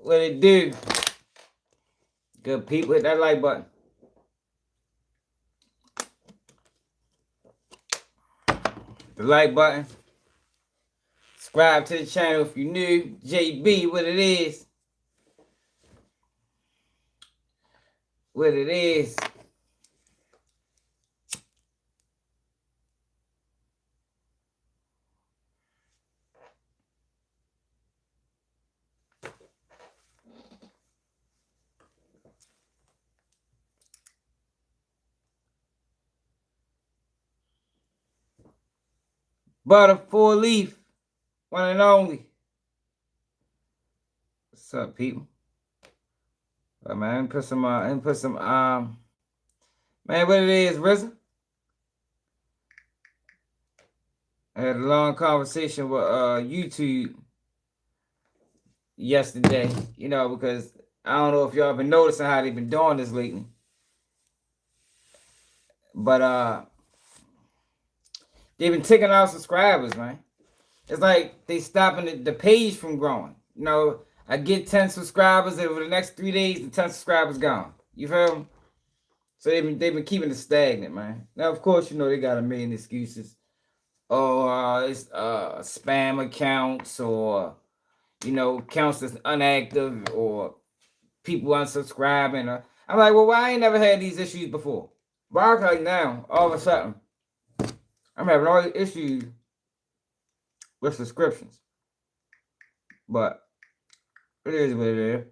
What it do? Good people, hit that like button. The like button. Subscribe to the channel if you're new. JB, what it is. What it is. Butter 4-leaf. One and only. What's up, people? Well, man, put some man, what it is, RZA? I had a long conversation with YouTube yesterday, you know, because I don't know if y'all been noticing how they've been doing this lately. But they've been taking out subscribers, man. It's like they stopping the page from growing. You know, I get 10 subscribers, and over the next 3 days, the 10 subscribers gone. You feel me? So they've been keeping it stagnant, man. Now, of course, you know, they got a million excuses. Oh, it's spam accounts, or, you know, accounts that's inactive, or people unsubscribing. I'm like, well, why I ain't never had these issues before? Why, like now, all of a sudden, I'm having all these issues with subscriptions. But it is what it is.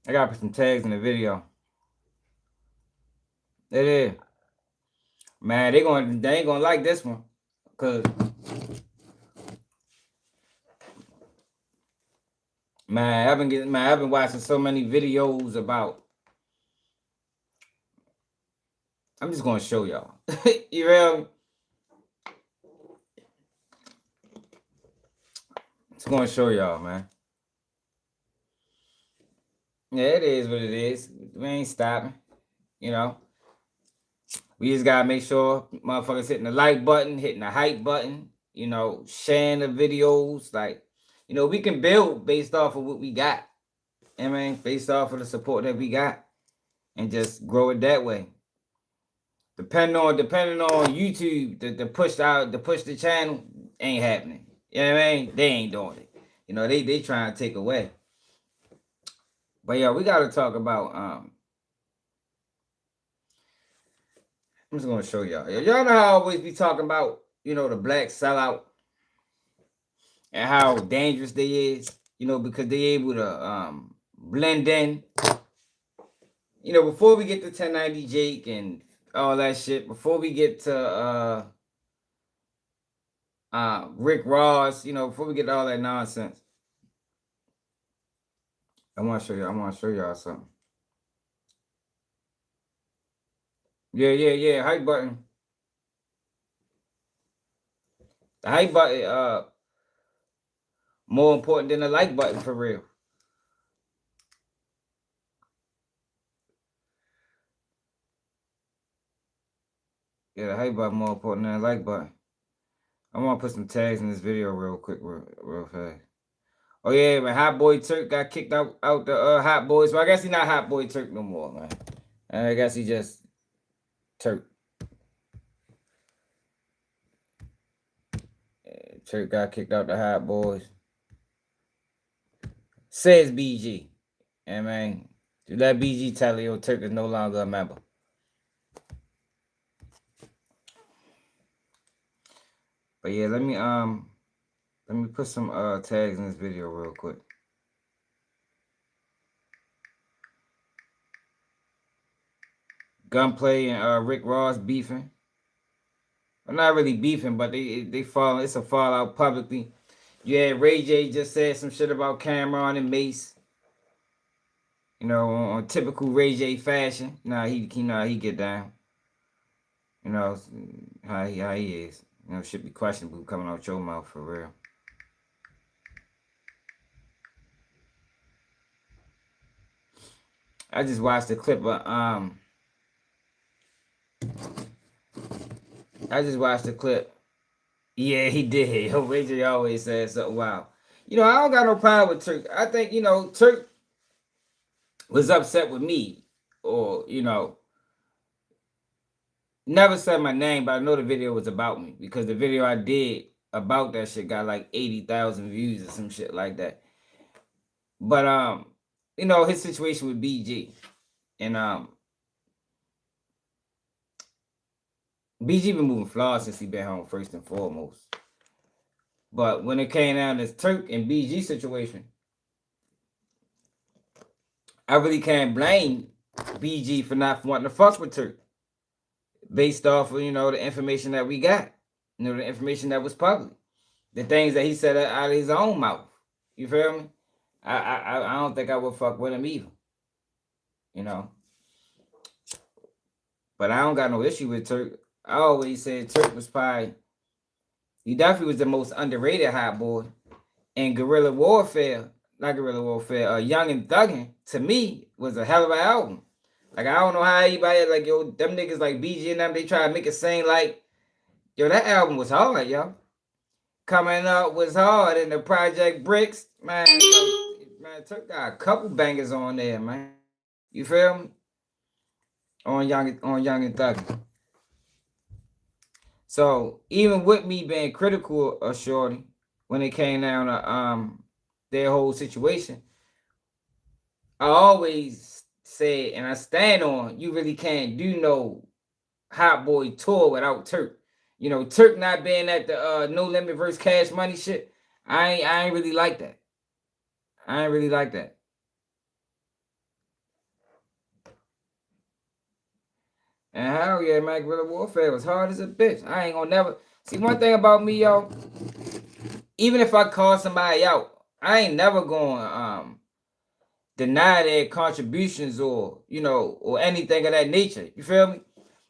I gotta put some tags in the video. It is. Man, they ain't gonna like this one. Cause man, I've been watching so many videos about. I'm just gonna show y'all. You real? Just gonna show y'all, man. Yeah, it is what it is. We ain't stopping. You know. We just gotta make sure motherfuckers hitting the like button, hitting the hype button, you know, sharing the videos. Like, you know, we can build based off of what we got. I mean, based off of the support that we got, and just grow it that way. Depending on YouTube, to push the channel ain't happening. You know what I mean? They ain't doing it. You know, they trying to take away. But yeah, we gotta talk about I'm just gonna show y'all. Y'all know how I always be talking about, you know, the black sellout and how dangerous they is, you know, because they able to blend in. You know, before we get to 1090 Jake and all that shit, before we get to Rick Ross, you know, before we get to all that nonsense, I want to show y'all something. Yeah. Hype button. The hype button, more important than the like button for real. Yeah, the hype button more important than the like button. I want to put some tags in this video real quick, real fast. Oh yeah, man, Hot Boy TURK got kicked out the Hot Boys. Well, I guess he's not Hot Boy TURK no more, man. I guess he just TURK. TURK got kicked out the Hot Boys. Says BG. Yeah, man. Let BG tell you TURK is no longer a member. But yeah, let me put some tags in this video real quick. Gunplay and Rick Ross beefing. Well, not really beefing, but they fall. It's a fallout publicly. Yeah, Ray J just said some shit about Cameron and Mace. You know, on typical Ray J fashion. He get down. You know how he is. You know, should be questionable coming out your mouth for real. I just watched a clip of I just watched the clip. Yeah, he did. Yo, Ray J always said something wild. I don't got no problem with Turk. I think, Turk was upset with me, or, never said my name, but I know the video was about me because the video I did about that shit got like 80,000 views or some shit like that. But his situation with BG. And BG been moving flawed since he been home, first and foremost. But when it came down to this Turk and BG situation, I really can't blame BG for not wanting to fuck with Turk. Based off of, the information that we got. The information that was public. The things that he said out of his own mouth. You feel me? I don't think I would fuck with him either. But I don't got no issue with Turk. I always said Turk was he definitely was the most underrated hot boy. And Guerrilla Warfare, not Guerrilla Warfare, Young and Thuggin', to me, was a hell of an album. Like, I don't know how anybody, like, yo, them niggas like BG and them, they try to make it seem like, yo, that album was hard, yo. Coming Up was hard, and the Project Bricks, man, Turk got a couple bangers on there, man. You feel me? On Young and Thuggin'. So, even with me being critical of Shorty, when it came down to their whole situation, I always said, and I stand on, you really can't do no Hot Boy tour without Turk. Turk not being at the No Limit versus Cash Money shit. I ain't really like that. I ain't really like that. And hell yeah, man, Guerrilla Warfare was hard as a bitch. I ain't gonna never see one thing about me, yo. Even if I call somebody out, I ain't never gonna deny their contributions or or anything of that nature. You feel me?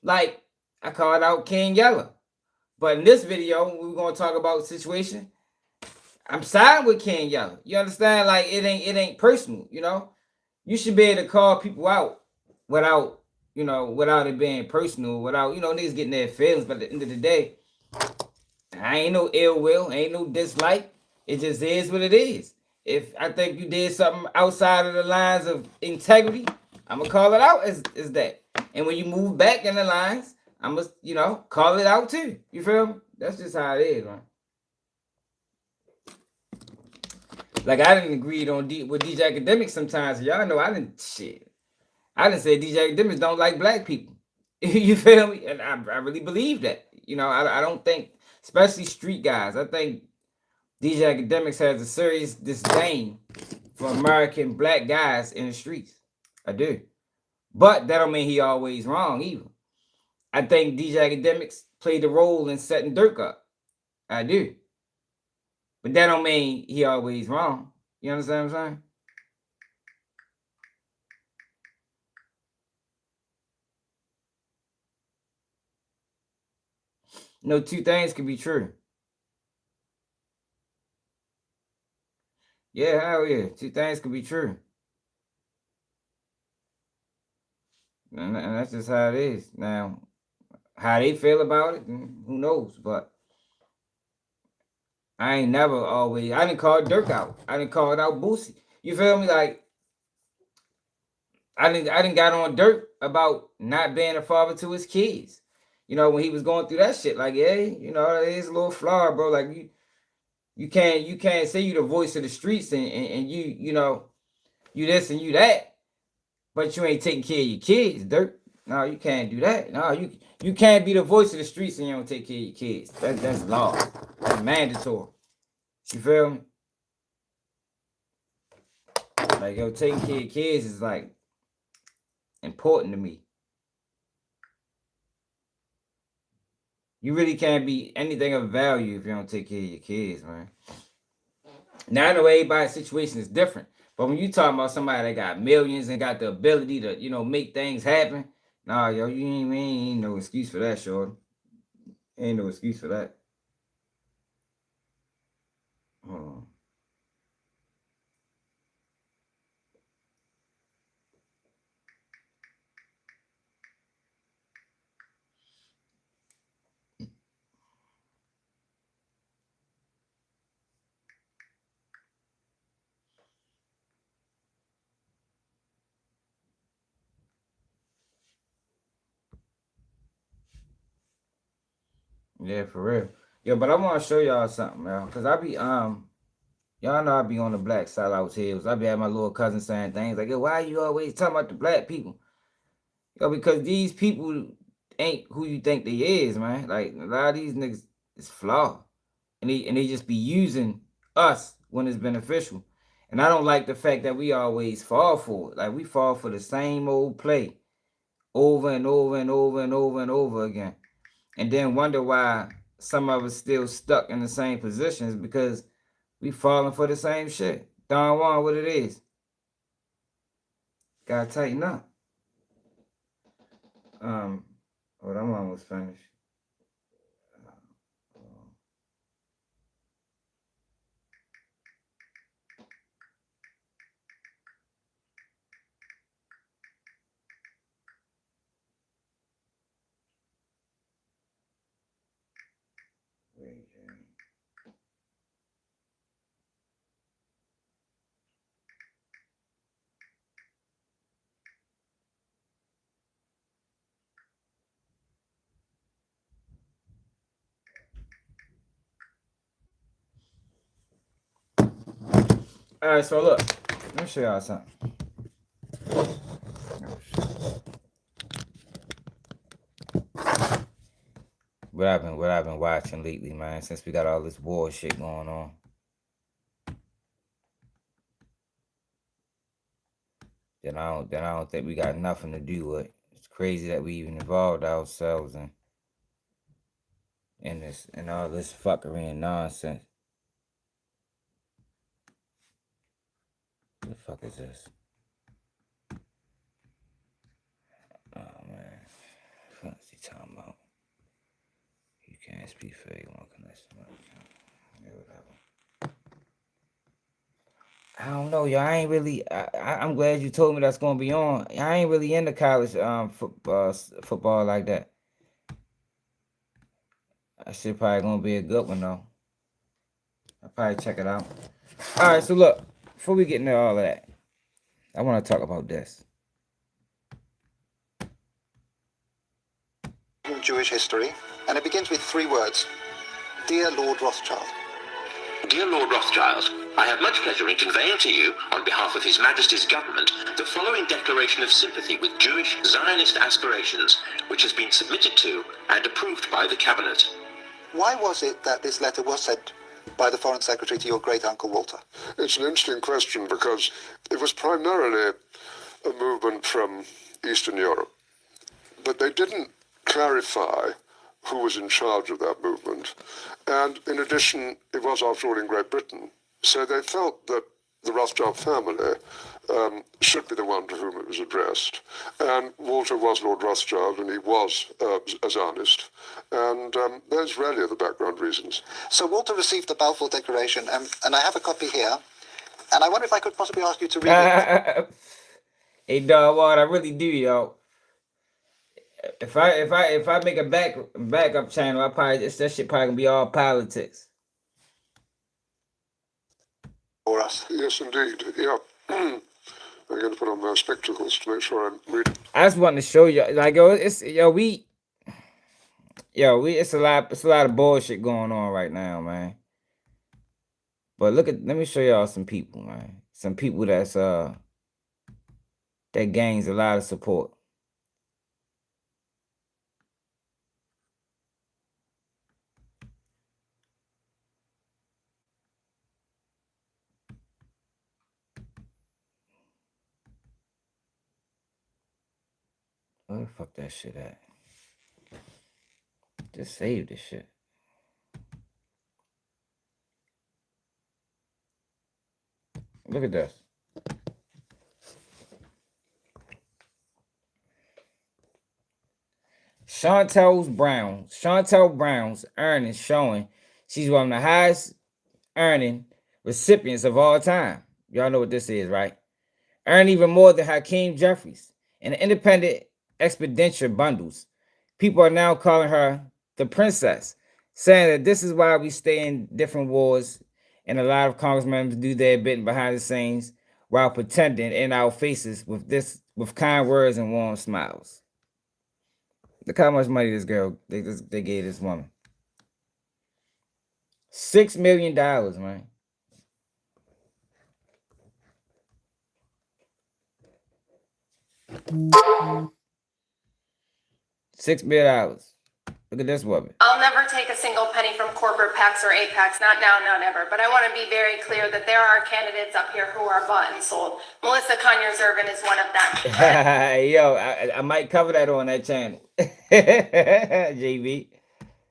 Like I called out King YELLA. But in this video, we're gonna talk about the situation. I'm siding with King YELLA. You understand? Like it ain't personal, You should be able to call people out without, without it being personal, without, niggas getting their feelings. But at the end of the day, I ain't no ill will, ain't no dislike. It just is what it is. If I think you did something outside of the lines of integrity, I'm gonna call it out as that. And when you move back in the lines, I'm gonna, call it out too. You feel me? That's just how it is, man. Like I didn't agree on with DJ Academics sometimes. Y'all know I didn't say DJ Academics don't like black people. You feel me? And I really believe that. I don't think, especially street guys, I think DJ Academics has a serious disdain for American black guys in the streets. I do. But that don't mean he always wrong either. I think DJ Academics played a role in setting Dirk up. I do. But that don't mean he always wrong. You understand what I'm saying? No, two things can be true. Yeah, hell yeah. Two things can be true. And that's just how it is. Now, how they feel about it, who knows? But I ain't never always. I didn't call Dirk out. I didn't call it out Boosie. You feel me? Like I didn't got on Dirk about not being a father to his kids. When he was going through that shit, like, yeah, it's a little flaw, bro. Like you can't say you the voice of the streets and you this and you that, but you ain't taking care of your kids, Dirk. No, you can't do that. No, you can't be the voice of the streets and you don't take care of your kids. That's law. That's mandatory. You feel me? Like, yo, taking care of kids is like important to me. You really can't be anything of value if you don't take care of your kids, man. Now I know everybody's situation is different, but when you talking about somebody that got millions and got the ability to make things happen, nah, yo, you ain't no excuse for that, shorty. Ain't no excuse for that. Yeah, for real. Yo, but I want to show y'all something, man. Cause I be y'all know I be on the black sellouts hills. I be having my little cousin saying things like, "Yo, why you always talking about the black people?" Yo, because these people ain't who you think they is, man. Like a lot of these niggas is flawed, and they just be using us when it's beneficial. And I don't like the fact that we always fall for it. Like we fall for the same old play over and over and over and over and over again, and then wonder why some of us still stuck in the same positions because we falling for the same shit. Don Juan, what it is. Gotta tighten up. Um, hold on, I'm almost finished. All right, so look, let me show y'all something. What I've been watching lately, man. Since we got all this war shit going on. Then I don't think we got nothing to do with. It's crazy that we even involved ourselves in this and all this fuckery and nonsense. What the fuck is this? Oh man, what's he talking about? You can't speak for you want connection. Yeah, whatever. I don't know, y'all. I ain't really. I'm glad you told me that's gonna be on. I ain't really into college football like that. That shit probably gonna be a good one though. I'll probably check it out. All right, so look, before we get into all of that, I want to talk about this. Jewish history, and it begins with 3 words. Dear Lord Rothschild. Dear Lord Rothschild, I have much pleasure in conveying to you, on behalf of His Majesty's government, the following declaration of sympathy with Jewish Zionist aspirations, which has been submitted to and approved by the Cabinet. Why was it that this letter was sent by the Foreign Secretary to your great-uncle Walter? It's an interesting question because it was primarily a movement from Eastern Europe, but they didn't clarify who was in charge of that movement. And in addition, it was, after all, in Great Britain. So they felt that the Rothschild family should be the one to whom it was addressed. And Walter was Lord Rothschild, and he was a Zionist. And those really are the background reasons. So Walter received the Balfour Declaration, and I have a copy here. And I wonder if I could possibly ask you to read it. Hey, dog, what I really do, yo. If I make a backup channel, that shit probably gonna be all politics. For us. Yes, indeed. Yeah. I'm going to put on my spectacles to make sure I'm reading. I just wanted to show you, like, it's a lot of bullshit going on right now, man. But let me show y'all some people, man. Some people that gains a lot of support. Where the fuck that shit at? Just save this shit. Look at this. Chantel Brown's earnings showing she's one of the highest earning recipients of all time. Y'all know what this is, right? Earn even more than Hakeem Jeffries and independent expenditure bundles. People are now calling her the princess, saying that this is why we stay in different wars, and a lot of congressmen do their bit behind the scenes while pretending in our faces with kind words and warm smiles. Look how much money this girl they gave this woman. $6 million, man. $6 million. Look at this woman. I'll never take a single penny from corporate PACs or AIPACs, not now, not ever. But I want to be very clear that there are candidates up here who are bought and sold. Melissa Conyers-Irvin is one of them. Yo, I might cover that on that channel. JB.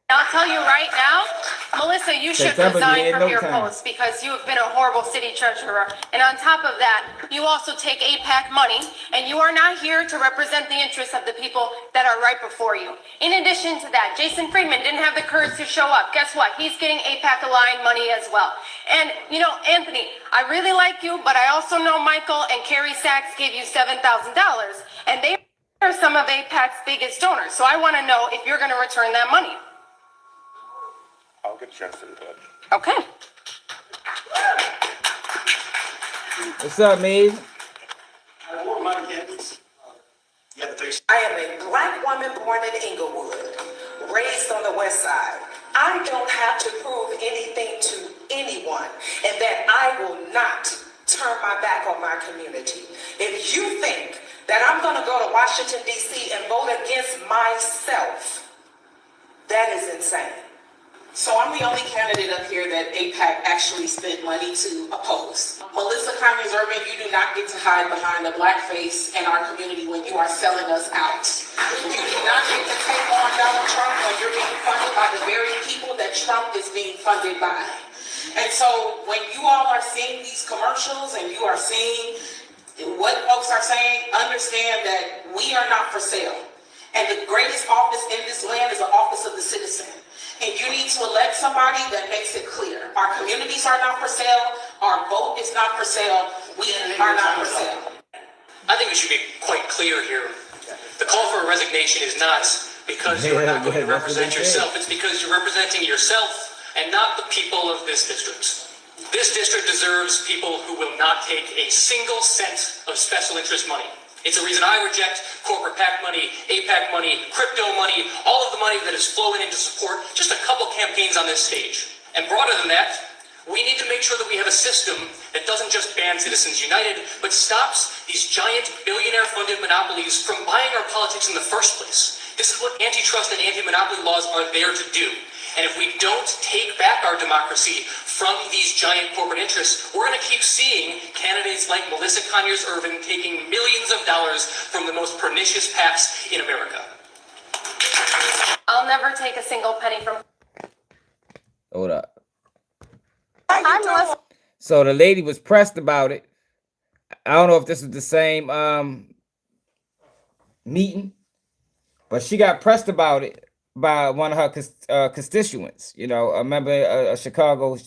I'll tell you right now, Melissa, you should September, resign in from no your time. post because you have been a horrible city treasurer. And on top of that, you also take AIPAC money, and you are not here to represent the interests of the people that are right before you. In addition to that, Jason Friedman didn't have the courage to show up. Guess what? He's getting AIPAC aligned money as well. And, you know, Anthony, I really like you, but I also know Michael and Carrie Sachs gave you $7,000, and they are some of AIPAC's biggest donors. So I want to know if you're going to return that money. I'll get a chance to do that. Okay. What's up, Maeve? I am a black woman born in Inglewood, raised on the west side. I don't have to prove anything to anyone, and that I will not turn my back on my community. If you think that I'm going to go to Washington, D.C. and vote against myself, that is insane. So I'm the only candidate up here that AIPAC actually spent money to oppose. Melissa Conyers-Irvin, you do not get to hide behind the blackface in our community when you are selling us out. You do not get to take on Donald Trump when you're being funded by the very people that Trump is being funded by. And so when you all are seeing these commercials and you are seeing what folks are saying, understand that we are not for sale. And the greatest office in this land is the office of the citizen. And you need to elect somebody that makes it clear. Our communities are not for sale. Our vote is not for sale. We are not for sale. I think we should be quite clear here. The call for a resignation is not because you're not going to represent yourself. It's because you're representing yourself and not the people of this district. This district deserves people who will not take a single cent of special interest money. It's the reason I reject corporate PAC money, AIPAC money, crypto money, all of the money that is flowing in to support just a couple campaigns on this stage. And broader than that, we need to make sure that we have a system that doesn't just ban Citizens United, but stops these giant billionaire-funded monopolies from buying our politics in the first place. This is what antitrust and anti-monopoly laws are there to do. And if we don't take back our democracy from these giant corporate interests, we're going to keep seeing candidates like Melissa Conyers-Irvin taking millions of dollars from the most pernicious PACs in America. I'll never take a single penny from... Hold up. I'm Melissa. So the lady was pressed about it. I don't know if this was the same meeting, but she got pressed about it by one of her constituents, you know, a member of Chicago,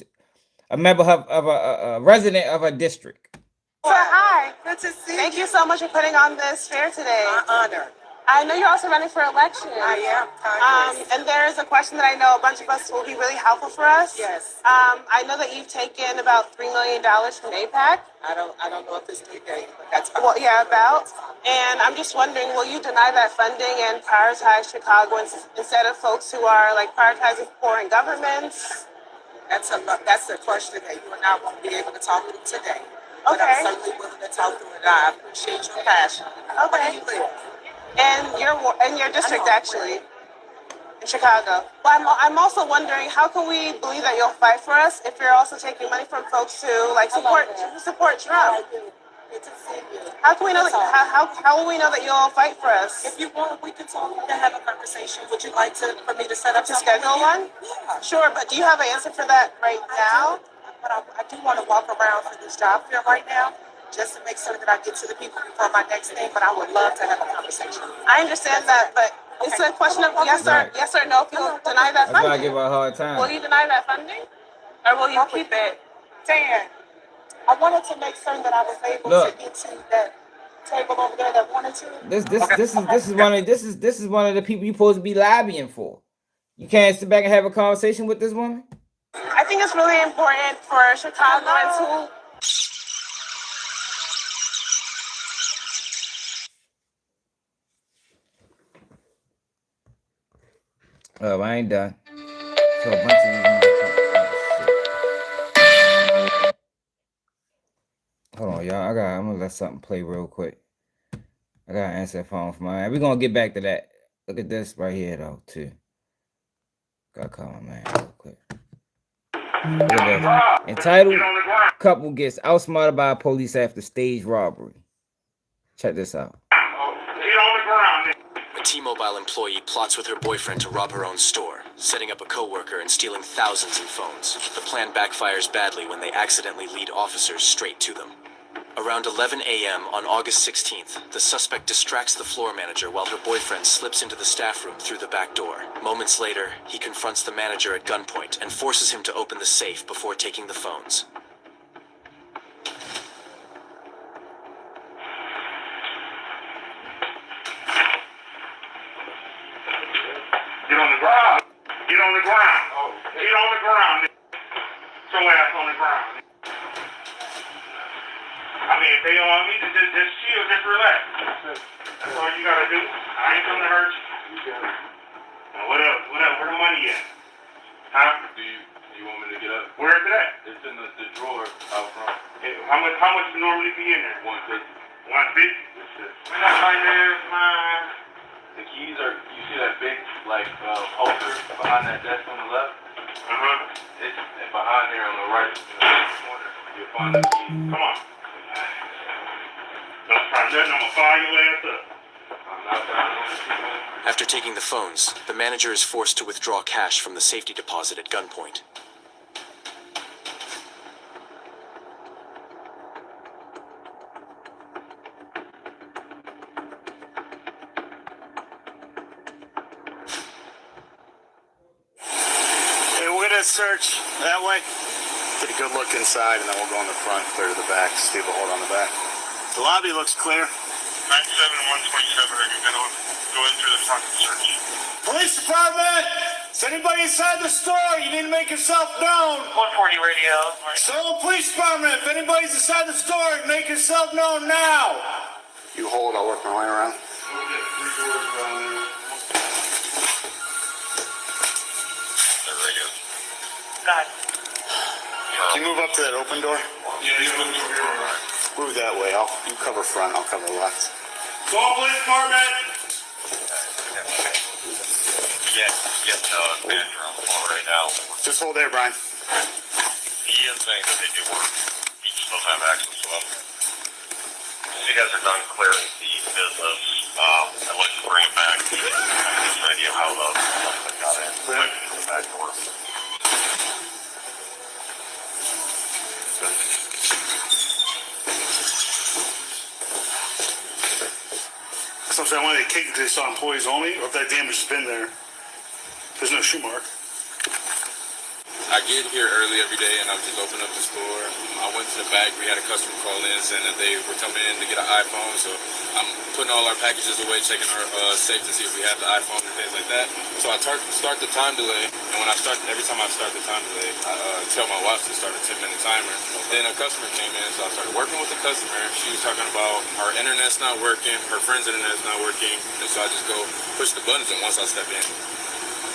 a member of a resident of her district. So, hi, good to see you. Thank you so much for putting on this fair today. My honor. I know you're also running for election. I am. And there is a question that I know a bunch of us will be really helpful for us. Yes. I know that you've taken about $3 million from AIPAC. I don't know if it's 3 days, but that's fine. Well, yeah, about. And I'm just wondering, will you deny that funding and prioritize Chicagoans instead of folks who are like prioritizing foreign governments? That's a question that you and I won't be able to talk through today. But Okay. I'm certainly willing to talk through it. I appreciate your passion. Where do you live? In your district, actually, in Chicago. Well, I'm also wondering, how can we believe that you'll fight for us if you're also taking money from folks who like support Trump? Good to see you. How can we know that? How will we know that you'll fight for us? If you want, we can talk. We can have a conversation. Would you like for me to set up To schedule one? Yeah. Sure, but do you have an answer for that right now? But I do want to walk around for this job fair right now, just to make sure that I get to the people before my next thing. But I would love to have a conversation. I understand that, but it's a question of yes or no. If you'll deny that That's why I funding, give her a hard time. will you deny that funding, or will you keep it? Dan, I wanted to make certain that I was able Look. to get to that table over there that wanted to. This is one of the people you're supposed to be lobbying for. You can't sit back and have a conversation with this woman. I think it's really important for Chicagoans who. Oh, I ain't done. So a bunch of Hold on, y'all. I'm gonna let something play real quick. I gotta answer that phone for my man. We're gonna get back to that. Look at this right here though, too. Gotta call my man real quick. Look at this. Entitled, couple gets outsmarted by police after stage robbery. Check this out. A T-Mobile employee plots with her boyfriend to rob her own store, setting up a co-worker and stealing thousands in phones. The plan backfires badly when they accidentally lead officers straight to them. Around 11 a.m. on August 16th, the suspect distracts the floor manager while her boyfriend slips into the staff room through the back door. Moments later, he confronts the manager at gunpoint and forces him to open the safe before taking the phones. Get on the ground. Get on the ground. Get on the ground. Get your ass on the ground. I mean, if they don't want me to just chill, just relax. That's all you gotta do. I ain't coming to hurt you. Now what else? What else? Where the money at? Huh? Do you want me to get up? Where is it at? It's in the drawer out front. How much normally be in there? 150. 150? We're not right there, man. The keys are, you see that big, like, holster behind that desk on the left? It's behind there on the right, in the right corner. You'll find the keys. Come on. Don't try nothing, I'm gonna fire your ass up. I'm not trying to. After taking the phones, the manager is forced to withdraw cash from the safety deposit at gunpoint. Search that way. Get a good look inside, and then we'll go in the front, clear to the back, see the hold on the back. The lobby looks clear. 97 and 127 are going to go in through the front and search. Police department! Is anybody inside the store? You need to make yourself known. 140 radio. So, police department, if anybody's inside the store, make yourself known now. You hold, I'll work my way around. Can you move up to that open door? Yeah, you move over here, all right. Move that way. You cover front, I'll cover left. Call police department! Yes, manager on the phone right now. Just hold there, Brian. He is saying that they do work. You just don't have access to them. So you guys are done clearing the business. I'd like to bring it back. I have this idea of how the suspect got in. Like, the back door. Sometimes I wanted to kick because they saw employees only, or if that damage has been there. There's no shoe mark. I get here early every day and I'm just opening up the store. I went to the back, we had a customer call in saying that they were coming in to get an iPhone, so I'm putting all our packages away, checking our safe to see if we have the iPhone and things like that. So I start the time delay, and when every time I start the time delay, I tell my wife to start a 10-minute timer. Then a customer came in, so I started working with the customer. She was talking about her internet's not working, her friend's internet's not working, and so I just go push the buttons, and once I step in,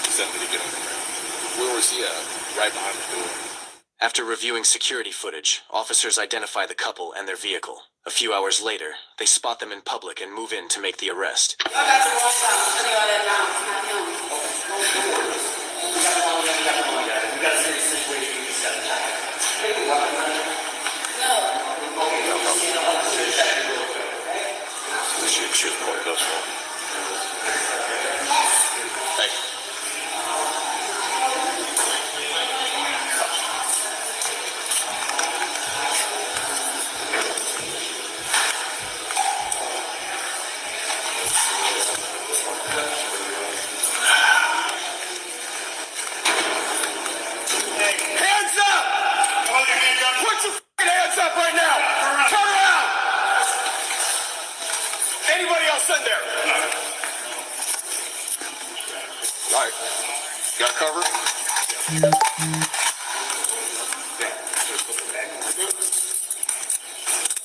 she sent me to get on the ground. Where was he at? Right behind the door. After reviewing security footage, officers identify the couple and their vehicle. A few hours later, they spot them in public and move in to make the arrest. Got cover?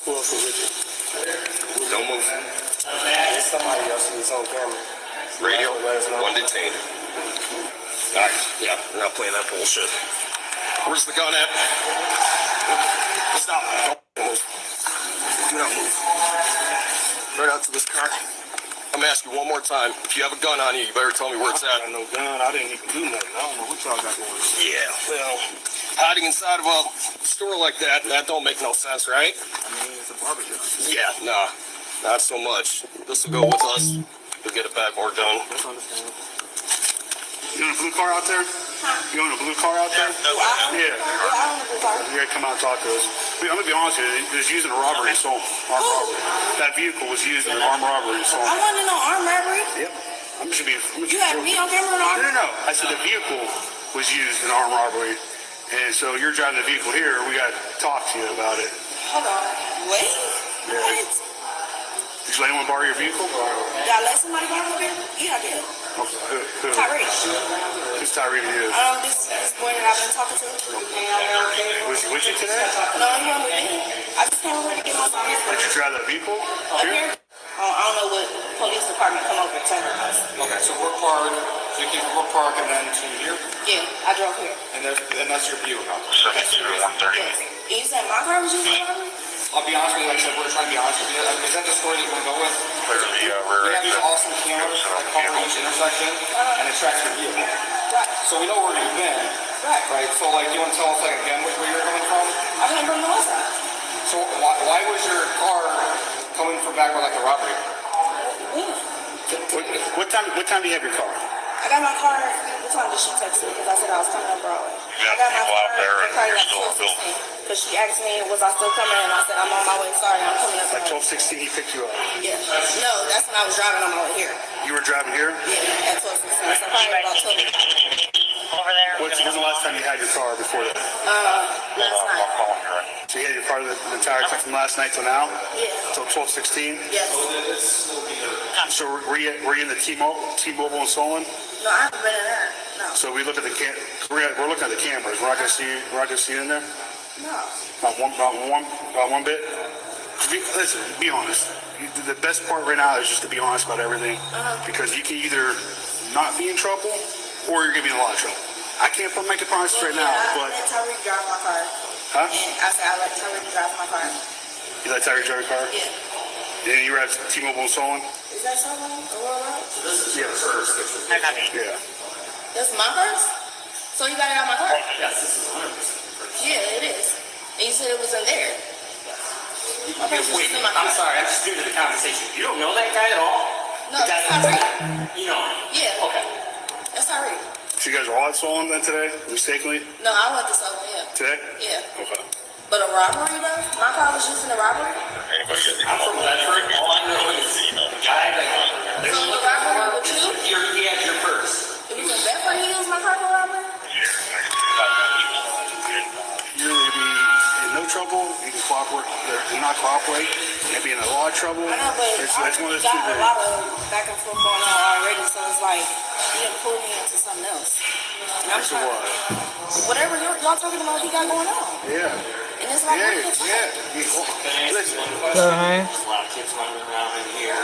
Who else is with you? Don't move. There's somebody else in his own camera. Radio, one detained. Alright, yeah, we're not playing that bullshit. Where's the gun at? Stop. Don't move. now move. Right out to this car. I'm gonna ask you one more time. If you have a gun on you, you better tell me where it's at. I got no gun. I didn't even do nothing. I don't know what y'all got going on. Yeah, well, hiding inside of a store like that don't make no sense, right? I mean, it's a barbecue. Yeah, nah, not so much. This will go with us. We'll get it back more done. That's understandable. You own a blue car out there? You own a blue car out there? Yeah. I own a blue car. You gotta come out and talk to us. I'm gonna be honest with you, it was used in a robbery and stolen. Armed robbery. That vehicle was used in an armed robbery and stolen. I want to know armed robbery. Yep. You had me on camera on armed? No. I said the vehicle was used in armed robbery. And so you're driving the vehicle here, we gotta talk to you about it. Hold on. Wait. Yeah. What? Did you let anyone borrow your vehicle? Did I let somebody borrow my vehicle? Yeah, I did. Okay. Who? Tyree. Who's Tyree to you? This boy that I've been talking to. Was he with you today? No, he wasn't with me. I just came over to get my phone. Did you drive that vehicle? Here? I don't know what police department come over to her house. Okay, so Brook Park, so you came from Brook Park and then to here? Yeah, I drove here. And that's your view of it? 130. Yes. And you said my car was used in robbery? I'll be honest with you, like I said, we're trying to be honest with you. Is that the story that you want to go with? Clear the rear We have these exit. awesome cameras that cover each intersection, and it tracks your vehicle. Right. So we know where you've been. Right. So like, you want to tell us like again where you're coming from? I came from the west side. So why was your car coming from back where like the robbery? What time do you have your car? I got my car. What time did she text me? Because I said I was coming on Broadway. You got people out there and you're still in building. Because she asked me, was I still coming? And I said, I'm on my way. Sorry, I'm coming up. Like 12:16, he picked you up. Yeah. No, that's when I was driving on my way here. You were driving here? Yeah, at 12:16. So probably about 12. Over there. When's the last time you had your car before that? Last night. So you had your car the entire time from last night till now? Yeah. Till 12:16? Yes. So were you in the T-Mobile and Solon? No, I haven't been in there. No. So we look at the we're looking at the cameras. We're not gonna see you in there. No. About one bit. Listen, be honest. The best part right now is just to be honest about everything, because you can either not be in trouble or you're gonna be in a lot of trouble. I can't make a promise right now, but. I let Tyree drive my car. Huh? And I said I let Tyree drive my car. You let Tyree drive your car? Yeah. And you were at T-Mobile and Solon? Is that someone? This is your first. Yeah. That's my purse? So you got it out of my car? Yes, this is 100%. Yeah, it is. And you said it was in there. Okay, so Wait, it's in my I'm car. sorry, I'm just new to the conversation. You don't know that guy at all? No, that's Tyree. You know him? Yeah. Okay. That's Tyree. So you guys were all at Solon then today, mistakenly? No, I went to Southern, yeah. Today? Yeah. Okay. But a robbery though? My car was used in a robbery? I'm from Bedford. All I know is the guy that... So the robbery with you? He had your purse. It was in Bedford he used my car for robbery? You're going to be in no trouble. You can cooperate. Do not cooperate. You can be in a lot of trouble. I know, but It's one of those two got a things. lot of back and forth going on already, so it's like, you didn't pull me into something else. And I'm So trying, what? whatever y'all talking about, he got going on. Yeah. And it's like, Listen. So, man. There's a lot of kids running around in here.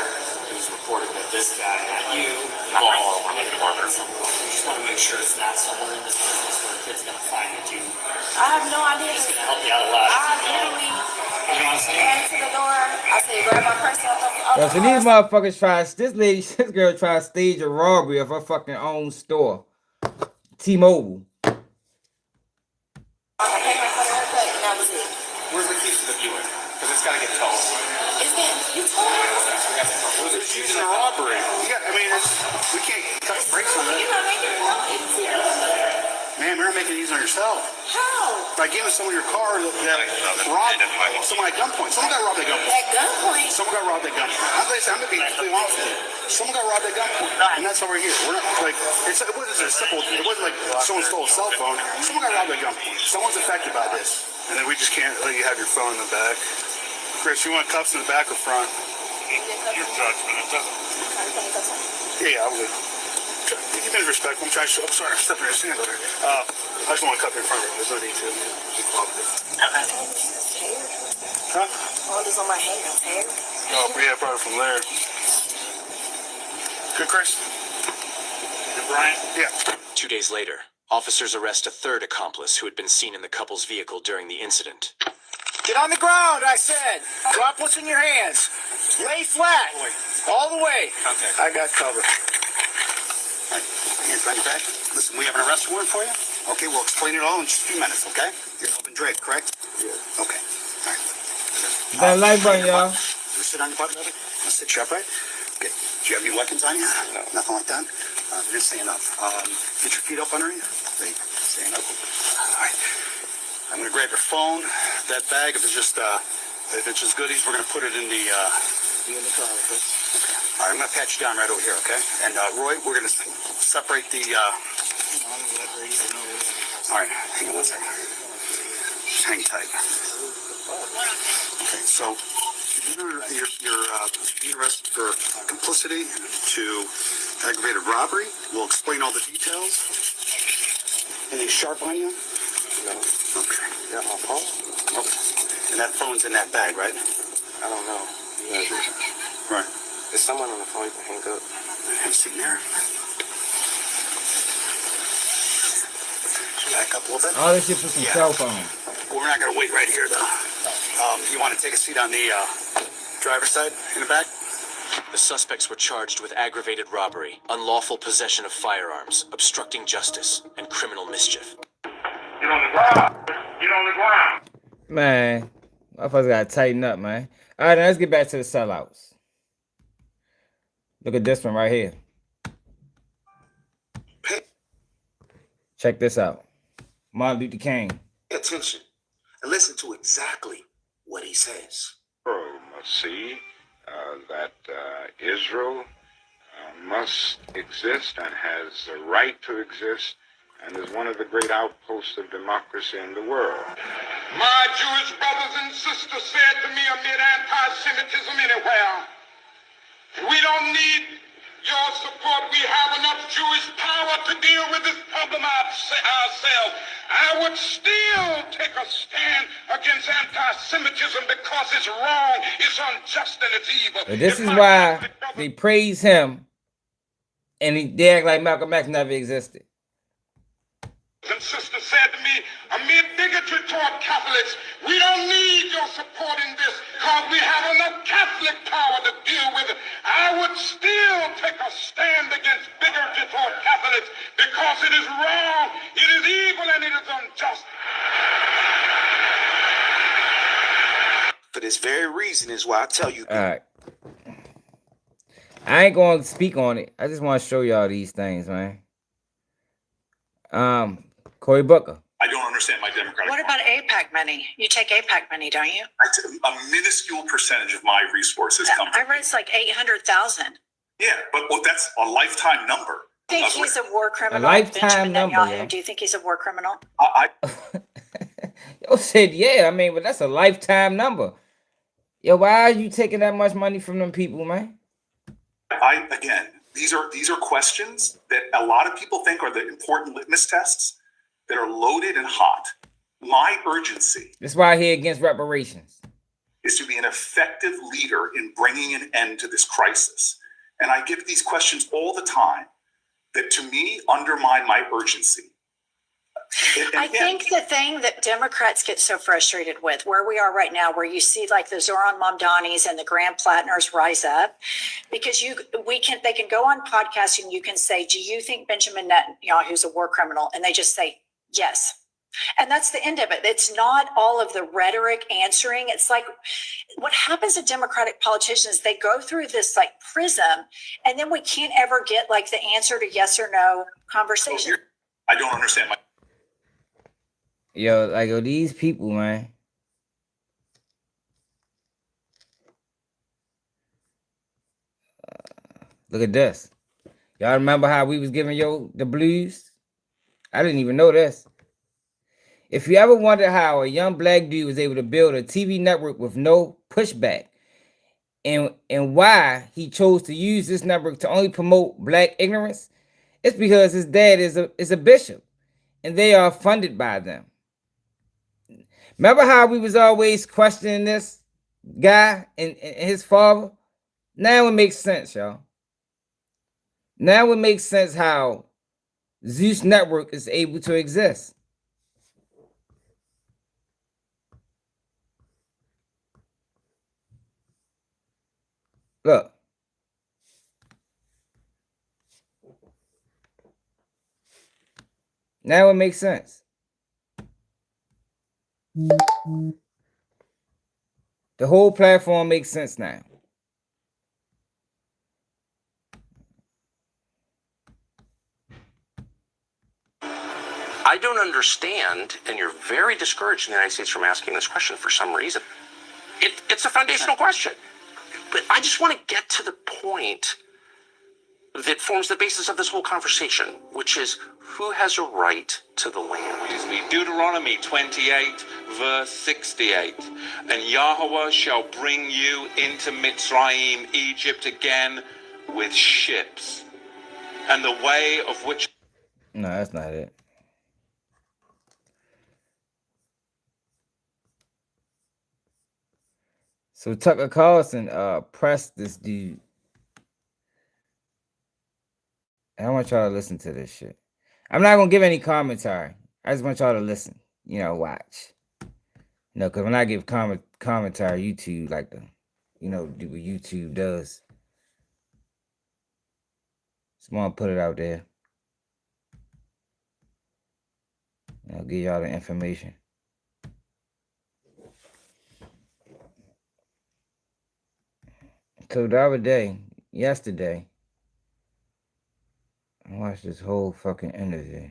It was reported that this guy, not you, involved. We just want to make sure it's not someone in this business where a kid's going to find that you. I have no idea. It's going to help you out a lot. I literally ran to the door. I said, grab my purse off the Yo, so these motherfuckers this girl try to stage a robbery of her fucking own store. T-Mobile. I paid my cut and that was it. Where's the keys to the Buick? Because it's got to get towed. It's been, you told me. It was used in a robbery. We can't cut brakes on it. You're not making it easier. Man, you're not making it easy on yourself. How? By giving someone your car that robbed someone at gunpoint. Someone got robbed at gunpoint. At gunpoint? Someone got robbed at gunpoint. I'm going to be completely honest with you. Someone got robbed at gunpoint. And that's why we're here. We're not like, it wasn't as simple. It wasn't like someone stole a cell phone. Someone got robbed at gunpoint. Someone's affected by this. And then we just can't let you have your phone in the back. Chris, you want cuffs in the back or front? Your judgment. It doesn't. Yeah, I would. Give me respect. I'm sorry, I'm stepping on your sand over there. I just want to cuff in front of you. There's no need to. Huh? All this on my hands, hair. Oh, yeah, probably from there. Good, Chris? Good, Brian? Yeah. 2 days later, officers arrest a third accomplice who had been seen in the couple's vehicle during the incident. Get on the ground, I said. Drop what's in your hands. Lay flat. All the way. Okay. I got cover. All right. Hands behind your back. Listen, we have an arrest warrant for you. Okay, we'll explain it all in just a few minutes, okay? You're Elvin Drake, correct? Yeah. Okay. All right. That like button, y'all. You sit on your butt, brother. I'll sit you upright. Okay. Do you have any weapons on you? No. Nothing like that? Just stand up. Get your feet up under you. Stand up. All right. I'm gonna grab your phone. That bag, if it's just goodies, we're gonna put it in the car. Okay. All right, I'm gonna pat you down right over here, okay? And Roy, we're gonna separate the. All right, hang on one second. Just hang tight. Okay, so you're being arrested for complicity to aggravated robbery. We'll explain all the details. Anything sharp on you? No. Okay. Yeah, my phone. Okay. And that phone's in that bag, right? I don't know. Right. There's someone on the phone you can hang up. Have a seat in there. Back up a little bit. All this shit for some cell phone. Well, we're not going to wait right here, though. You want to take a seat on the driver's side in the back? The suspects were charged with aggravated robbery, unlawful possession of firearms, obstructing justice, and criminal mischief. Get on the ground. Get on the ground. Man, motherfuckers gotta tighten up, man. All right, now let's get back to the sellouts. Look at this one right here. Check this out. Martin Luther King. Pay attention and listen to exactly what he says. Must see that Israel must exist and has the right to exist and is one of the great outposts of democracy in the world. My Jewish brothers and sisters said to me amid anti-Semitism anywhere, we don't need your support. We have enough Jewish power to deal with this problem ourselves. I would still take a stand against anti-Semitism because it's wrong, it's unjust, and it's evil. But this is why they praise him and they act like Malcolm X never existed. And sisters said to me, amid bigotry toward Catholics, we don't need your support in this because we have enough Catholic power to deal with it. I would still take a stand against bigotry toward Catholics because it is wrong, it is evil, and it is unjust. For this very reason is why I tell you. All right. I ain't going to speak on it. I just want to show y'all these things, man. Cory Booker. I don't understand my Democratic. What about AIPAC money? You take AIPAC money, don't you? A minuscule percentage of my resources come I read it's like 800,000. Yeah, but that's a lifetime number. Do you think he's a war criminal? A lifetime Benjamin number. Netanyahu? Yeah. Do you think he's a war criminal? Yo said, yeah, I mean, but that's a lifetime number. Yo, why are you taking that much money from them people, man? Again, these are questions that a lot of people think are the important litmus tests that are loaded and hot. My urgency. That's why I'm here against reparations. Is to be an effective leader in bringing an end to this crisis. And I get these questions all the time that to me undermine my urgency. I think the thing that Democrats get so frustrated with, where we are right now, where you see like the Zoran Mamdanis and the Graham Plattners rise up, because they can go on podcasts and you can say, do you think Benjamin Netanyahu is a war criminal? And they just say, yes. And that's the end of it. It's not all of the rhetoric answering. It's like what happens to Democratic politicians, they go through this like prism and then we can't ever get like the answer to yes or no conversation. I don't understand my. Yo, like, these people, man. Look at this. Y'all remember how we was giving the blues? I didn't even know this. If you ever wonder how a young black dude was able to build a TV network with no pushback and why he chose to use this network to only promote black ignorance, it's because his dad is a bishop and they are funded by them. Remember how we was always questioning this guy and his father? Now it makes sense, y'all. Now it makes sense how Zeus Network is able to exist. Look. Now it makes sense. The whole platform makes sense now. I don't understand, and you're very discouraged in the United States from asking this question for some reason. It's a foundational question. But I just want to get to the point that forms the basis of this whole conversation, which is who has a right to the land? Deuteronomy 28, verse 68. And Yahweh shall bring you into Mitzrayim, Egypt again, with ships. And the way of which... No, that's not it. So Tucker Carlson pressed this dude. And I want y'all to listen to this shit. I'm not gonna give any commentary. I just want y'all to listen. You know, watch. You know, because when I give commentary, YouTube like the, you know, do what YouTube does. So I'm gonna put it out there. I'll give y'all the information. So the other day, yesterday, I watched this whole fucking interview.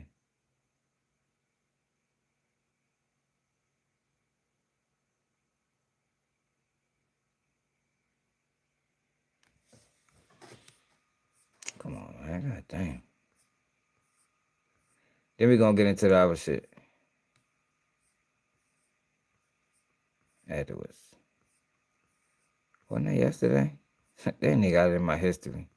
Come on, man. God damn. Then we're gonna get into the other shit afterwards. Wasn't that yesterday? That nigga got it in my history.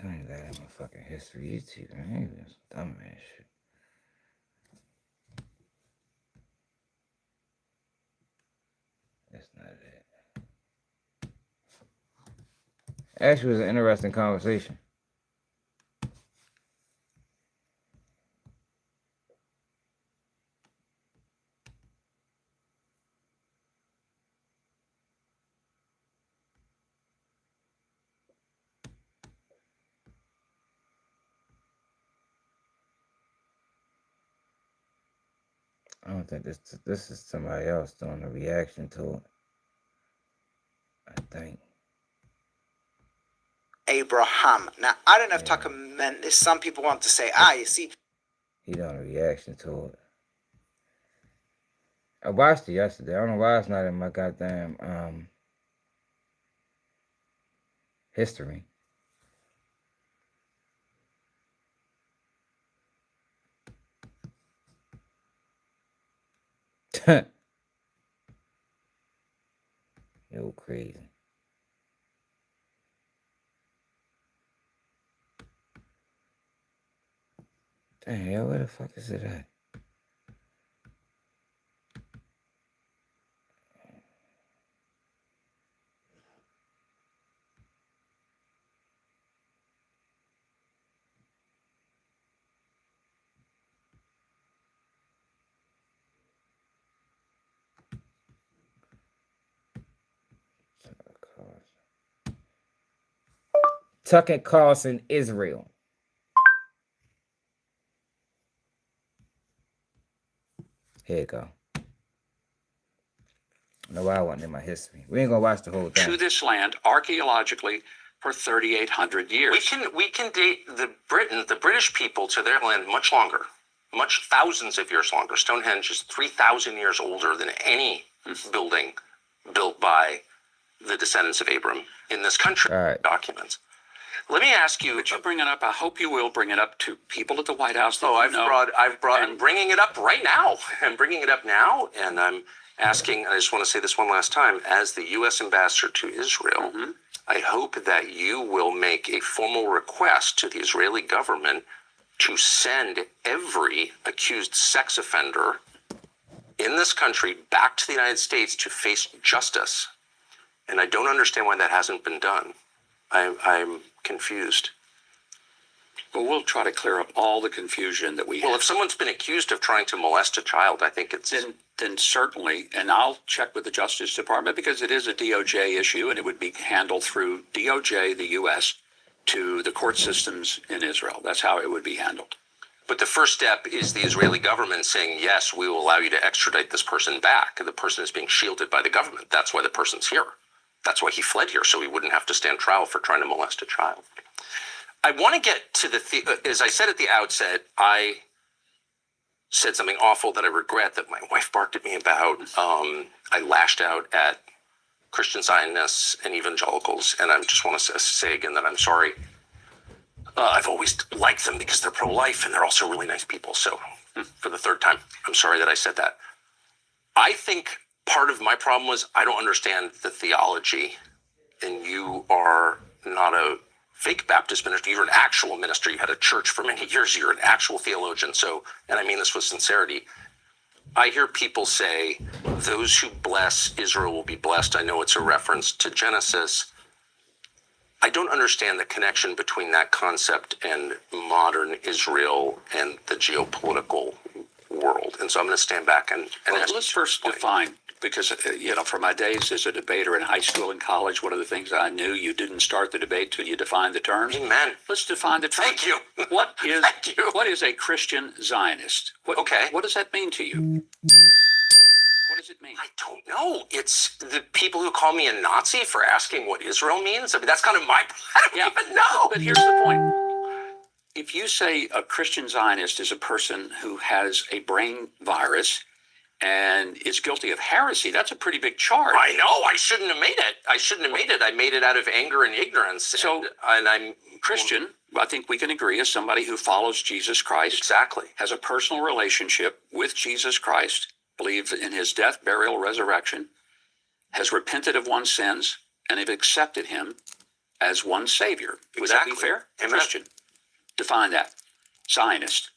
I ain't got it in my fucking history. YouTube, man. That's dumb ass shit. That's not it. Actually, it was an interesting conversation. I don't think this is somebody else doing a reaction to it. I think. Abraham. Now, I don't know if Tucker meant this. Some people want to say, you see. He doing a reaction to it. I watched it yesterday. I don't know why it's not in my goddamn history. Yo, crazy. Damn, yo, where the fuck is it at? Tucker Carlson, Israel. Here you go. No, why I wasn't in my history. We ain't gonna watch the whole thing. To this land archaeologically for 3,800 years. We can date the British people to their land much longer, much thousands of years longer. Stonehenge is 3,000 years older than any building built by the descendants of Abram in this country. Documents. Let me ask you. Would you bring it up? I hope you will bring it up to people at the White House. I'm bringing it up right now. I'm bringing it up now, and I'm asking. I just want to say this one last time. As the U.S. ambassador to Israel, I hope that you will make a formal request to the Israeli government to send every accused sex offender in this country back to the United States to face justice. And I don't understand why that hasn't been done. I'm confused. But we'll try to clear up all the confusion that we have. Well, if someone's been accused of trying to molest a child, I think it's... Then certainly, and I'll check with the Justice Department because it is a DOJ issue and it would be handled through DOJ, the U.S., to the court systems in Israel. That's how it would be handled. But the first step is the Israeli government saying, yes, we will allow you to extradite this person back. The person is being shielded by the government. That's why the person's here. That's why he fled here, so he wouldn't have to stand trial for trying to molest a child. I want to get to as I said at the outset, I said something awful that I regret that my wife barked at me about. I lashed out at Christian Zionists and evangelicals, and I just want to say again that I'm sorry. I've always liked them because they're pro-life and they're also really nice people. So for the third time, I'm sorry that I said that. I think part of my problem was I don't understand the theology, and you are not a fake Baptist minister. You're an actual minister. You had a church for many years. You're an actual theologian. So, and I mean this with sincerity, I hear people say, those who bless Israel will be blessed. I know it's a reference to Genesis. I don't understand the connection between that concept and modern Israel and the geopolitical world. And so I'm going to stand back and ask. Let's first define, because, from my days as a debater in high school and college, one of the things I knew, you didn't start the debate till you defined the terms. Amen. Let's define the terms. Thank you. What is a Christian Zionist? What does that mean to you? What does it mean? I don't know. It's the people who call me a Nazi for asking what Israel means. I mean, that's kind of I don't even know. But here's the point. If you say a Christian Zionist is a person who has a brain virus and is guilty of heresy, that's a pretty big charge. I know. I shouldn't have made it. I made it out of anger and ignorance. So, and I'm Christian. I think we can agree as somebody who follows Jesus Christ. Exactly. Has a personal relationship with Jesus Christ, believes in his death, burial, resurrection, has repented of one's sins, and have accepted him as one Savior. Would that be fair? Amen. Christian. Define that. Zionist.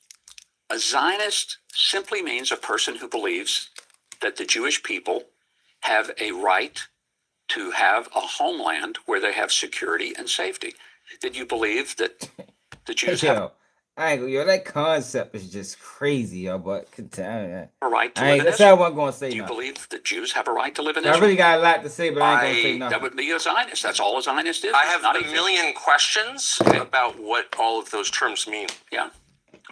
A Zionist simply means a person who believes that the Jewish people have a right to have a homeland where they have security and safety. Did you believe that the Jews have that concept is just crazy, but a right to live in that's Israel? what I'm going to say. Do you now. believe that Jews have a right to live in I Israel? really got a lot to say, but I ain't going to say nothing. That would be a Zionist. That's all a Zionist is. I have a million questions about what all of those terms mean. Yeah.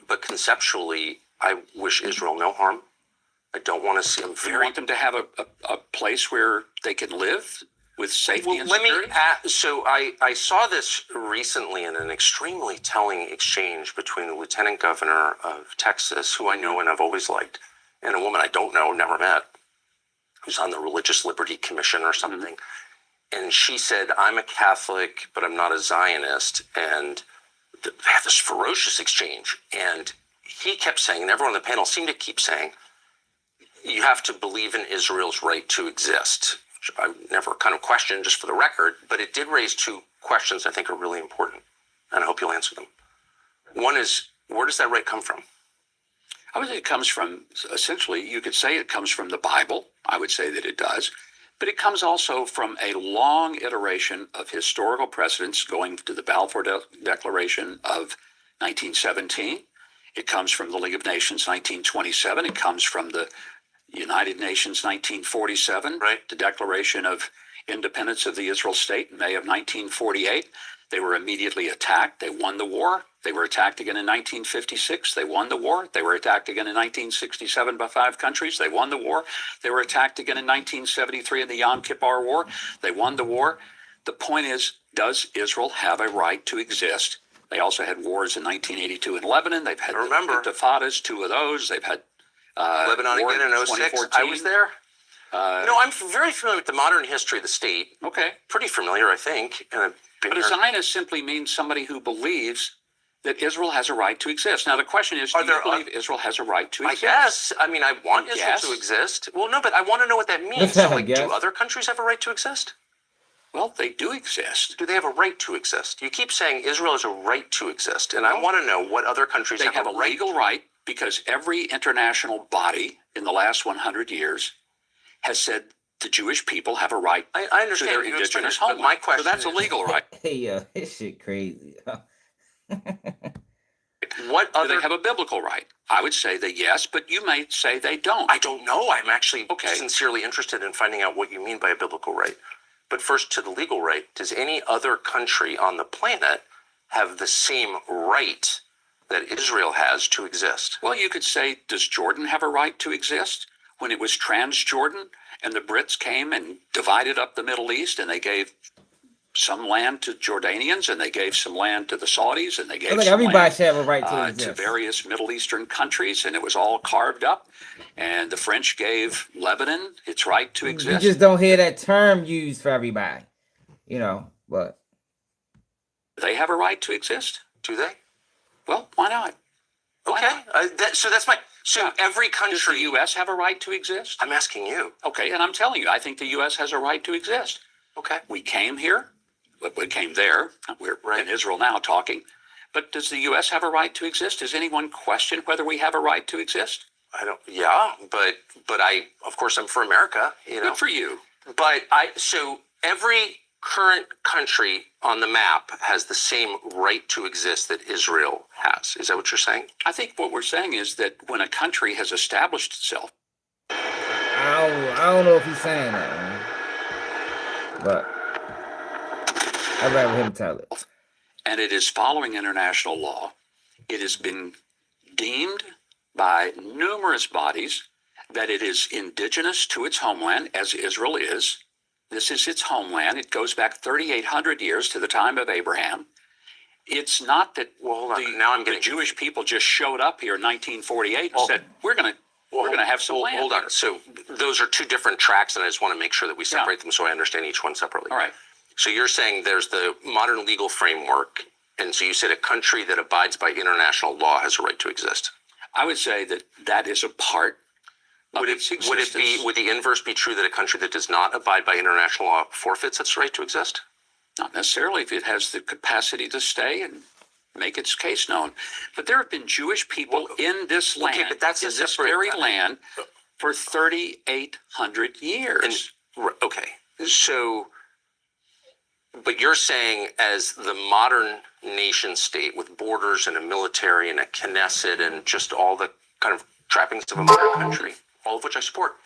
But conceptually, I wish Israel no harm. I don't want to see them You want them to have a place where they can live with safety and security? So I saw this recently in an extremely telling exchange between the lieutenant governor of Texas, who I know and I've always liked, and a woman I don't know, never met, who's on the Religious Liberty Commission or something. And she said, I'm a Catholic, but I'm not a Zionist. And they had this ferocious exchange. And he kept saying, and everyone on the panel seemed to keep saying, you have to believe in Israel's right to exist. Which I never kind of questioned, just for the record, but it did raise two questions I think are really important, and I hope you'll answer them. One is, where does that right come from? I would say it comes from, essentially, you could say it comes from the Bible. I would say that it does. But it comes also from a long iteration of historical precedents going to the Balfour Declaration of 1917. It comes from the League of Nations 1927. It comes from the United Nations 1947, the Declaration of Independence of the Israel State in May of 1948. They were immediately attacked. They won the war. They were attacked again in 1956. They won the war. They were attacked again in 1967 by 5 countries. They won the war. They were attacked again in 1973 in the Yom Kippur War. They won the war. The point is, does Israel have a right to exist? They also had wars in 1982 in Lebanon. They've had the intifadas, 2 of those. They've had Lebanon again in 06. I was there. No, I'm very familiar with the modern history of the state. Okay. Pretty familiar, I think. But a Zionist simply means somebody who believes that Israel has a right to exist. Now, the question is, do you believe Israel has a right to exist? I guess. I mean, I want Israel to exist. Well, no, but I want to know what that means. So, like, do other countries have a right to exist? Well, they do exist. Do they have a right to exist? You keep saying Israel has a right to exist, and I want to know what other countries have a legal right, because every international body in the last 100 years has said the Jewish people have a right I understand to their indigenous homeland. My question so that's a legal right. Hey, this shit crazy. What Do other? they have a biblical right? I would say that yes, but you may say they don't. I don't know. I'm actually sincerely interested in finding out what you mean by a biblical right. But first, to the legal right, does any other country on the planet have the same right that Israel has to exist? Well, you could say, does Jordan have a right to exist? When it was Transjordan and the Brits came and divided up the Middle East, and they gave some land to Jordanians, and they gave some land to the Saudis, and they gave I think some everybody land should have a right to to exist. various Middle Eastern countries, and it was all carved up. And the French gave Lebanon its right to You exist. just don't hear that term used for everybody, you know. But They have a right to exist. Do they? Well, why not? Okay. So that's my. So every country. Does the U.S. have a right to exist? I'm asking you. Okay, and I'm telling you, I think the U.S. has a right to exist. Okay. We came here. We came there. We're in Israel now talking. But does the U.S. have a right to exist? Does anyone question whether we have a right to exist? I don't. Yeah, but I, of course, I'm for America. You know. Good for you. But so every current country on the map has the same right to exist that Israel has. Is that what you're saying? I think what we're saying is that when a country has established itself. I don't know if he's saying that, man. But I'd rather him tell it. And it is following international law. It has been deemed by numerous bodies that it is indigenous to its homeland, as Israel is. This is its homeland. It goes back 3,800 years to the time of Abraham. It's not that the Jewish people just showed up here in 1948 and said, we're going to have some land. Hold on. So those are two different tracks, and I just want to make sure that we separate them so I understand each one separately. All right. So you're saying there's the modern legal framework, and so you said a country that abides by international law has a right to exist. I would say that that is a part of its existence. Would the inverse be true that a country that does not abide by international law forfeits its right to exist? Not necessarily if it has the capacity to stay and make its case known. But there have been Jewish people in this land, but that's in this very land, for 3,800 years. Okay. So, but you're saying as the modern nation state with borders and a military and a Knesset and just all the kind of trappings of a modern country, all of which I support,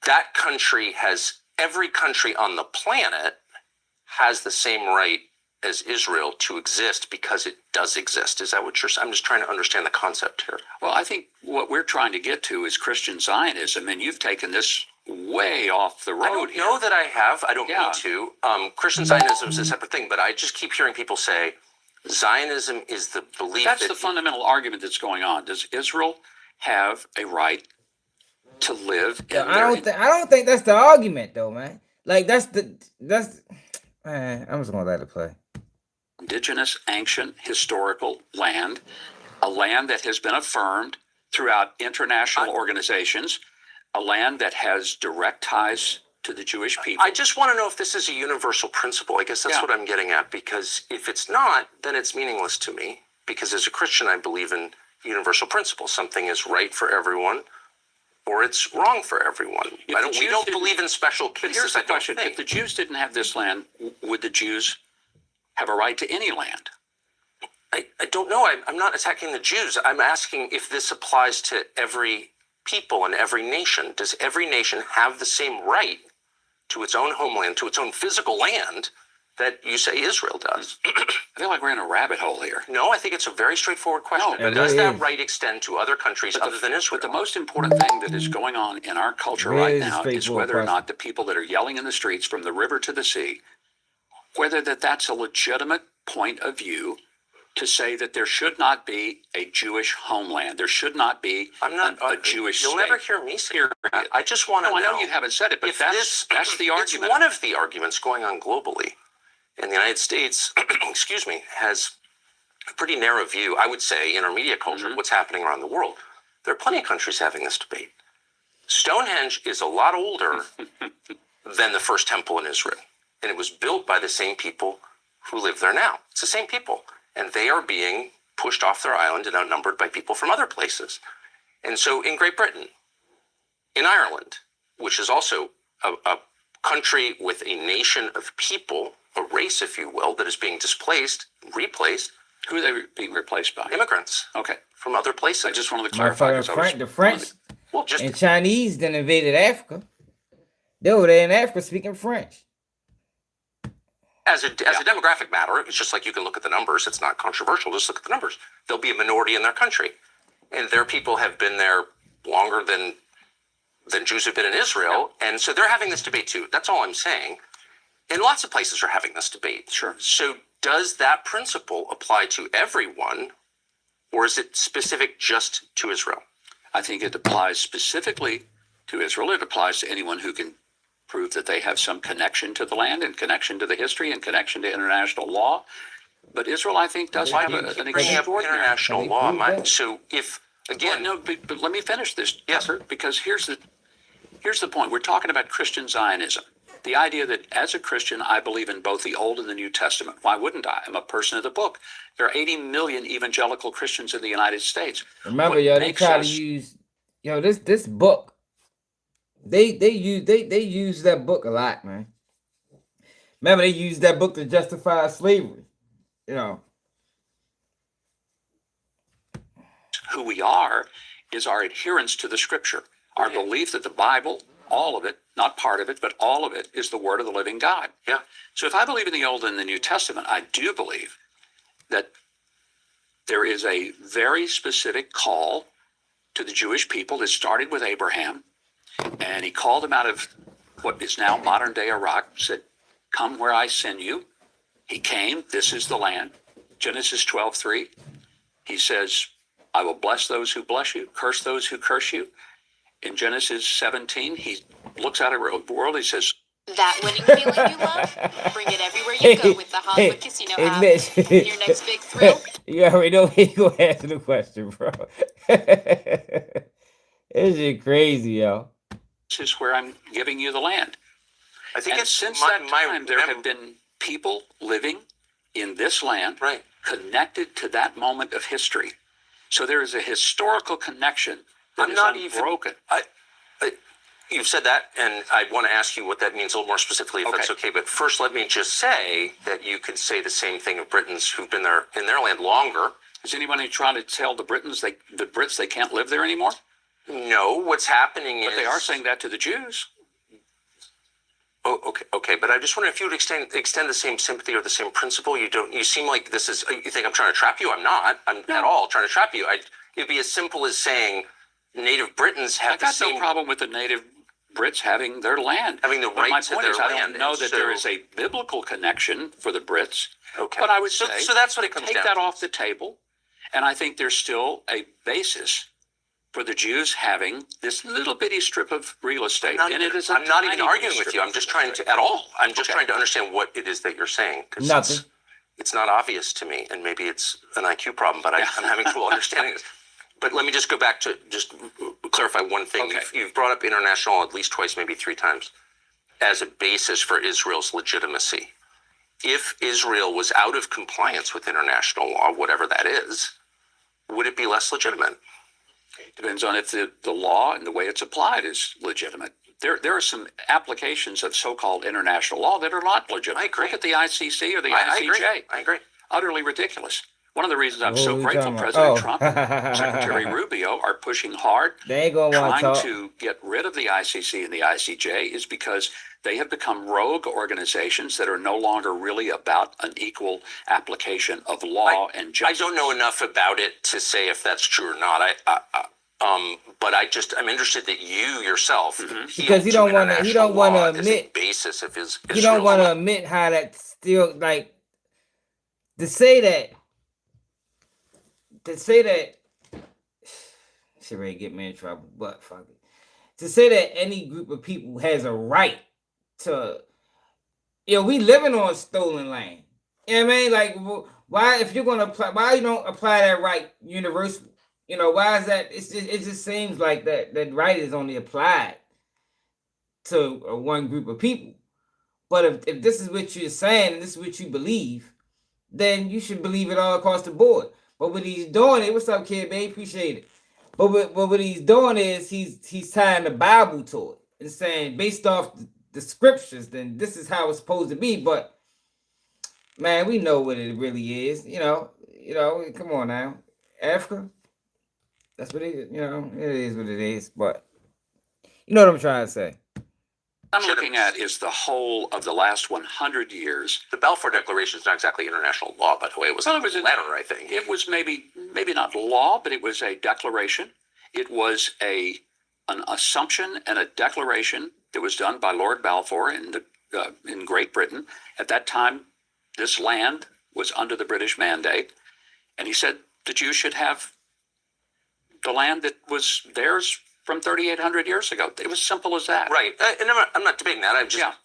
that country has, every country on the planet has the same right as Israel to exist because it does exist. Is that what you're saying? I'm just trying to understand the concept here. Well, I think what we're trying to get to is Christian Zionism, and you've taken this way off the road. I don't know that I have. I don't mean to. Christian Zionism is a separate thing, but I just keep hearing people say Zionism is the belief That's the fundamental argument that's going on. Does Israel have a right to live in I don't think that's the argument, though, man. Like I'm just gonna let it play. indigenous, ancient, historical land, a land that has been affirmed throughout international organizations, a land that has direct ties to the Jewish people. I just want to know if this is a universal principle. I guess that's what I'm getting at, because if it's not, then it's meaningless to me. Because as a Christian, I believe in universal principles. Something is right for everyone, or it's wrong for everyone. We don't believe in special cases. But here's the question. If the Jews didn't have this land, would the Jews have a right to any land? I don't know. I'm not attacking the Jews. I'm asking if this applies to every people and every nation. Does every nation have the same right to its own homeland, to its own physical land, that you say Israel does? I feel like we're in a rabbit hole here. No, I think it's a very straightforward question. No, does that right extend to other countries other than Israel? But the most important thing that is going on in our culture right now is whether or not the people that are yelling in the streets from the river to the sea, whether that's a legitimate point of view to say that there should not be a Jewish homeland. There should not be a Jewish state. You'll never hear me say that. I just want to know. I know you haven't said it, but that's the argument. It's one of the arguments going on globally. And the United States, excuse me, has a pretty narrow view, I would say, in our media culture, what's happening around the world. There are plenty of countries having this debate. Stonehenge is a lot older than the first temple in Israel. And it was built by the same people who live there now. It's the same people. And they are being pushed off their island and outnumbered by people from other places. And so in Great Britain, in Ireland, which is also a country with a nation of people, a race, if you will, that is being displaced, replaced, Who are they being replaced by? Immigrants. Okay. From other places. I just wanted to clarify. The French Well, just and Chinese then invaded Africa. They were there in Africa speaking French. as a demographic matter, it's just like you can look at the numbers. It's not controversial. Just look at the numbers. There'll be a minority in their country, and their people have been there longer than Jews have been in Israel, and so they're having this debate too. That's all I'm saying. And lots of places are having this debate. Sure. So does that principle apply to everyone, or is it specific just to Israel? I think it applies specifically to Israel. It applies to anyone who can prove that they have some connection to the land and connection to the history and connection to international law. But Israel, I think, does have an extraordinary international law. So if, again... Well, no, but let me finish this, Tucker, because here's the point. We're talking about Christian Zionism. The idea that as a Christian, I believe in both the Old and the New Testament. Why wouldn't I? I'm a person of the book. There are 80 million evangelical Christians in the United States. Remember, y'all, they try to use, this book. They use that book a lot, man. Remember, they used that book to justify slavery. Who we are is our adherence to the Scripture. Our belief that the Bible, all of it, not part of it, but all of it, is the word of the living God. Yeah. So if I believe in the Old and the New Testament, I do believe that there is a very specific call to the Jewish people that started with Abraham, and he called them out of what is now modern day Iraq, said, come where I send you. He came, this is the land. Genesis 12:3. He says, I will bless those who bless you, curse those who curse you. In Genesis 17, he looks out at the world, he says, that winning feeling you love, bring it everywhere you go with the Hollywood Casino app. Your next big thrill? You already know he gonna answer the question, bro. This is crazy, yo. This is where I'm giving you the land. I think and since that time, there have been people living in this land, connected to that moment of history. So there is a historical connection that is unbroken. You've said that, and I want to ask you what that means a little more specifically, if that's okay. But first, let me just say that you could say the same thing of Britons who've been there in their land longer. Is anybody trying to tell the Brits they can't live there anymore? No, what's happening is... But they are saying that to the Jews. Oh, okay. But I just wonder if you would extend the same sympathy or the same principle. You seem like this is... You think I'm trying to trap you? I'm not. I'm at all trying to trap you. It'd be as simple as saying native Britons have the same... I got no problem with the native Brits having their land. Having the right to their land. I don't know that there is a biblical connection for the Brits. Okay. But I would say... So that's what it comes down to. Take that off the table. And I think there's still a basis for the Jews having this little bitty strip of real estate. I'm not even arguing with you. I'm just trying to... At all. I'm just trying to understand what it is that you're saying. Nothing. It's not obvious to me, and maybe it's an IQ problem, but I'm having trouble understanding this. But let me just go back to just clarify one thing. Okay. You've brought up international at least twice, maybe three times, as a basis for Israel's legitimacy. If Israel was out of compliance with international law, whatever that is, would it be less legitimate? Depends on if the law and the way it's applied is legitimate. There are some applications of so-called international law that are not legitimate. I agree. Look at the ICC or the ICJ. I agree. Utterly ridiculous. One of the reasons I'm so grateful President Trump and Secretary Rubio are pushing hard, trying to get rid of the ICC and the ICJ is because they have become rogue organizations that are no longer really about an equal application of law and justice. I don't know enough about it to say if that's true or not. But I'm interested that you yourself, because he don't want to admit basis of his. He don't want to admit how that's still like to say that. Should really get me in trouble, but fuck it. To say that any group of people has a right to, we living on stolen land. You know what I mean? Like, why, if you're gonna apply, why you don't apply that right universally? Why is that? It just seems like that right is only applied to one group of people. But if this is what you're saying and this is what you believe, then you should believe it all across the board. But what he's doing, what's up, kid, babe? Appreciate it. But what he's doing is he's tying the Bible to it and saying, based off the scriptures, then this is how it's supposed to be. But man, we know what it really is. You know, come on now, Africa. That's what it is. You know, it is what it is. But you know what I'm trying to say. I'm looking at is the whole of the last 100 years. The Balfour Declaration is not exactly international law, by the way. It was a letter, I think. It was maybe not law, but it was a declaration. It was an assumption and a declaration that was done by Lord Balfour in Great Britain. At that time, this land was under the British mandate, and he said the Jews should have the land that was theirs from 3,800 years ago. It was simple as that. Right. And I'm not debating that. I'm just...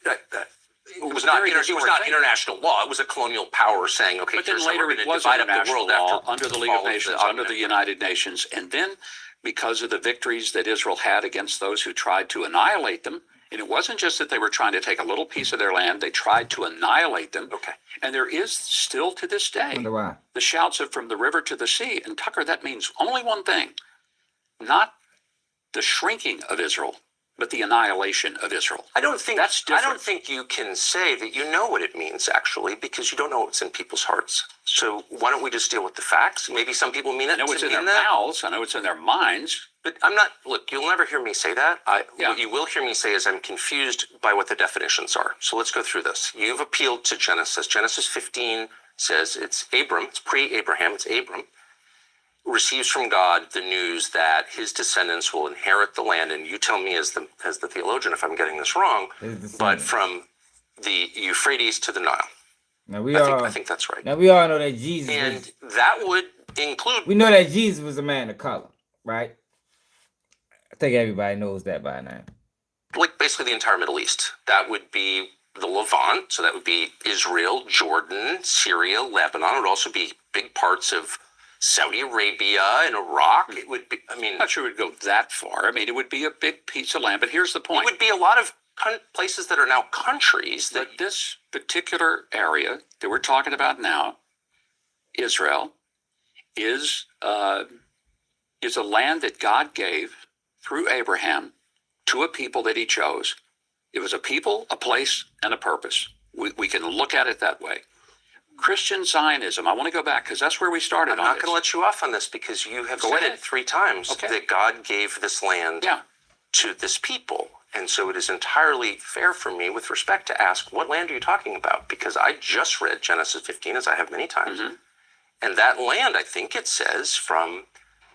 It was not international law. It was a colonial power saying, okay, but then here's later how we're it going to was divide up the international world law after under the League of Nations, under the United Nations. And then because of the victories that Israel had against those who tried to annihilate them, and it wasn't just that they were trying to take a little piece of their land, they tried to annihilate them. Okay. And there is still to this day Wonder why. the shouts of from the river to the sea. And Tucker, that means only one thing, not the shrinking of Israel, but the annihilation of Israel. I don't think that's different. I don't think you can say that you know what it means, actually, because you don't know what's in people's hearts. So why don't we just deal with the facts? Maybe some people mean it. I know it's in their mouths. I know it's in their minds. But I'm not, look, you'll never hear me say that. What you will hear me say is I'm confused by what the definitions are. So let's go through this. You've appealed to Genesis. Genesis 15 says it's Abram, it's pre-Abraham, it's Abram, receives from God the news that his descendants will inherit the land. And you tell me as the theologian if I'm getting this wrong, but from the Euphrates to the Nile. Now I think that's right. Now we all know that Jesus that would include... We know that Jesus was a man of color, right? I think everybody knows that by now. Like basically the entire Middle East. That would be the Levant, so that would be Israel, Jordan, Syria, Lebanon. It would also be big parts of Saudi Arabia and Iraq. It would be, I mean... I'm not sure it would go that far. I mean, it would be a big piece of land, but here's the point. It would be a lot of places that are now countries. But this particular area that we're talking about now, Israel, is a land that God gave through Abraham to a people that he chose. It was a people, a place, and a purpose. We can look at it that way. Christian Zionism, I want to go back because that's where we started. I'm not going to let you off on this because you have said it 3 times that God gave this land to this people. And so it is entirely fair for me with respect to ask, what land are you talking about? Because I just read Genesis 15, as I have many times. Mm-hmm. And that land, I think it says, from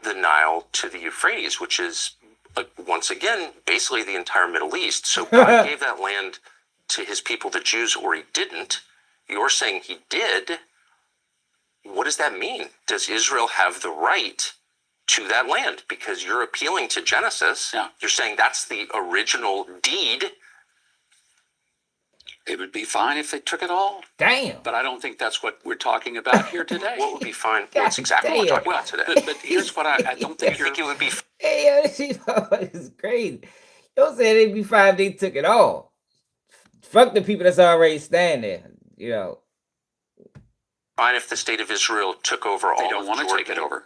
the Nile to the Euphrates, which is, once again, basically the entire Middle East. So God gave that land to his people, the Jews, or he didn't. You're saying he did. What does that mean? Does Israel have the right to that land? Because you're appealing to Genesis. Yeah. You're saying that's the original deed. It would be fine if they took it all. Damn. But I don't think that's what we're talking about here today. What would be fine? That's exactly what we're talking about today. But here's what I don't think it would be. Hey, yo, this is crazy. Y'all said it'd be fine if they took it all. Fuck the people that's already standing there. You know. Fine if the state of Israel took over all of Jordan. They don't want to take it over.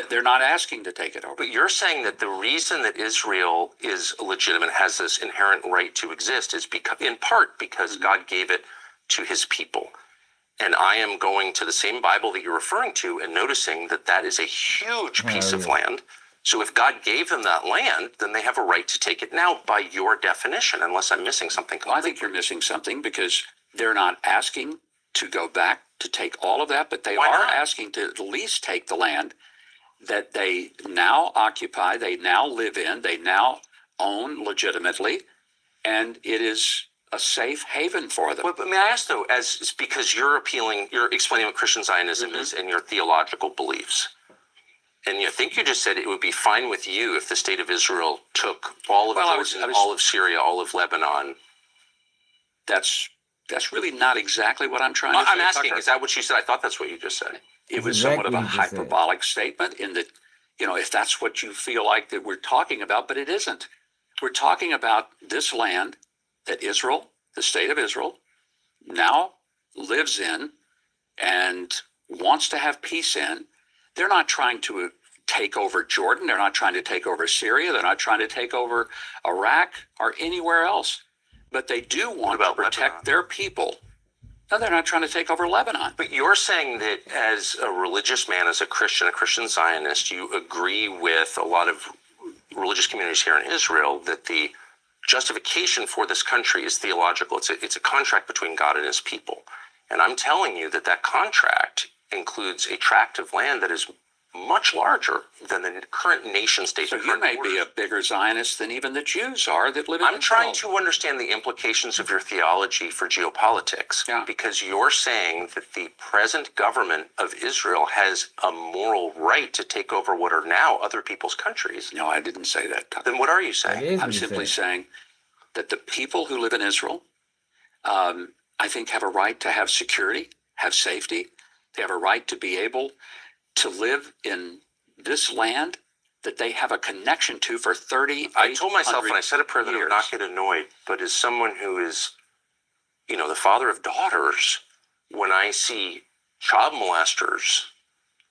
They're not asking to take it over. But you're saying that the reason that Israel is legitimate, has this inherent right to exist, is because, in part because God gave it to his people. And I am going to the same Bible that you're referring to and noticing that that is a huge piece of land. So if God gave them that land, then they have a right to take it now by your definition, unless I'm missing something completely. Well, I think you're missing something because they're not asking to go back to take all of that, but they are asking to at least take the land that they now occupy, they now live in, they now own legitimately, and it is a safe haven for them. But may I ask, though, as because you're explaining what Christian Zionism is and your theological beliefs, and you think you just said it would be fine with you if the state of Israel took all of Jordan, all of Syria, all of Lebanon. That's really not exactly what I'm trying to say. I'm asking, is that what you said? I thought that's what you just said. It was somewhat of a hyperbolic statement in that, if that's what you feel like that we're talking about, but it isn't. We're talking about this land that Israel, the state of Israel, now lives in and wants to have peace in. They're not trying to take over Jordan. They're not trying to take over Syria. They're not trying to take over Iraq or anywhere else. But they do want to protect their people No, they're not trying to take over Lebanon. But you're saying that as a religious man, as a Christian Zionist, you agree with a lot of religious communities here in Israel that the justification for this country is theological. It's a contract between God and his people. And I'm telling you that that contract includes a tract of land that is much larger than the current nation state. So you may be a bigger Zionist than even the Jews are that live in Israel. I'm trying to understand the implications of your theology for geopolitics, because you're saying that the present government of Israel has a moral right to take over what are now other people's countries. No, I didn't say that. Then what are you saying? I'm simply saying that the people who live in Israel, I think, have a right to have security, have safety. They have a right to be able to live in this land that they have a connection to for 30. I told myself when I said a prayer that I would not get annoyed, but as someone who is, the father of daughters, when I see child molesters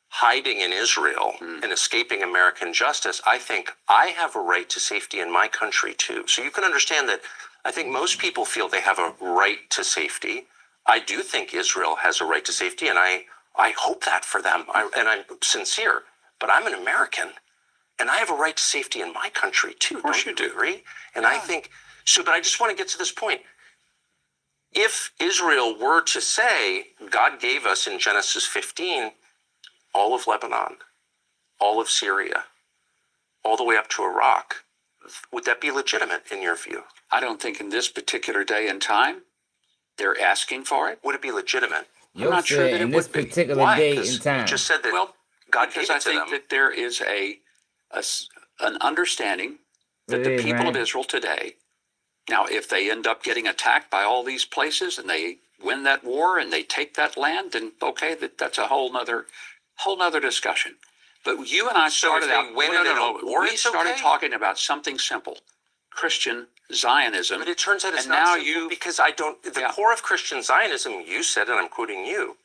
hiding in Israel and escaping American justice, I think I have a right to safety in my country too. So you can understand that I think most people feel they have a right to safety. I do think Israel has a right to safety, and I hope that for them, and I'm sincere, but I'm an American, and I have a right to safety in my country too. Of course you do. Agree? And I think, but I just want to get to this point. If Israel were to say, God gave us in Genesis 15, all of Lebanon, all of Syria, all the way up to Iraq, would that be legitimate in your view? I don't think in this particular day and time, they're asking for it. Would it be legitimate? I'm not sure that it would be. Particular Why? day Because and time. You just said that God gave because it I to think them. that there is an understanding that the people of Israel today, now if they end up getting attacked by all these places and they win that war and they take that land, then okay, that's a whole nother discussion. But you and I started out. We started talking about something simple: Christian Zionism. But it turns out it's and not now simple because I don't. The core of Christian Zionism, you said, and I'm quoting you,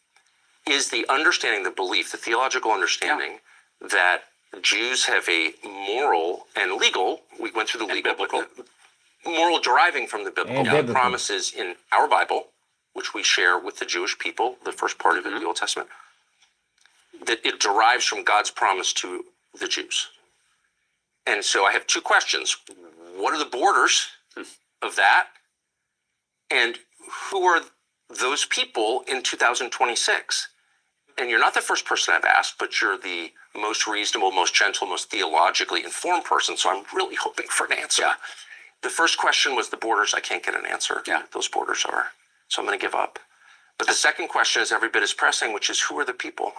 is the understanding, the belief, the theological understanding that Jews have a moral and legal. We went through the legal, biblical, moral deriving from the biblical promises in our Bible, which we share with the Jewish people, the first part of it, the Old Testament. That it derives from God's promise to the Jews. And so I have two questions. What are the borders of that? And who are those people in 2026? And you're not the first person I've asked, but you're the most reasonable, most gentle, most theologically informed person. So I'm really hoping for an answer. The first question was the borders. I can't get an answer. Those borders are. So I'm going to give up. But the second question is every bit as pressing, which is who are the people?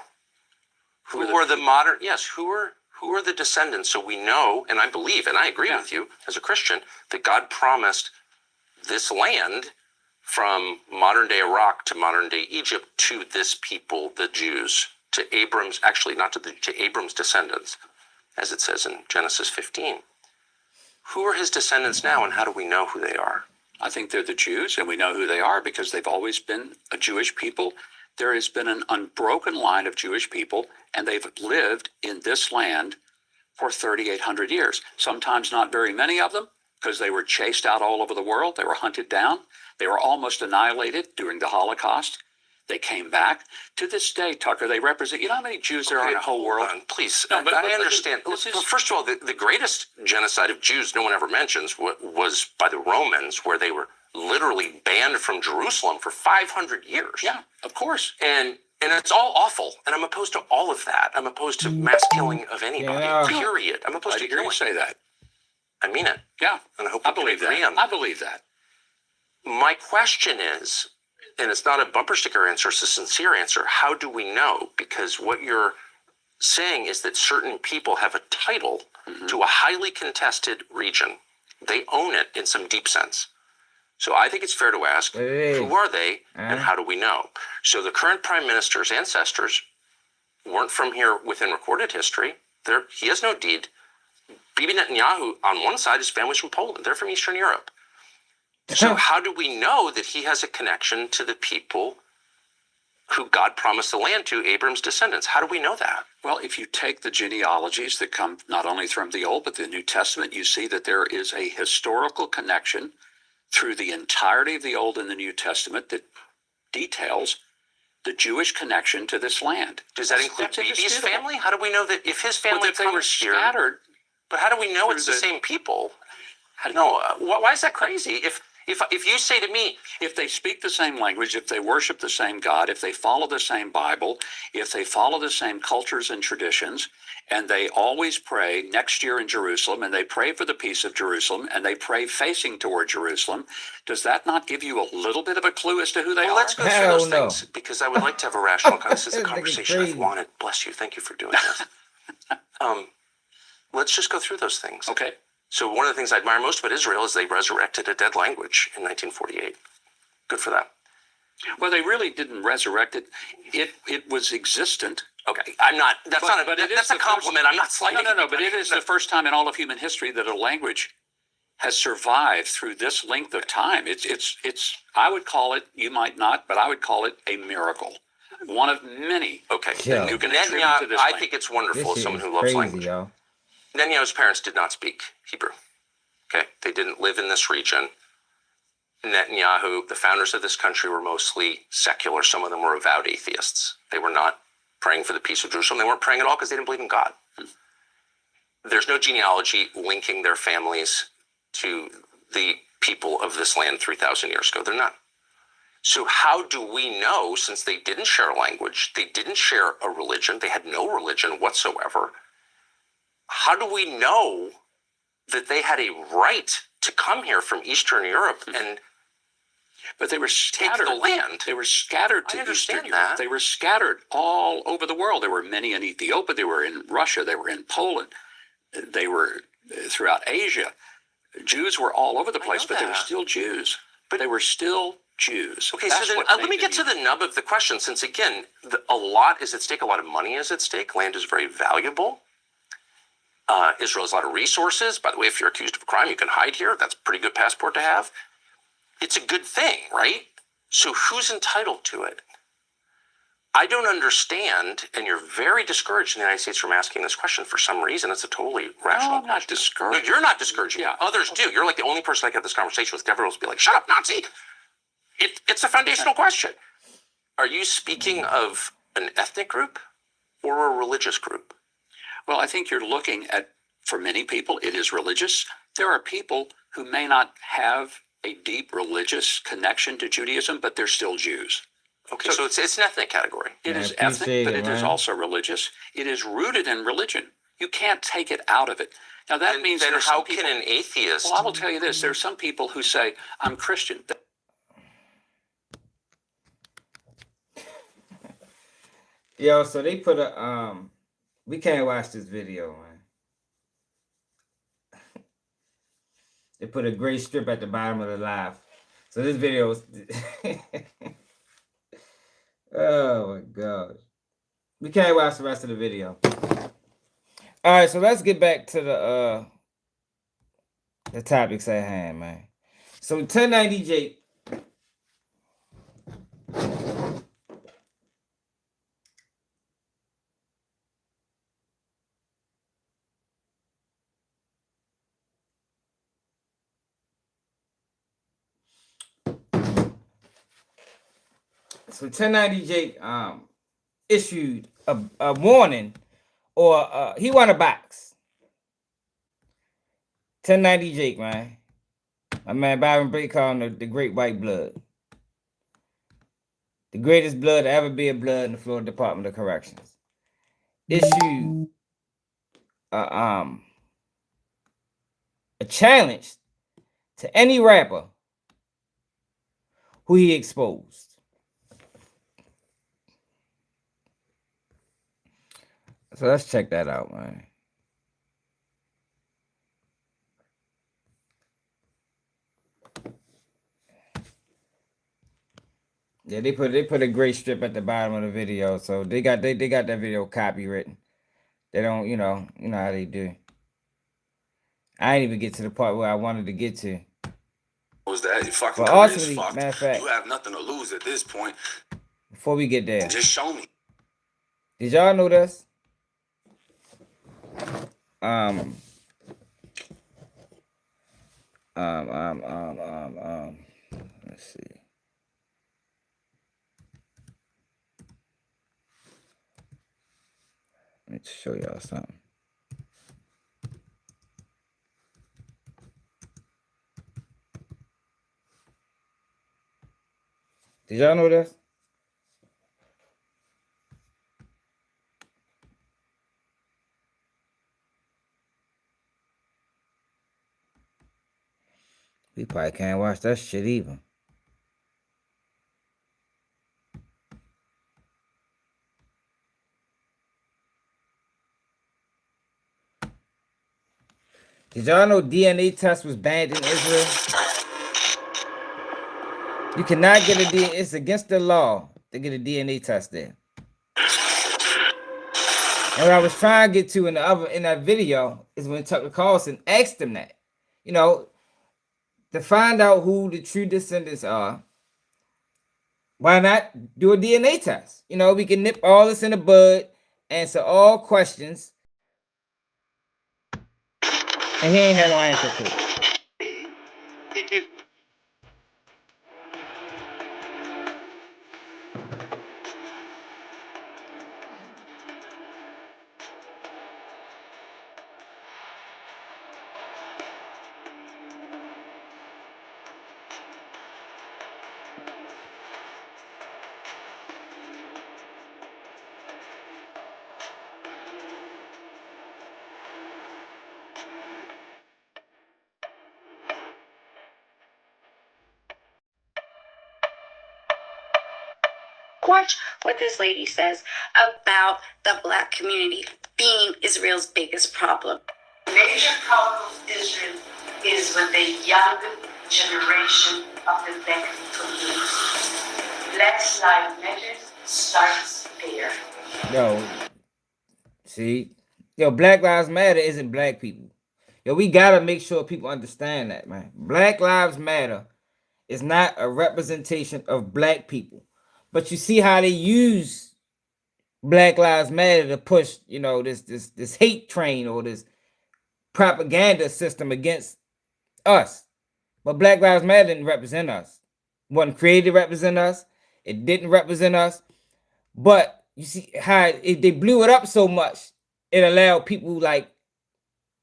Who are the modern? Yes, who are the descendants? So we know, and I believe, and I agree with you as a Christian, that God promised this land from modern day Iraq to modern day Egypt to this people, the Jews, to Abram's, actually not to Abram's descendants, as it says in Genesis 15. Who are his descendants now, and how do we know who they are? I think they're the Jews, and we know who they are because they've always been a Jewish people. There has been an unbroken line of Jewish people, and they've lived in this land for 3,800 years. Sometimes not very many of them, because they were chased out all over the world. They were hunted down. They were almost annihilated during the Holocaust. They came back. To this day, Tucker, they represent, you know how many Jews there are in the whole world? Please, no, but I understand. First of all, the greatest genocide of Jews no one ever mentions was by the Romans, where they were literally banned from Jerusalem for 500 years. Yeah, of course. And it's all awful. And I'm opposed to all of that. I'm opposed to mass killing of anybody, period. I'm opposed to killing. I say that. I mean it. Yeah. And I hope I believe that. I believe that. My question is, and it's not a bumper sticker answer, it's a sincere answer, how do we know? Because what you're saying is that certain people have a title to a highly contested region. They own it in some deep sense. So I think it's fair to ask, who are they and how do we know? So the current prime minister's ancestors weren't from here within recorded history. He has no deed. Bibi Netanyahu, on one side, his family's from Poland. They're from Eastern Europe. So how do we know that he has a connection to the people who God promised the land to, Abram's descendants? How do we know that? Well, if you take the genealogies that come not only from the Old but the New Testament, you see that there is a historical connection through the entirety of the Old and the New Testament that details the Jewish connection to this land. Does that include Bibi's family? How do we know that if his family Well, that they were comes here? scattered? But how do we know it's the same people? No, why is that crazy? If you say to me, if they speak the same language, if they worship the same God, if they follow the same Bible, if they follow the same cultures and traditions, and they always pray next year in Jerusalem, and they pray for the peace of Jerusalem, and they pray facing toward Jerusalem, does that not give you a little bit of a clue as to who they are? Let's go through those things, because I would like to have a rational conversation. This is a conversation I've wanted. Bless you. Thank you for doing this. Let's just go through those things. Okay. So one of the things I admire most about Israel is they resurrected a dead language in 1948. Good for them. Well, they really didn't resurrect it. It was existent. Okay, that's a compliment. I'm not slighting. No, but it is the first time in all of human history that a language has survived through this length of time. It's I would call it, you might not, but I would call it a miracle. One of many. Okay. Then you can attribute to this I land. think it's wonderful as someone who loves Crazy, language. y'all. Netanyahu's parents did not speak Hebrew. Okay, they didn't live in this region. Netanyahu, the founders of this country, were mostly secular. Some of them were avowed atheists. They were not praying for the peace of Jerusalem. They weren't praying at all because they didn't believe in God. There's no genealogy linking their families to the people of this land 3,000 years ago. They're not. So how do we know, since they didn't share a language, they didn't share a religion, they had no religion whatsoever, how do we know that they had a right to come here from Eastern Europe and but they were scattered. Take the land. They were scattered to Eastern Europe. They were scattered all over the world. There were many in Ethiopia. They were in Russia. They were in Poland. They were throughout Asia. Jews were all over the place, but they were still Jews. But they were still Jews. Okay, so then let me get to the nub of the question, since again, a lot is at stake, a lot of money is at stake. Land is very valuable. Israel has a lot of resources. By the way, if you're accused of a crime, you can hide here. That's a pretty good passport to have. It's a good thing, right? So who's entitled to it? I don't understand, and you're very discouraged in the United States from asking this question for some reason. It's a totally rational question. I'm not discouraged. No, you're not discouraged. Yeah. Others do. You're like the only person I get this conversation with. Everyone will be like, shut up, Nazi. It's a foundational question. Are you speaking of an ethnic group or a religious group? Well, I think you're looking at, for many people, it is religious. There are people who may not have a deep religious connection to Judaism, but they're still Jews. Okay, so it's an ethnic category. It is ethnic, but it is also religious. It is rooted in religion. You can't take it out of it. Now, that means then how can an atheist... Well, I will tell you this. There are some people who say, I'm Christian. Yo, so they put a we can't watch this video, man. They put a gray strip at the bottom of the live. So this video is oh my gosh. We can't watch the rest of the video. All right, so let's get back to the topics at hand, man. So 1090 Jake. So 1090 Jake issued a warning, or he won a box. 1090 Jake, man. My man Byron Brake called him the Great White Blood. The greatest blood to ever be a blood in the Florida Department of Corrections. Issued a challenge to any rapper who he exposed. So let's check that out, man. Yeah, they put a gray strip at the bottom of the video, so they got that video copywritten. They don't, you know how they do. I didn't even get to the part where I wanted to get to. Was that your fucking But career is ultimately, fucked? matter of fact, You have nothing to lose at this point. before we get there, Just show me. did y'all know this? Let's see. show y'all something. Did y'all know this? We probably can't watch that shit either. Did y'all know DNA test was banned in Israel? You cannot get a DNA. It's against the law to get a DNA test there. And what I was trying to get to in that video is when Tucker Carlson asked him that, you know, to find out who the true descendants are. Why not do a DNA test? You know, we can nip all this in the bud, answer all questions, and he ain't had no answer to it. Watch what this lady says about the black community being Israel's biggest problem. The major problem of Israel is with the young generation of the black community. Black Lives Matter starts there. Yo, see? Yo, Black Lives Matter isn't black people. Yo, we gotta make sure people understand that, man. Black Lives Matter is not a representation of black people. But you see how they use Black Lives Matter to push, you know, this hate train or this propaganda system against us. But Black Lives Matter didn't represent us. It wasn't created to represent us. It didn't represent us. But you see how they blew it up so much, it allowed people like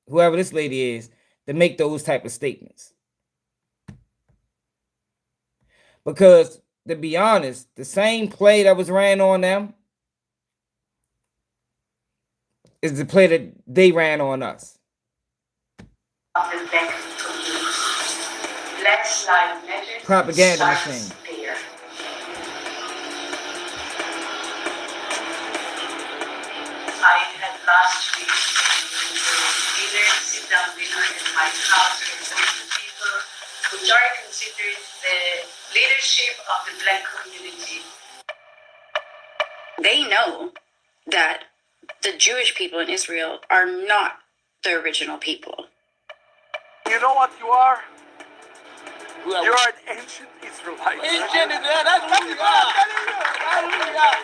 whoever this lady is to make those type of statements. Because to be honest, the same play that was ran on them is the play that they ran on us. Of the black community. Black Lives Matter Propaganda starts machine. there. I had last week dinner, sit down dinner in my house with some people which are considered the leadership of the black community. They know that the Jewish people in Israel are not the original people. You know what you are? You're an ancient Israelite. Ancient Israelite, that's what you are. Hallelujah.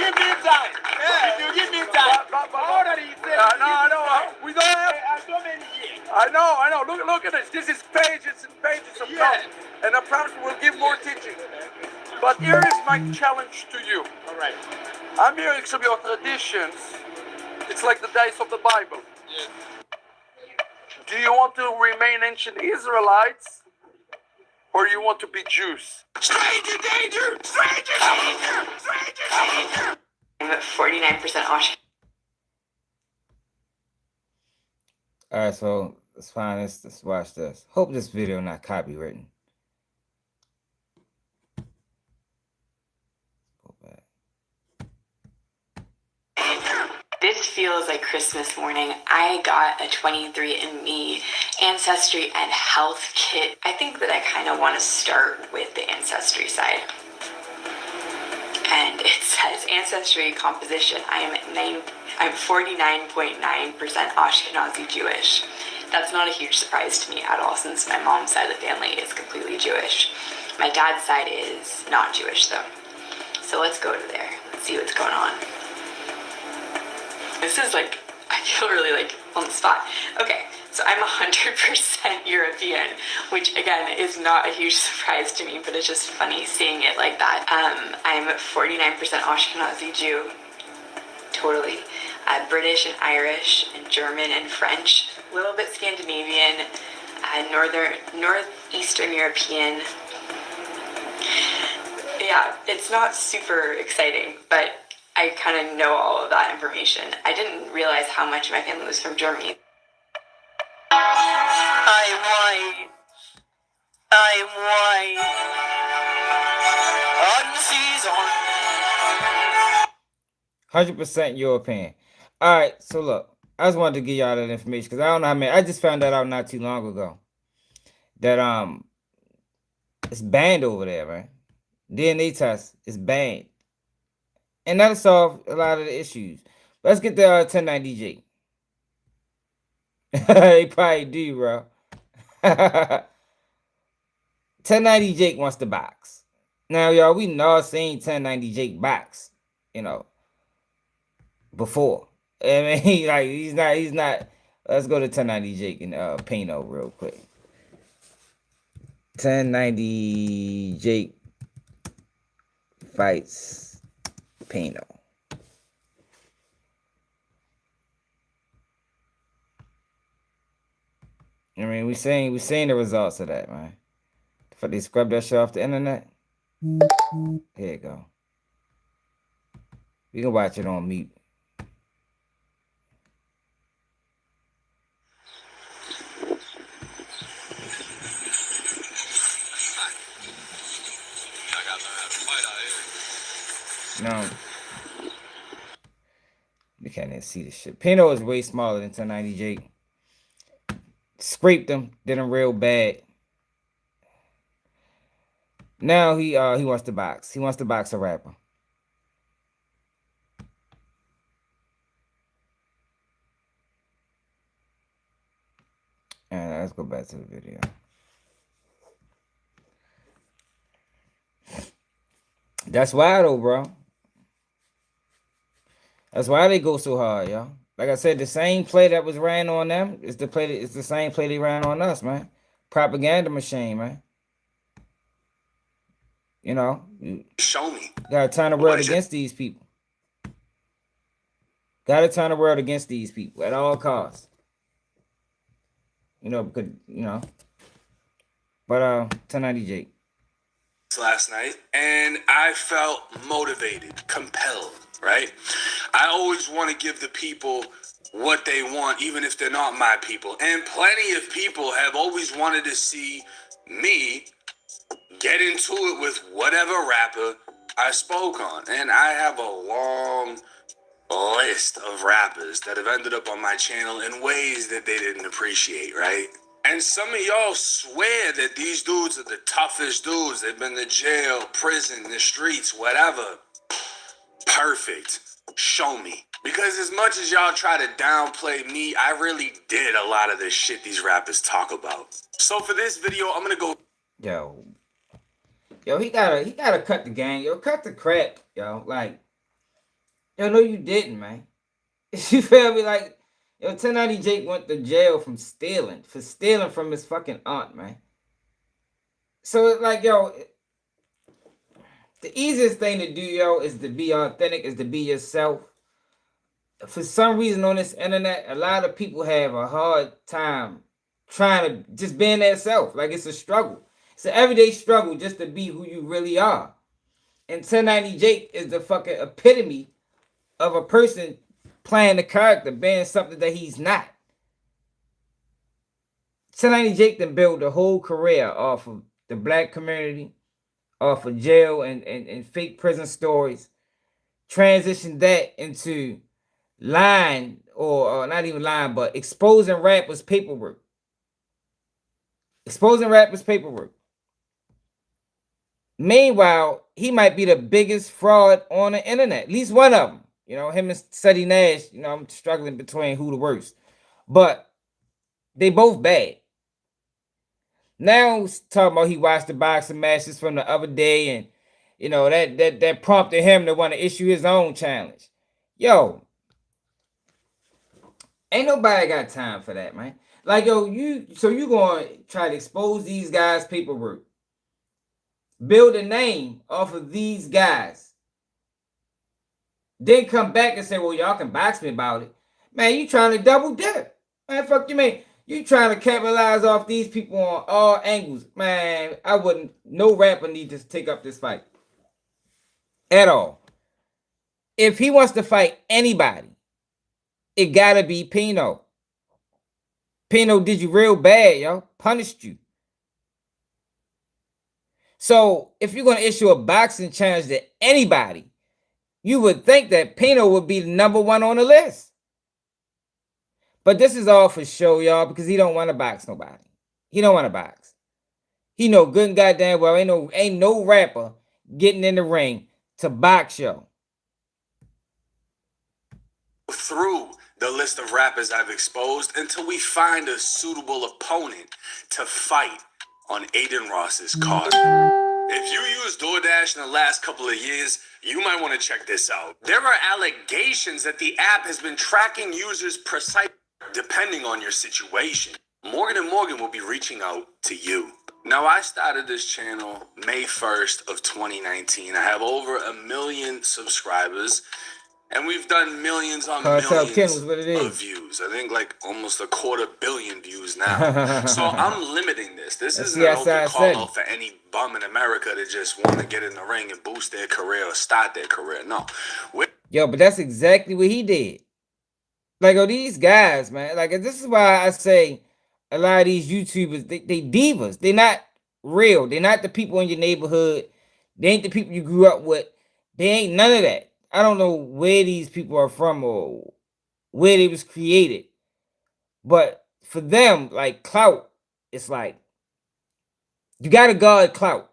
Give me time. Yeah. You give me time. But already said. No. We don't have so many years. I know. Look at this. This is pages and pages of notes. And I promise we'll give more teaching. But here is my challenge to you. All right. I'm hearing some of your traditions. It's like the days of the Bible. Yes. Do you want to remain ancient Israelites? Or you want to be Jews? Stranger danger! Stranger danger! Stranger danger! I'm at 49% Ashkenazi. Alright, so let's find this. Let's watch this. Hope this video not copywritten. Go back. This feels like Christmas morning. I got a 23andMe ancestry and health kit. I think that I kind of want to start with the ancestry side. And it says ancestry composition. I'm 49.9% Ashkenazi Jewish. That's not a huge surprise to me at all, since my mom's side of the family is completely Jewish. My dad's side is not Jewish though. So let's go to there. Let's see what's going on. This is like, I feel really like on the spot. Okay, so I'm 100% European, which again is not a huge surprise to me, but it's just funny seeing it like that. I'm 49% Ashkenazi Jew, totally. British and Irish and German and French, a little bit Scandinavian, Northeastern European. Yeah, it's not super exciting, but I kind of know all of that information. I didn't realize how much of my family was from Germany. I'm white. I'm white. On season. 100% European. All right, so look, I just wanted to give y'all that information because I don't know how many. I just found that out not too long ago that it's banned over there, right? DNA test is banned, and that'll solve a lot of the issues. Let's get the 1090J. They probably do, bro. 1090 Jake wants the box. Now, y'all, we know seen 1090 Jake box, you know, before. I mean, like, he's not. Let's go to 1090 Jake and Pano real quick. 1090 Jake fights Pano. I mean, we seeing the results of that, man. If they scrub that shit off the internet, here you go. You can watch it on mute. No. You can't even see this shit. Pino is way smaller than 1090 Jake. Scraped him, did him real bad. Now he wants to box. He wants to box a rapper. And let's go back to the video. That's why though, bro. That's why they go so hard, y'all. Like I said, the same play that was ran on them is the play. It's the same play they ran on us, man. Propaganda machine, man. You know, Show me. Gotta turn the world against these people. Gotta turn the world against these people at all costs. You know, because But 1090 Jake. Last night, and I felt motivated, compelled, right? I always want to give the people what they want, even if they're not my people. And plenty of people have always wanted to see me get into it with whatever rapper I spoke on. And I have a long list of rappers that have ended up on my channel in ways that they didn't appreciate, right? And some of y'all swear that these dudes are the toughest dudes. They've been to jail, prison, the streets, whatever. Perfect. Show me. Because as much as y'all try to downplay me, I really did a lot of this shit these rappers talk about. So for this video, I'm gonna go. Yo, he gotta cut the gang. Yo, cut the crap, yo. Like, yo, no, you didn't, man. You feel me? Like, yo, 1090 Jake went to jail for stealing from his fucking aunt, man. So it's like, yo, the easiest thing to do, yo, is to be authentic, is to be yourself. For some reason on this internet, a lot of people have a hard time trying to just being their self. Like, it's a struggle. It's an everyday struggle just to be who you really are. And 1090 Jake is the fucking epitome of a person playing the character, being something that he's not. 1090 Jake then built a whole career off of the black community, off of jail and fake prison stories. Transitioned that into lying, or not even lying, but exposing rappers' paperwork. Exposing rappers' paperwork. Meanwhile, he might be the biggest fraud on the internet. At least one of them. You know, him and Suddy Nash, you know, I'm struggling between who the worst. But they both bad. Now he's talking about he watched the boxing matches from the other day, and you know, that prompted him to want to issue his own challenge. Yo, ain't nobody got time for that, man. Like, yo, you gonna try to expose these guys' paperwork. Build a name off of these guys. then come back and say, well, y'all can box me about it. Man, you trying to double dip. Man, fuck you, man. You trying to capitalize off these people on all angles. Man, I wouldn't, no rapper need to take up this fight. At all. If he wants to fight anybody, it gotta be Pino. Pino did you real bad, yo. Punished you. So, if you're going to issue a boxing challenge to anybody, you would think that Pino would be the #1 on the list. But this is all for show, y'all, because he don't want to box nobody. He don't want to box. He know good and goddamn well ain't no rapper getting in the ring to box, yo. Through the list of rappers I've exposed until we find a suitable opponent to fight on Aiden Ross's card. If you used DoorDash in the last couple of years, you might want to check this out. There are allegations that the app has been tracking users precisely depending on your situation. Morgan & Morgan will be reaching out to you. Now, I started this channel May 1st of 2019. I have over 1 million subscribers. And we've done millions on millions of views. I think like almost 250 million views now. So I'm limiting this. This isn't an open call out for any bum in America that just want to get in the ring and boost their career or start their career. No. Yo, but that's exactly what he did. Like, oh, these guys, man. Like, this is why I say a lot of these YouTubers, they divas. They're not real. They're not the people in your neighborhood. They ain't the people you grew up with. They ain't none of that. I don't know where these people are from or where they was created. But for them, like clout, it's like you gotta guard clout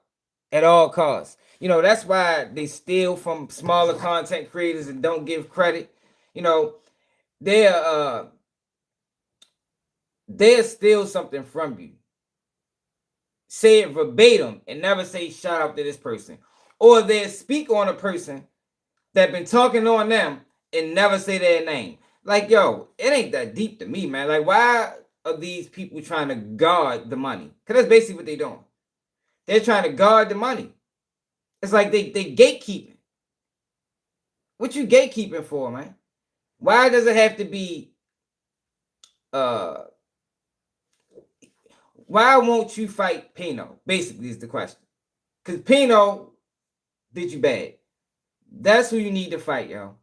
at all costs. You know, that's why they steal from smaller content creators and don't give credit. You know, they'll steal something from you. Say it verbatim and never say shout out to this person. Or they'll speak on a person that been talking on them and never say their name. Like, yo, it ain't that deep to me, man. Like, why are these people trying to guard the money? Because that's basically what they're doing. They're trying to guard the money. It's like they gatekeeping. What you gatekeeping for, man? Why does it have to be, why won't you fight Pino? Basically is the question. Because Pino did you bad. That's who you need to fight, yo.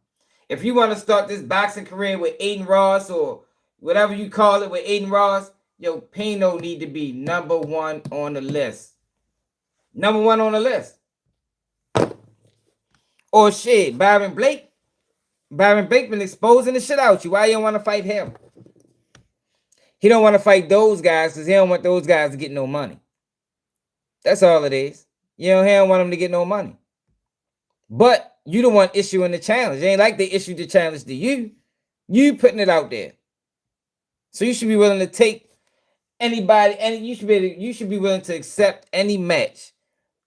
If you want to start this boxing career with Aiden Ross or whatever you call it with Aiden Ross, yo, Pino need to be #1 on the list. #1 on the list. Or shit, Byron Blake. Byron Blake been exposing the shit out you. Why you don't want to fight him? He don't want to fight those guys because he don't want those guys to get no money. That's all it is. You know, he don't want them to get no money. But you the one issuing the challenge. It ain't like they issued the challenge to you. You putting it out there. So you should be willing to take anybody, and you should be willing to accept any match,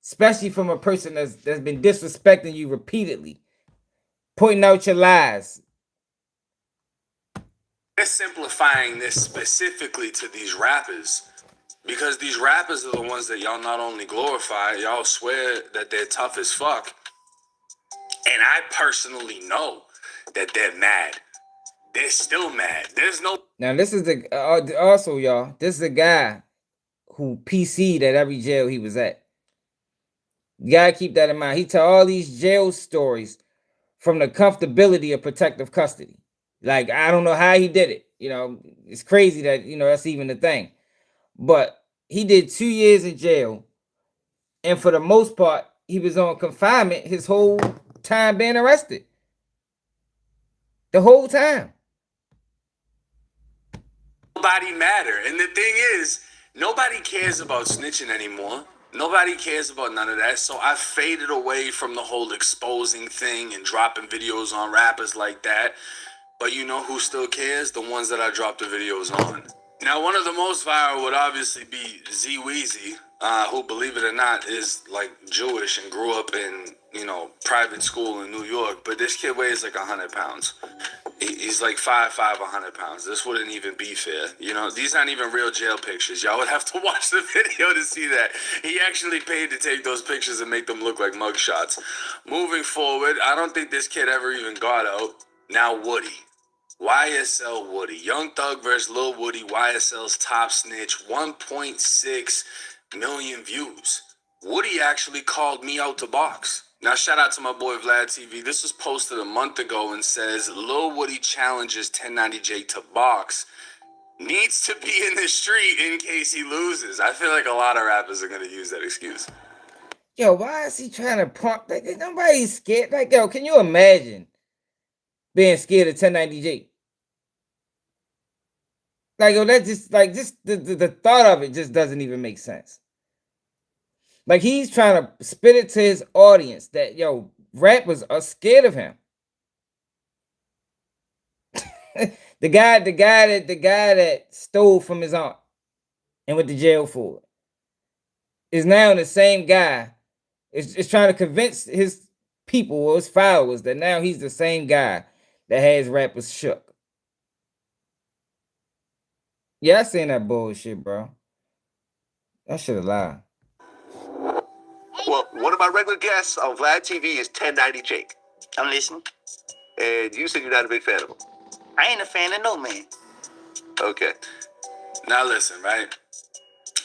especially from a person that's been disrespecting you repeatedly, pointing out your lies. They're simplifying this specifically to these rappers because these rappers are the ones that y'all not only glorify, y'all swear that they're tough as fuck. And I personally know that they're mad. They're still mad. There's no... Now, this is the... also, y'all, this is a guy who PC'd at every jail he was at. You gotta keep that in mind. He tell all these jail stories from the comfortability of protective custody. Like, I don't know how he did it. You know, it's crazy that, you know, that's even the thing. But he did 2 years in jail. And for the most part, he was on confinement his whole time being arrested. The whole time. Nobody matter. And the thing is, nobody cares about snitching anymore. Nobody cares about none of that. So I faded away from the whole exposing thing and dropping videos on rappers like that. But you know who still cares? The ones that I dropped the videos on. Now, one of the most viral would obviously be Z-Weezy, who, believe it or not, is like Jewish and grew up in, you know, private school in New York. But this kid weighs like 100 pounds. He's like 5'5", 100 pounds. This wouldn't even be fair. You know, these aren't even real jail pictures. Y'all would have to watch the video to see that. He actually paid to take those pictures and make them look like mugshots. Moving forward, I don't think this kid ever even got out. Now Woody. YSL Woody. Young Thug versus Lil Woody. YSL's top snitch. 1.6 million views. Woody actually called me out to box. Now, shout out to my boy Vlad TV. This was posted a month ago and says, Lil Woody challenges 1090J to box. Needs to be in the street in case he loses. I feel like a lot of rappers are going to use that excuse. Yo, why is he trying to pump? Like, nobody's scared. Like, yo, can you imagine being scared of 1090J? Like, yo, that's just, like, just the thought of it just doesn't even make sense. Like, he's trying to spit it to his audience that, yo, rappers are scared of him. the guy that stole from his aunt and went to jail for it is now the same guy. Is trying to convince his people or his followers that now he's the same guy that has rappers shook. Yeah, I seen that bullshit, bro. That shit a lie. Well, one of my regular guests on Vlad TV is 1090 Jake. I'm listening. And you said you're not a big fan of him. I ain't a fan of no man. Okay. Now listen, right?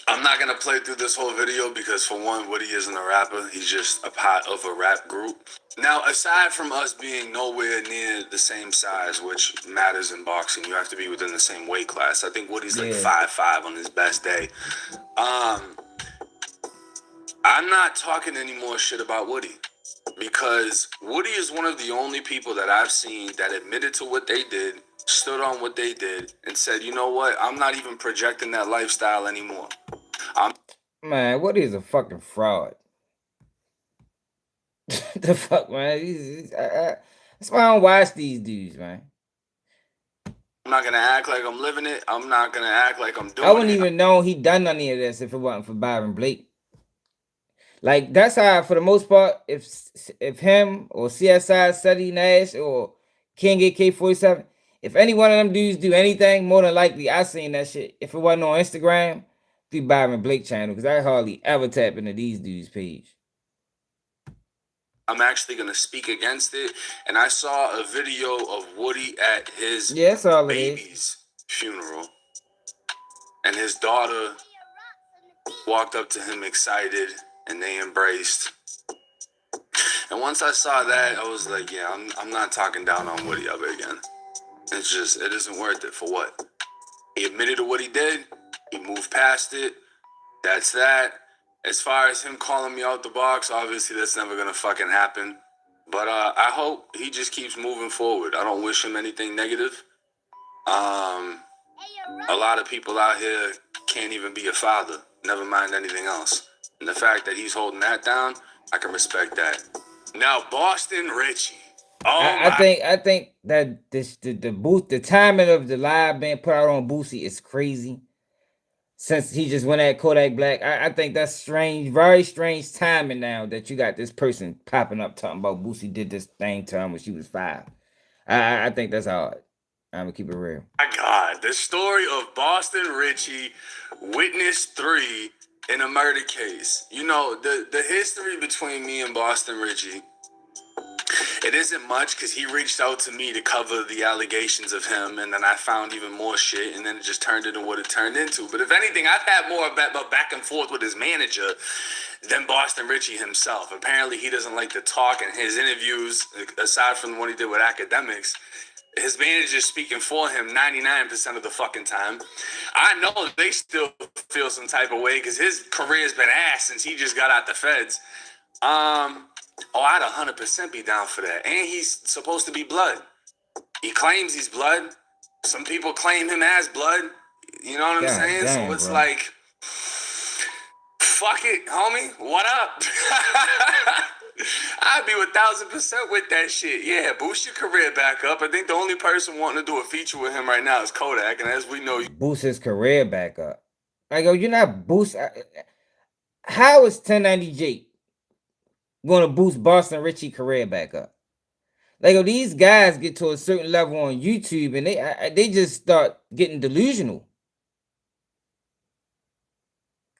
I'm not going to play through this whole video because, for one, Woody isn't a rapper. He's just a part of a rap group. Now, aside from us being nowhere near the same size, which matters in boxing, you have to be within the same weight class. I think Woody's like 5'5" on his best day. I'm not talking any more shit about Woody because Woody is one of the only people that I've seen that admitted to what they did, stood on what they did, and said, you know what? I'm not even projecting that lifestyle anymore. Man, Woody is a fucking fraud. The fuck, man? That's why I don't watch these dudes, man. I'm not going to act like I'm living it. I'm not going to act like I'm doing it. I wouldn't even know he done any of this if it wasn't for Byron Blake. Like, that's how, for the most part, if him or CSI, Seti Nash, or King AK-47, if any one of them dudes do anything, more than likely, I seen that shit. If it wasn't on Instagram, through Byron Blake channel, because I hardly ever tap into these dudes' page. I'm actually going to speak against it. And I saw a video of Woody at his baby's funeral. And his daughter walked up to him excited, and they embraced. And once I saw that, I was like, yeah, I'm not talking down on Woody ever again. It's just, it isn't worth it. For what? He admitted to what he did. He moved past it. That's that. As far as him calling me out the box, obviously that's never going to fucking happen. But I hope he just keeps moving forward. I don't wish him anything negative. A lot of people out here can't even be a father, never mind anything else. And the fact that he's holding that down, I can respect that. Now, Boston Richie. I think that the timing of the live being put out on Boosie is crazy. Since he just went at Kodak Black, I think that's strange, very strange timing now that you got this person popping up talking about Boosie did this thing to him when she was 5. I think that's hard. I'm gonna keep it real. My God, the story of Boston Richie, witness 3 in a murder case. You know, the history between me and Boston Richie, it isn't much because he reached out to me to cover the allegations of him, and then I found even more shit, and then it just turned into what it turned into. But if anything, I've had more back and forth with his manager than Boston Richie himself. Apparently, he doesn't like to talk in his interviews, aside from what he did with academics. His manager's speaking for him 99% of the fucking time. I know they still feel some type of way because his career's been ass since he just got out the feds. I'd 100% be down for that. And he's supposed to be blood. He claims he's blood. Some people claim him as blood. You know what I'm saying? So it's like, fuck it, homie. What up? I'd be 1,000% with that shit. Yeah, boost your career back up. I think the only person wanting to do a feature with him right now is Kodak. And as we know, boost his career back up. Like, yo, you're not boost. How is 1090 Jake going to boost Boston Richie career back up? Like, if these guys get to a certain level on YouTube and they just start getting delusional.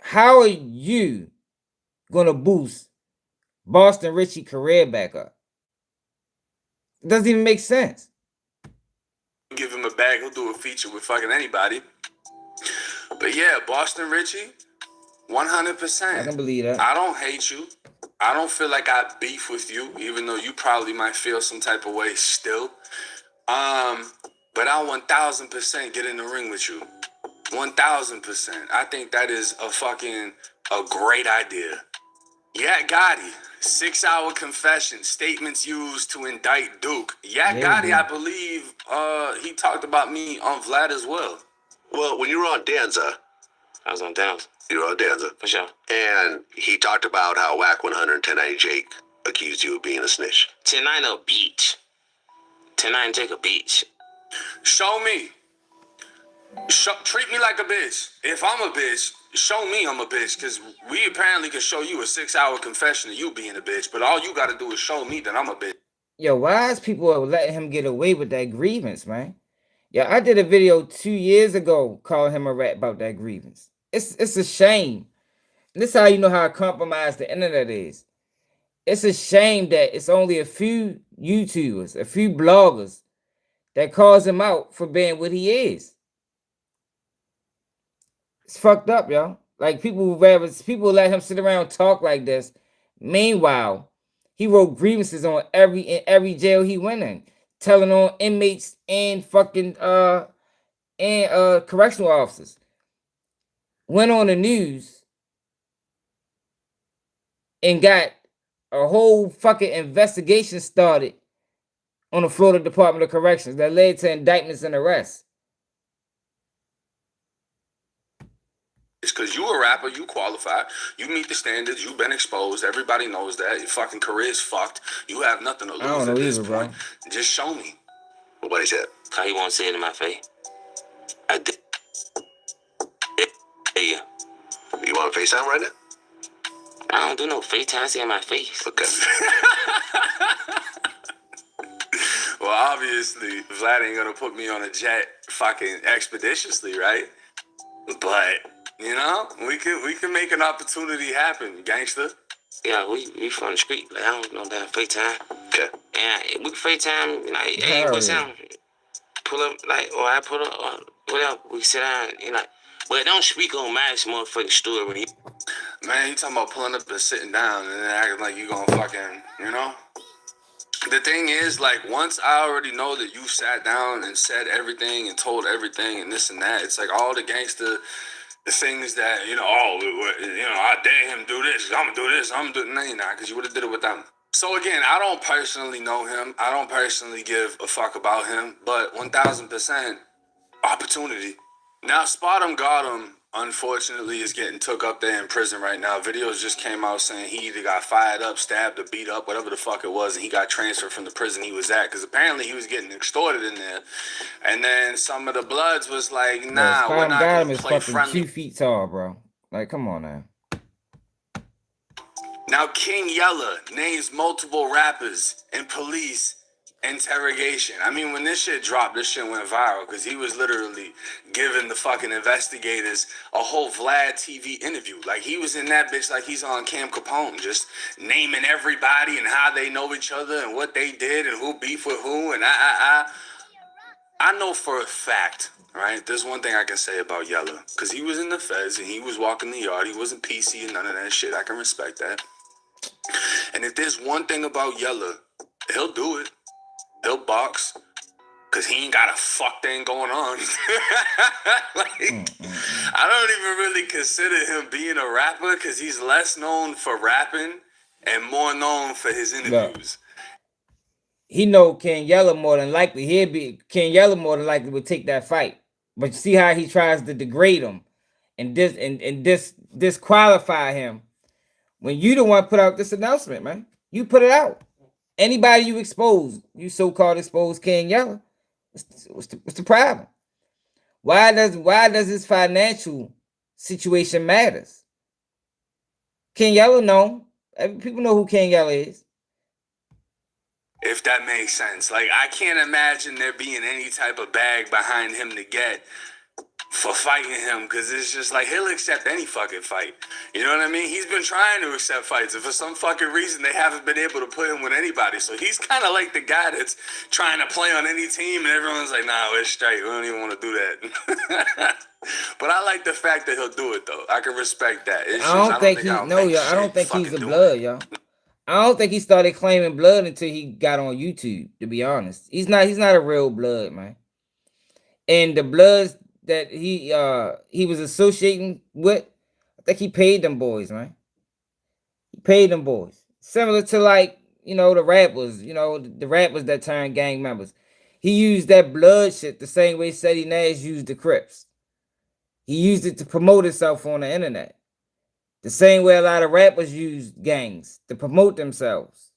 How are you gonna boost Boston Richie career back up? It doesn't even make sense. Give him a bag, he'll do a feature with fucking anybody. But yeah, Boston Richie, 100%. I can believe that. I don't hate you. I don't feel like I beef with you, even though you probably might feel some type of way still. But I'll 1000% get in the ring with you. 1000%. I think that is a great idea. Yak Gotti, 6-hour confession, statements used to indict Duke. Yak Gotti, I believe, he talked about me on Vlad as well. Well, when you were on Danza, I was on Danza. You were on Danza. For sure. And he talked about how Whack 100 and 1090 Jake accused you of being a snitch. 1090 a beach. 1090 Jake a beach. Show me. Treat me like a bitch. If I'm a bitch, show me I'm a bitch. Because we apparently can show you a 6-hour confession of you being a bitch. But all you got to do is show me that I'm a bitch. Yo, why is people letting him get away with that grievance, man? Yeah, I did a video 2 years ago calling him a rat about that grievance. It's a shame. And this is how you know how compromised the internet is. It's a shame that it's only a few YouTubers, a few bloggers that calls him out for being what he is. It's fucked up, y'all. Like, people let him sit around and talk like this. Meanwhile, he wrote grievances on every jail he went in, telling on inmates and fucking correctional officers. Went on the news and got a whole fucking investigation started on the Florida Department of Corrections that led to indictments and arrests. It's because you a rapper, you qualify, you meet the standards, you've been exposed, everybody knows that. Your fucking career is fucked. You have nothing to lose at this point. Just show me. What he said? How he won't say it in my face. I did. Yeah. You want to FaceTime right now? I don't do no FaceTime, say in my face. Okay. Well, obviously, Vlad ain't gonna put me on a jet fucking expeditiously, right? But, you know, we can make an opportunity happen, gangster. Yeah, we from the street. Like, I don't know that FaceTime. Okay. And we can FaceTime, like, hey, what's up? Pull up, like, or I pull up, or whatever. We sit down, you know. But don't speak on my motherfucking story when you... Man, you talking about pulling up and sitting down and then acting like you gonna fucking, you know? The thing is, like, once I already know that you sat down and said everything and told everything and this and that, it's like all the gangster, the things that, you know, I dare him do this, I'm gonna do this, I'm gonna do it. No, you're not, because you would have did it with them. So again, I don't personally know him. I don't personally give a fuck about him, but 1000% opportunity. Now, Spot him, got him, unfortunately, is getting took up there in prison right now. Videos just came out saying he either got fired up, stabbed, or beat up, whatever the fuck it was, and he got transferred from the prison he was at, because apparently he was getting extorted in there. And then some of the Bloods was like, nah, we're not going to play friendly. 2 feet tall, bro. Like, come on now. Now, King Yella names multiple rappers in police interrogation. I mean, when this shit dropped, this shit went viral because he was literally giving the fucking investigators a whole Vlad TV interview. Like, he was in that bitch like he's on Cam Capone, just naming everybody and how they know each other and what they did and who beef with who. And I know for a fact, right, there's one thing I can say about Yella, because he was in the feds and he was walking the yard. He wasn't PC and none of that shit. I can respect that. And if there's one thing about Yella, he'll do it. He'll box, because he ain't got a fuck thing going on. Like, I don't even really consider him being a rapper, because he's less known for rapping and more known for his interviews. He know King Yella more than likely. King Yella more than likely would take that fight. But you see how he tries to degrade him and disqualify him when you the one put out this announcement, man. You put it out. Anybody you expose, you so-called exposed King Yella, what's the problem? Why does his financial situation matters? King Yella know. People know who King Yella is. if that makes sense. Like, I can't imagine there being any type of bag behind him to get for fighting him, because it's just like he'll accept any fucking fight. You know what I mean? He's been trying to accept fights, and for some fucking reason they haven't been able to put him with anybody. So he's kind of like the guy that's trying to play on any team, and everyone's like, nah, it's straight. We don't even want to do that. But I like the fact that he'll do it, though. I can respect that. It's I don't think he's a blood, y'all. I don't think he started claiming blood until he got on YouTube, to be honest. He's not a real blood, man. And the bloods that he was associating with, I think he paid them boys, man. He paid them boys. Similar to, like, you know, the rappers, the rappers that turned gang members. He used that blood shit the same way Seti Nash used the Crips. He used it to promote himself on the internet. The same way a lot of rappers use gangs to promote themselves.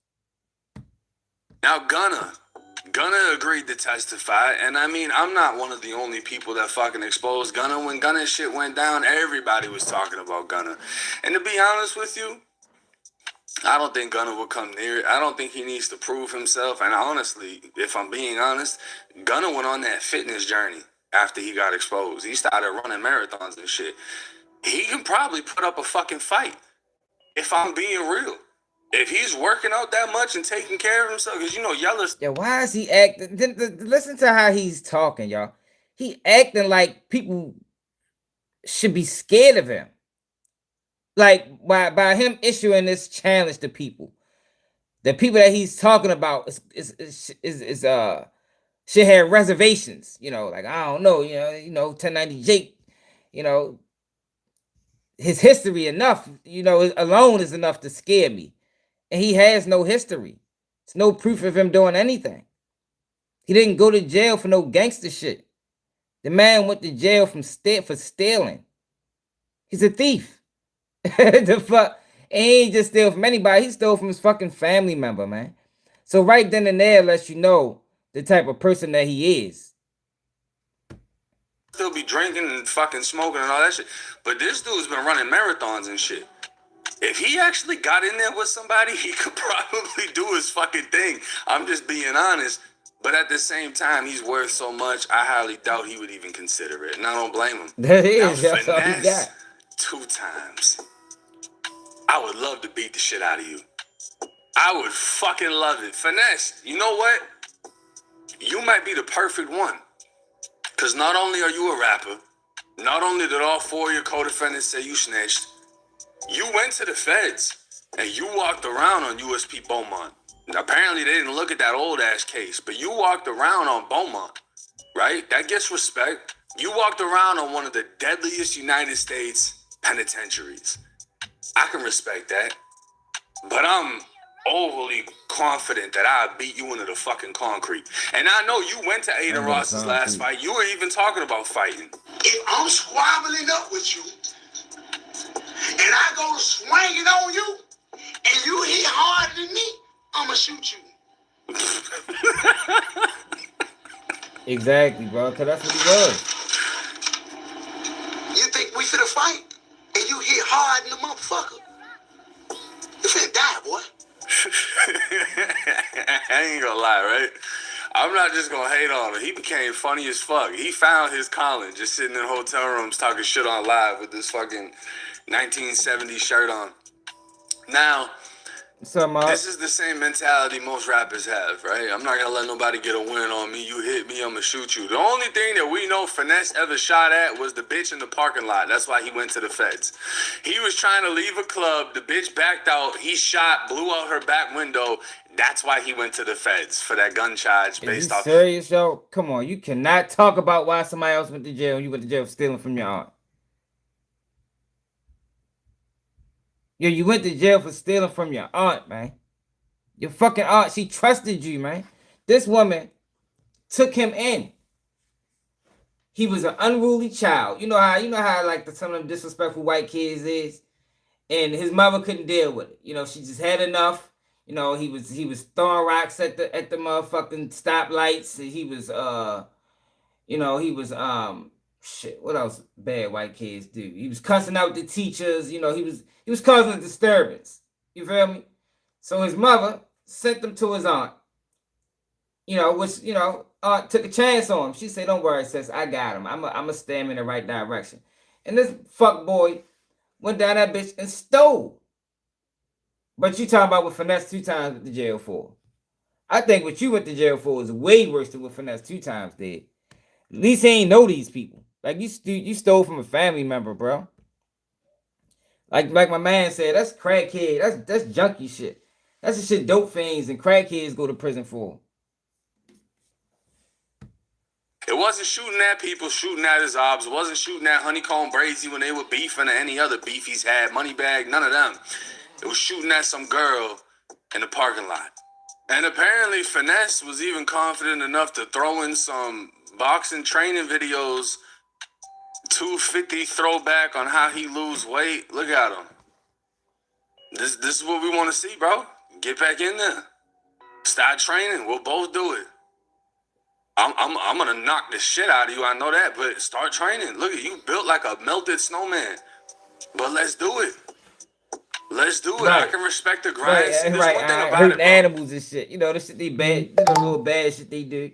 Now, Gunna agreed to testify, and I mean, I'm not one of the only people that fucking exposed Gunna. When Gunna shit went down, everybody was talking about Gunna. And to be honest with you, I don't think Gunna will come near it. I don't think he needs to prove himself. And honestly, if I'm being honest, Gunna went on that fitness journey after he got exposed. He started running marathons and shit. He can probably put up a fucking fight, if I'm being real. If he's working out that much and taking care of himself, because, you know, YELLA's... Yeah, why is he acting? Listen to how he's talking, y'all. He acting like people should be scared of him. Like, by him issuing this challenge to people, the people that he's talking about should have reservations. You know, like, I don't know, 1090 Jake, his history enough, alone is enough to scare me. And he has no history. There's no proof of him doing anything. He didn't go to jail for no gangster shit. The man went to jail for stealing. He's a thief. The fuck? And he ain't just steal from anybody. He stole from his fucking family member, man. So right then and there lets you know the type of person that he is. Still be drinking and fucking smoking and all that shit. But this dude's been running marathons and shit. If he actually got in there with somebody, he could probably do his fucking thing. I'm just being honest. But at the same time, he's worth so much, I highly doubt he would even consider it. And I don't blame him. That is, that's all he got. 2 times. I would love to beat the shit out of you. I would fucking love it. Finesse, you know what? You might be the perfect one. Because not only are you a rapper, not only did all 4 of your co-defendants say you snitched, you went to the feds and you walked around on USP Beaumont. Apparently they didn't look at that old ass case, but you walked around on Beaumont, right? That gets respect. You walked around on one of the deadliest United States penitentiaries. I can respect that. But I'm overly confident that I'll beat you into the fucking concrete. And I know you went to Ada Ross's last fight. You were even talking about fighting. If I'm squabbling up with you, and I go to swinging on you, and you hit harder than me, I'ma shoot you. Exactly, bro, because that's what he was. You think we finna fight, and you hit hard in the motherfucker? You finna die, boy. I ain't gonna lie, right? I'm not just gonna hate on him. He became funny as fuck. He found his calling just sitting in hotel rooms talking shit on live with this fucking 1970s shirt on. Now, this is the same mentality most rappers have, right? I'm not gonna let nobody get a win on me. You hit me, I'm gonna shoot you. The only thing that we know Finesse ever shot at was the bitch in the parking lot. That's why he went to the feds. He was trying to leave a club. The bitch backed out. He shot, blew out her back window. That's why he went to the feds for that gun charge based off. Serious, yo? Come on, you cannot talk about why somebody else went to jail and you went to jail for stealing from your aunt. Yo, you went to jail for stealing from your aunt, man. Your fucking aunt, she trusted you, man. This woman took him in. He was an unruly child. You know how like some of them disrespectful white kids is, and his mother couldn't deal with it. She just had enough. He was throwing rocks at the motherfucking stoplights. He was shit. What else bad white kids do? He was cussing out the teachers. He was causing a disturbance. You feel me? So his mother sent him to his aunt. took a chance on him. She said, "Don't worry, sis, I got him. I'ma steer him in the right direction." And this fuck boy went down that bitch and stole. But you talking about what Finesse 2 times went to jail for? I think what you went to jail for is way worse than what Finesse 2 times did. At least he ain't know these people. Like you stole from a family member, bro. Like my man said, that's crackhead. That's junkie shit. That's the shit dope fiends and crackheads go to prison for. It wasn't shooting at people, shooting at his obs. It wasn't shooting at Honeycomb Brazy when they were beefing or any other beef he's had. Moneybag, none of them. It was shooting at some girl in the parking lot. And apparently Finesse was even confident enough to throw in some boxing training videos, 250 throwback on how he lose weight. Look at him. This is what we want to see, bro. Get back in there. Start training. We'll both do it. I'm gonna knock the shit out of you. I know that, but start training. Look at you, built like a melted snowman. But let's do it. Let's do it. Right. I can respect the grind. Right, See, there's right. one thing about Hurting it, bro. animals and shit. The shit they bad. The little bad shit they do.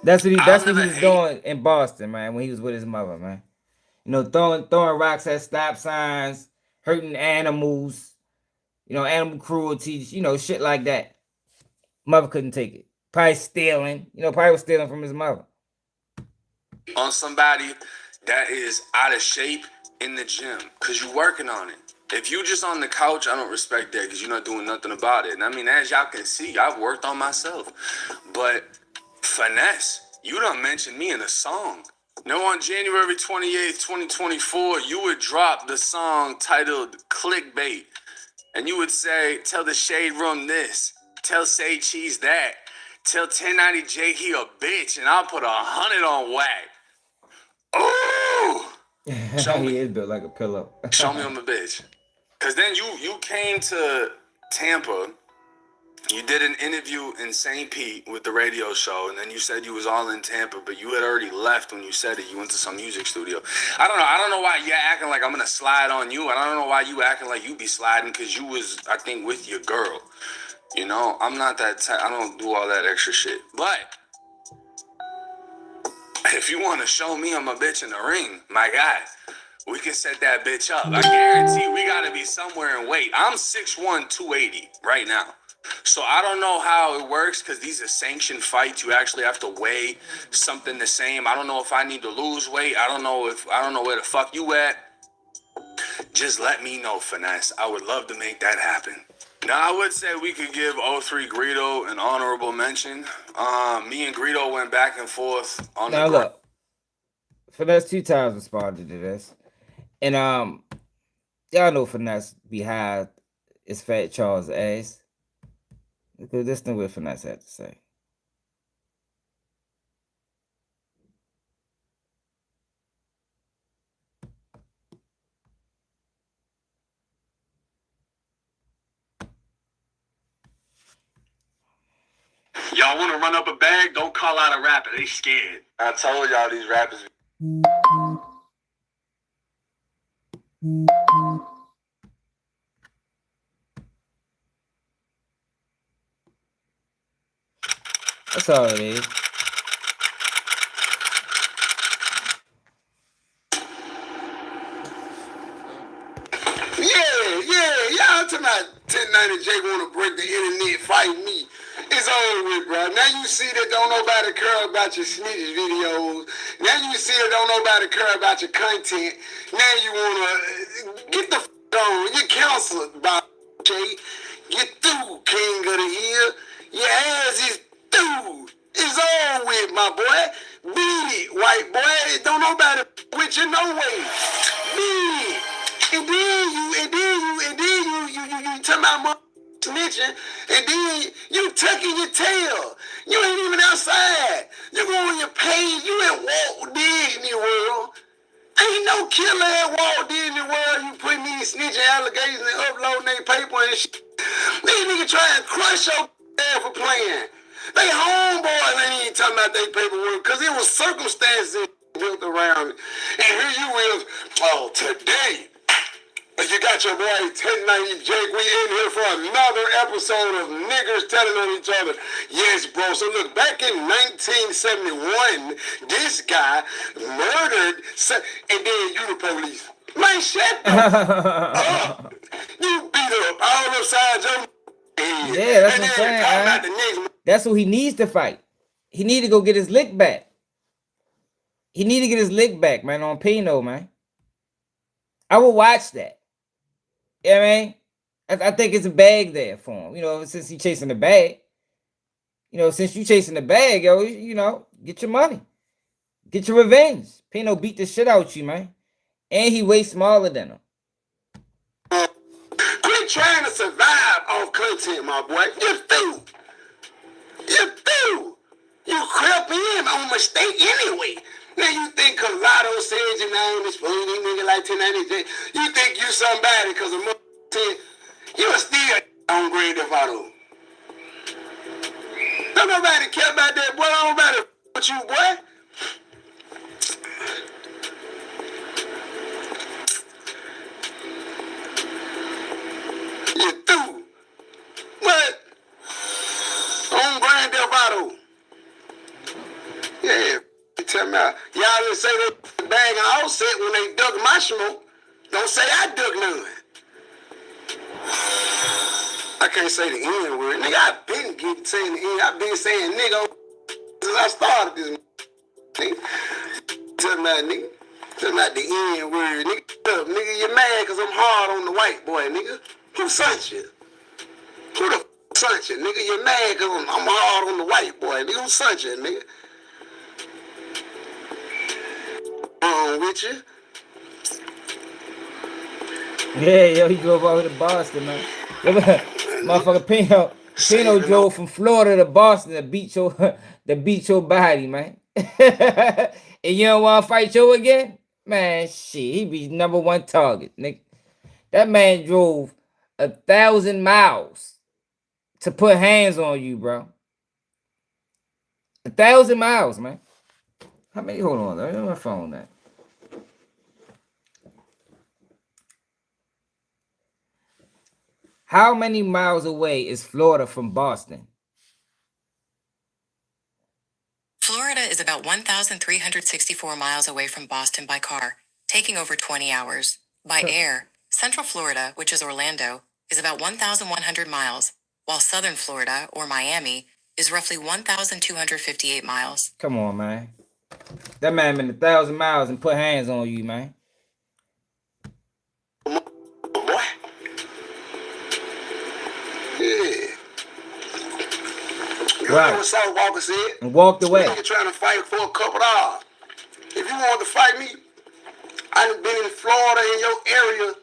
That's what he was doing in Boston, man, when he was with his mother, man. Throwing rocks at stop signs, hurting animals, animal cruelty, shit like that. Mother couldn't take it. Probably stealing. Probably was stealing from his mother. On somebody that is out of shape in the gym, because you're working on it. If you just on the couch, I don't respect that because you're not doing nothing about it. And I mean, as y'all can see, I've worked on myself. But Finesse, you done mentioned me in a song. On January 28th, 2024, you would drop the song titled Clickbait. And you would say, tell the Shade Room this. Tell Say Cheese that. Tell 1090J he a bitch. And I'll put 100 on whack. Ooh! He is built like a pillow. Show me I'm a bitch. Because then you came to Tampa. You did an interview in St. Pete with the radio show, and then you said you was all in Tampa, but you had already left when you said it. You went to some music studio. I don't know why you're acting like I'm gonna slide on you. I don't know why you acting like you be sliding, because you was, I think, with your girl. I'm not that type. I don't do all that extra shit. But if you want to show me I'm a bitch in the ring, my guy, we can set that bitch up. I guarantee we gotta be somewhere in weight. I'm 6'1", 280 right now. So I don't know how it works, because these are sanctioned fights. You actually have to weigh something the same. I don't know if I need to lose weight. I don't know where the fuck you at. Just let me know, Finesse. I would love to make that happen. Now, I would say we could give 03 Greedo an honorable mention. Me and Greedo went back and forth on now look, Finesse 2 times responded to this. And y'all know Finesse behind his Fat Charles ass. Because listen to what Finesse had to say. Y'all want to run up a bag? Don't call out a rapper. They scared. I told y'all these rappers. That's all it is. Yeah. Y'all talking about 1090J want to break the internet, fight me. It's over with, bro. Now you see that don't nobody care about your snitch videos. Now you see that don't nobody care about your content. Now you want to get the f*** on. You're counseled by Jay. Get through, King of the Hill. Your ass is through. It's over with, my boy. Beat it, white boy. Don't nobody with you no way. Beat it. And then you talking about snitching, and then you tucking your tail. You ain't even outside. You go on your page. You in Walt Disney World. Ain't no killer at Walt Disney World. You putting these snitching allegations and uploading their paper and shit. These niggas try and crush your ass for playing. They homeboys ain't even talking about their paperwork, because it was circumstances built around it. And here you is, today, You got your boy 1090 Jake. We in here for another episode of Niggers Telling on Each Other. Yes, bro. So look, back in 1971, this guy murdered, and then you the police. Man, shut up. You beat up all upside your head. Yeah, that's what I'm saying, man. That's who he needs to fight. He need to go get his lick back. He need to get his lick back, man, on Pino, man. I will watch that. You know what I mean? I think it's a bag there for him. You know, since he's chasing the bag. You know, since you chasing the bag, yo, you know, get your money. Get your revenge. Pino beat the shit out you, man. And he way smaller than him. Quit trying to survive off content, my boy. You're through. You're through. You crept in on mistake anyway. Now you think Collado said your name is funny, nigga like 1090J. You think you somebody because of said you are still on Grand Theft Auto. Don't nobody care about that, boy. Don't nobody with you, boy. You're through. What? On Grand Theft Auto. Yeah. Tell me, y'all didn't say they bag and offset when they dug my smoke. Don't say I dug none. I can't say the N word. Nigga, I've been saying the N. I've been saying nigga since I started this nigga. Tell me that, nigga. Tell me that the N word. Nigga, nigga, you mad because I'm hard on the white boy, nigga. Who sent you? Who the f sent you? Nigga, you mad because I'm hard on the white boy, nigga. Who sent you, nigga? With you? Yeah, yo, he drove over to Boston, man. Motherfucker Pino drove from Florida to Boston to beat your body, man. And you don't want to fight Joe again? Man, shit, he be #1 target, nigga. That man drove 1,000 miles to put hands on you, bro. 1,000 miles, man. How many? Hold on, let me my phone that. How many miles away is Florida from Boston? Florida is about 1,364 miles away from Boston by car, taking over 20 hours. By air, Central Florida, which is Orlando, is about 1,100 miles, while Southern Florida, or Miami, is roughly 1,258 miles. Come on, man. That man been 1,000 miles and put hands on you, man. Yeah. You right. Know what South Walker said? And walked away. You're trying to fight for a couple hours. If you want to fight me, I've been in Florida in your area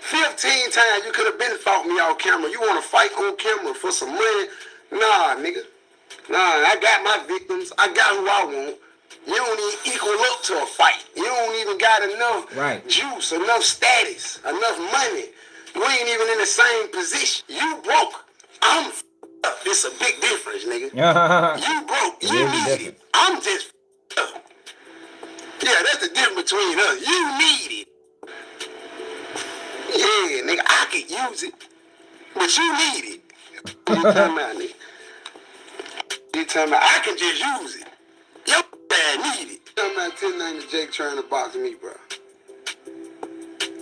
15 times. You could have been fought me off camera. You want to fight on camera for some money? Nah, nigga. Nah, I got my victims. I got who I want. You don't even equal up to a fight. You don't even got enough juice, enough status, enough money. We ain't even in the same position. You broke. I'm up. It's a big difference, nigga. You broke. You need it. I'm just up. Yeah, that's the difference between us. You need it. Yeah, nigga, I could use it. But you need it. You talking about, nigga? You talking about I can just use it. Your dad need it. You talking about 1090 Jake trying to box me, bro.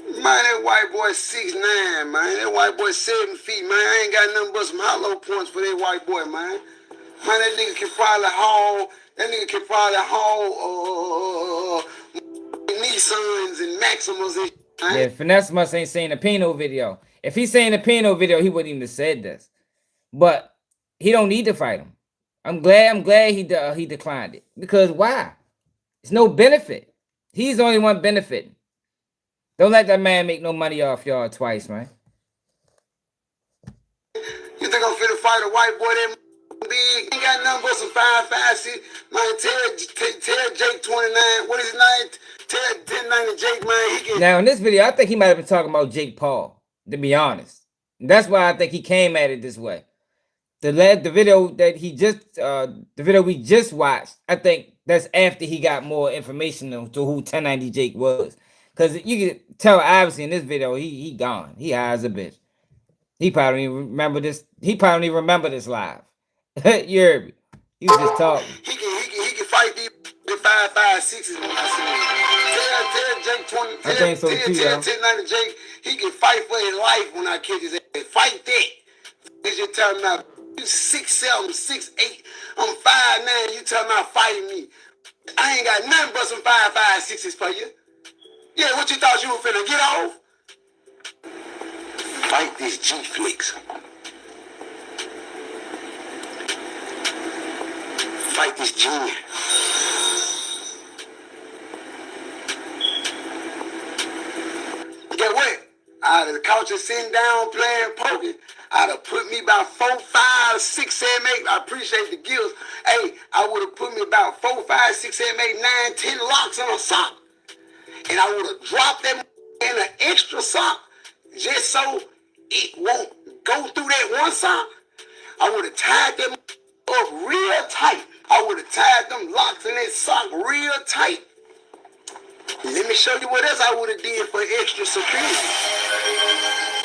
Man, that white boy 6'9", man. That white boy 7 feet, man. I ain't got nothing but some hollow points for that white boy, man. Man, that nigga can probably haul. That nigga can probably haul Nissans and Maximus and man. Yeah, Finesse must ain't seen the Pino video. If he's saying the Pino video, he wouldn't even have said this. But he don't need to fight him. I'm glad he declined it. Because why? It's no benefit. He's the only one benefiting. Don't let that man make no money off y'all twice, man. You think I'm finna fight a white boy that big? Ain't got nothing but some 5'6". Man, tell Jake 29. What is his name? Tell 1090 Jake, man. He can. Now in this video, I think he might have been talking about Jake Paul. To be honest, that's why I think he came at it this way. The video that he just, the video we just watched, I think that's after he got more information to who 1090 Jake was. Cause you can tell obviously in this video he gone. He high as a bitch. He probably don't even remember this. He probably don't even remember this live. You heard me. He was just talking. He can fight these 5.56s when I see him. Tell Jake 20. I think so too, yo. 10 Jake. He can fight for his life when I catch his ass. Fight that. Is you telling me you 6'7", 6'8". I'm 5'9". You telling me I'm fighting me? I ain't got nothing but some 5.56s for you. Yeah, what you thought you were finna get off? Fight this G-Flix. Fight this Junior. Get what? I'd have caught you sitting down playing poker. I'd have put me about 4, 5, 6, 7, 8. I appreciate the gills. Hey, I would have put me about 4, 5, 6, 7, 8, 9, 10 locks on a sock. And I would have dropped them in an extra sock just so it won't go through that one sock. I would have tied them up real tight. I would have tied them locks in that sock real tight. Let me show you what else I would have did for extra security.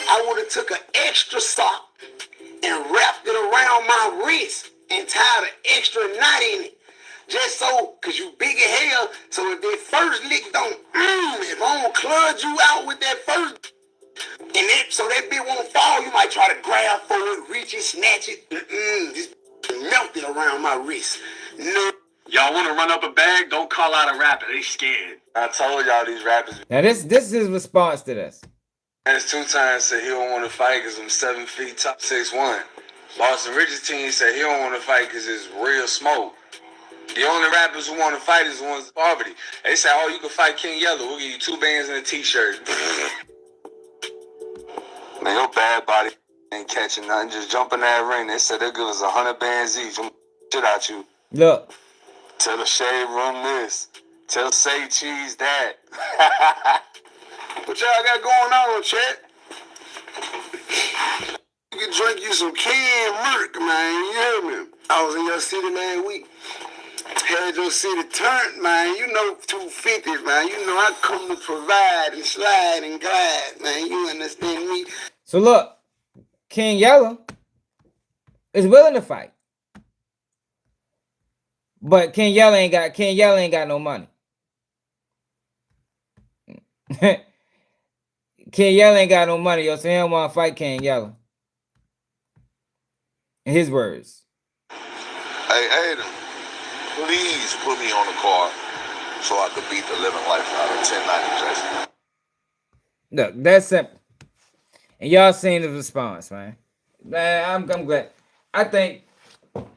I would have took an extra sock and wrapped it around my wrist and tied an extra knot in it. Just so, cause you big as hell, so if that first lick don't, if I don't clutch you out with that first, and that, so that bit won't fall, you might try to grab for it, reach it, snatch it, just melt it around my wrist. No. Y'all want to run up a bag? Don't call out a rapper. They scared. I told y'all these rappers. Now this is his response to this. That's 2 times said he don't want to fight because I'm 7 feet top 6'1". Boston Rich's team said he don't want to fight because it's real smoke. The only rappers who want to fight is the ones in poverty. They say, oh, you can fight King Yellow. We'll give you 2 bands and a t-shirt. Man, your bad body ain't catching nothing. Just jump in that ring. They said they'll give us 100 bands each. Shit out you. Look. Tell the Shade run this. Tell Say Cheese that. What y'all got going on, chat? You can drink you some canned Merc, man. You hear me? I was in your city last week. Had your city turned, man. You know 250, man. You know I come to provide and slide and glide, man. You understand me? So look, King Yellow is willing to fight. But King Yellow ain't got no money. King Yellow ain't got no money, yo, so he don't want to fight King Yellow. In his words. Hey, Adam, please put me on the card so I could beat the living life out of 1090 Jason. Look, that's simple. And y'all seen the response, man. Man, I'm glad. I think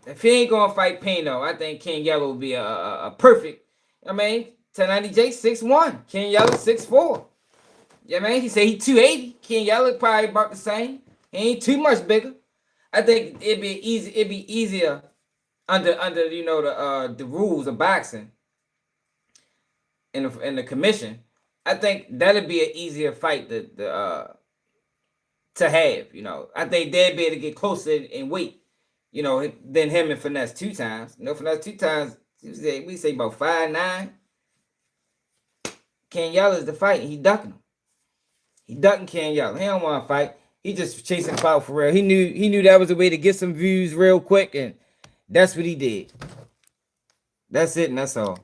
if he ain't gonna fight Pino, I think King Yellow will be a perfect. I mean, 1090 J 6'1", King Yellow 6'4". Yeah, man. He said he 280. King Yellow probably about the same. He ain't too much bigger. I think it'd be easier under you know the rules of boxing in the commission. I think that'd be an easier fight to have. You know, I think they'd be able to get closer in weight. You know, than him and Finesse 2 times. You know, Finesse 2 times, we say about 5'9". King Yellow is the fight. He ducking him. He ducking King Yellow. He don't want to fight. He just chasing clout for real. He knew that was a way to get some views real quick, and that's what he did. That's it, and that's all.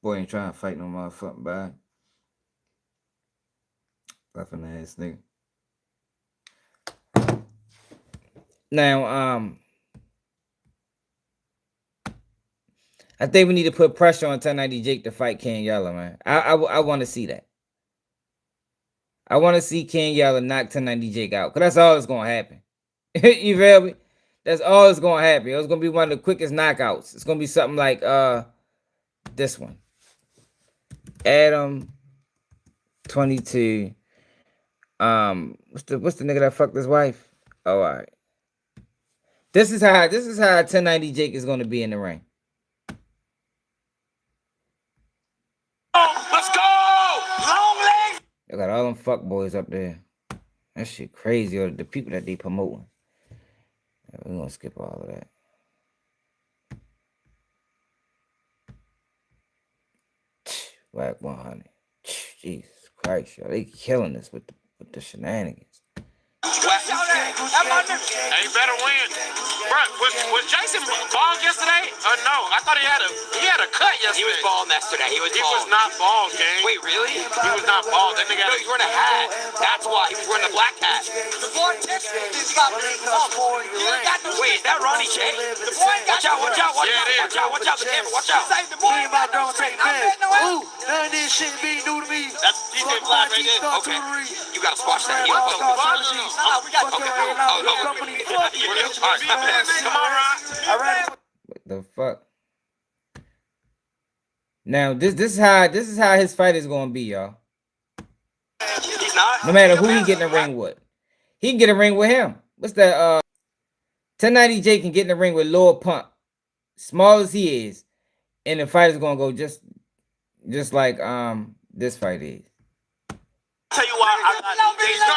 Boy ain't trying to fight no motherfucking body. Laughing ass nigga. Now, I think we need to put pressure on 1090 Jake to fight King Yellow, man. I want to see that. I want to see King Yellow knock 1090 Jake out. Because that's all that's going to happen. You feel me? That's all that's going to happen. It's going to be one of the quickest knockouts. It's going to be something like this one. Adam 22. What's the nigga that fucked his wife? Oh, all right. This is how 1090 Jake is going to be in the ring. Let's go! Long legs! They got all them fuck boys up there. That shit crazy. Or the people that they promoting. We're gonna skip all of that. Whack 100. Jesus Christ, yo, they killing us with the shenanigans. Hey, better win. Bro, was Jason bald yesterday? No, I thought he had a cut yesterday. He was bald yesterday. He was not bald, gang. Wait, really? He was not bald. That nigga No, he was wearing a hat. That's why. He was wearing a black hat. Wait, is that Ronnie J? Watch out, watch out, watch out, watch out, the camera, watch out. Ooh, none of this shit be new to me. That's DJ Black right there. Okay. You gotta squash that. You gotta focus. What the fuck? Now this is how his fight is gonna be, y'all. He's not. No matter who he get in the ring with, he can get in the ring with him. What's that? 1090 J can get in the ring with Lord Pump, small as he is, and the fight is gonna go just like this fight is. Tell you why I got Jason.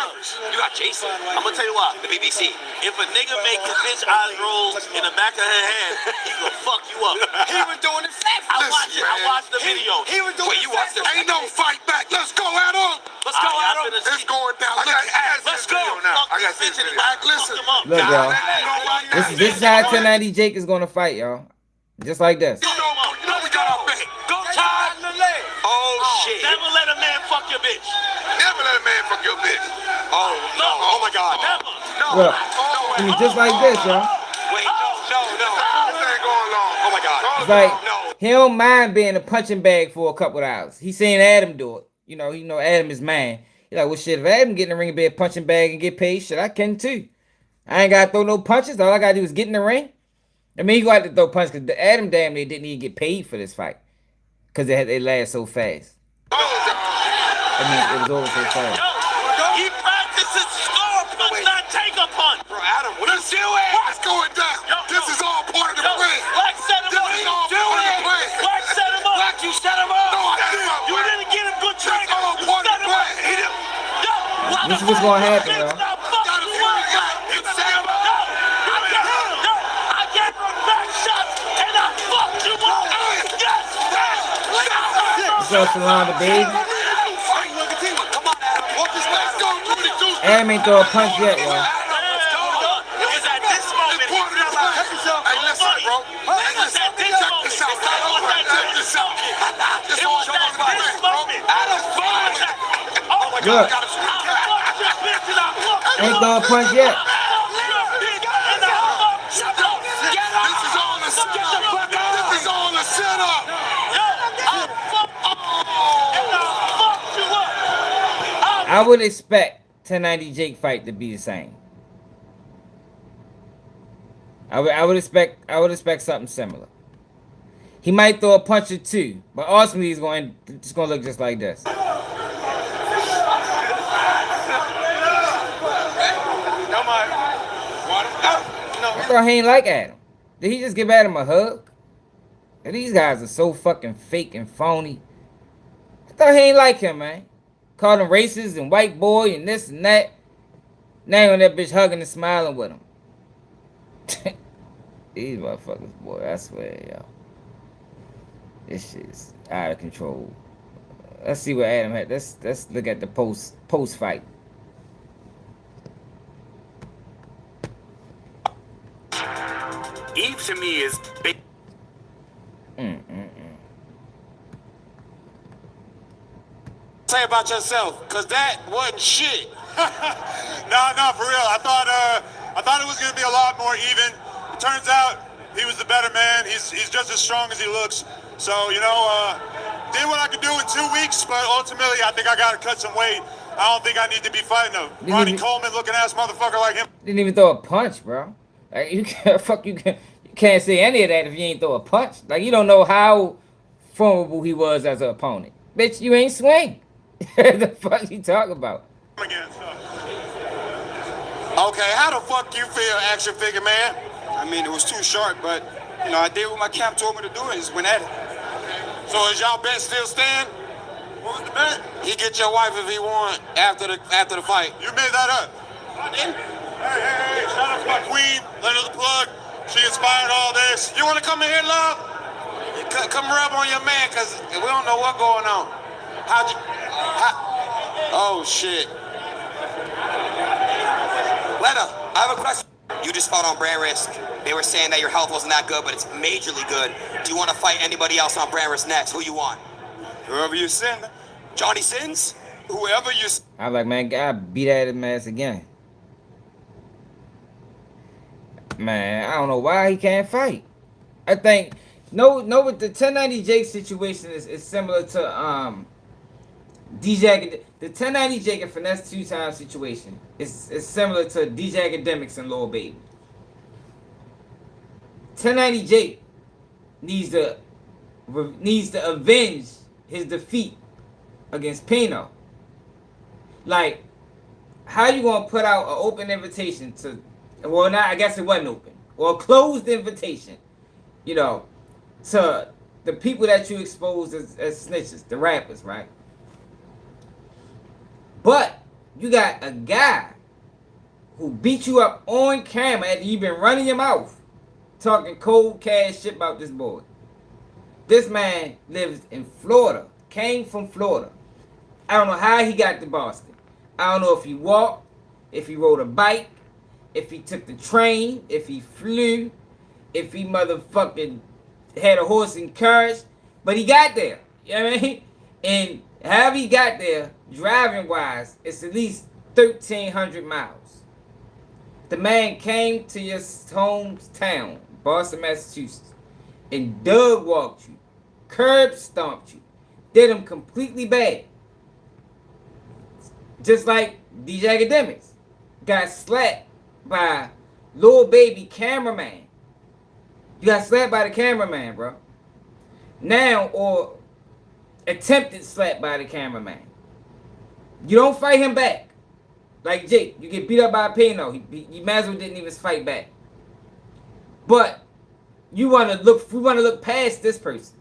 You got Jason. I'm gonna tell you why. The BBC. If a nigga make his bitch eyes roll in the back of her head, he gonna fuck you up. He was doing it. I watched the video. He was doing Wait, you watched it? Ain't no fight back. Let's go at him. Let's go at him. It's going down. Let's go. I got this video. Listen. Look, y'all. This is how 1090 Jake is gonna fight, y'all. Just like this. You know we got our back. Go Todd. Oh shit. Never let a man fuck your bitch. Never let a man fuck your bitch. Oh no. Oh my god. Never. Look, I mean, just like this, y'all. Wait. No. This ain't going long. Oh my god. It's like he don't mind being a punching bag for a couple of hours. He's seen Adam do it. You know, Adam is man. He's like, well, shit, if Adam get in the ring and be a punching bag and get paid, shit, I can too. I ain't gotta throw no punches. All I gotta do is get in the ring. I mean, he got to throw punches because Adam damn near didn't even get paid for this fight because they last so fast. I mean, it was over so fast. He practices score a punch, not take a punch. Bro, Adam, what are you doing? What's going down? This is all part of the plan. Black set him up. This is all part of the plan. Black set him up. Black, you set him up. No, I didn't. You didn't get a good training. This is all part of the plan. This is what's gonna happen, y'all. I gave him back shots and I fucked you up. Yes. What's up, Salon the baby? Adam ain't throw a punch yet, y'all. It was at this moment he realized. Hey, listen, bro. Check this out. This all part of the plan, bro. Look, ain't throw a punch yet. This is all a setup. I would expect 1090 Jake fight to be the same. I would expect something similar. He might throw a punch or two, but ultimately it's going to look just like this. I thought he ain't like Adam. Did he just give Adam a hug? And these guys are so fucking fake and phony. I thought he ain't like him, man. Called him racist and white boy and this and that. Now on that bitch hugging and smiling with him. These motherfuckers, boy, I swear, y'all. This shit's out of control. Let's see what Adam had. Let's look at the post fight. Eve to me is big. Say about yourself, cause that wasn't shit. No, for real. I thought it was gonna be a lot more even. It turns out he was the better man. He's just as strong as he looks. So did what I could do in 2 weeks, but ultimately I think I gotta cut some weight. I don't think I need to be fighting a Ronnie Coleman looking ass motherfucker like him. Didn't even throw a punch, bro. Like you can't say any of that if you ain't throw a punch. Like you don't know how formidable he was as an opponent. Bitch, you ain't swing. The fuck you talking about? Okay, how the fuck you feel, action figure man? I mean, it was too short, but I did what my camp told me to do and just went at it. So is y'all bet still stand? What was the bet? He get your wife if he want after the fight. You made that up. I didn't. Hey, shout out to my queen, let her the plug. She inspired all this. You want to come in here, love? Come rub on your man, cause we don't know what's going on. Oh, shit. Letta, I have a question. You just fought on brand risk. They were saying that your health wasn't that good, but it's majorly good. Do you want to fight anybody else on brand risk next? Who you want? Whoever you send. Johnny Sins? Whoever you send. I was like, man, God beat at his ass again. Man, I don't know why he can't fight. I think with the 1090 Jake situation is similar to DJ. The 1090 Jake and Finesse 2 Times situation is similar to DJ Academics and Lil Baby. 1090 Jake needs to avenge his defeat against Pino. Like, how you gonna put out an open invitation to, well, not, I guess it wasn't open, or a closed invitation, you know, to the people that you exposed as snitches, the rappers, right? But you got a guy who beat you up on camera after you've been running your mouth, talking cold cash shit about this boy. This man lives in Florida, came from Florida. I don't know how he got to Boston. I don't know if he walked, if he rode a bike, if he took the train, if he flew, if he motherfucking had a horse and carriage, but he got there. You know what I mean? And however he got there, driving wise, it's at least 1,300 miles. The man came to your hometown, Boston, Massachusetts, and dog walked you, curb stomped you, did him completely bad. Just like DJ Academics got slapped by Lil Baby cameraman. You got slapped by the cameraman, bro. Now, or attempted slap by the cameraman. You don't fight him back. Like Jake, you get beat up by Pino. He might as well didn't even fight back. But we want to look past this person.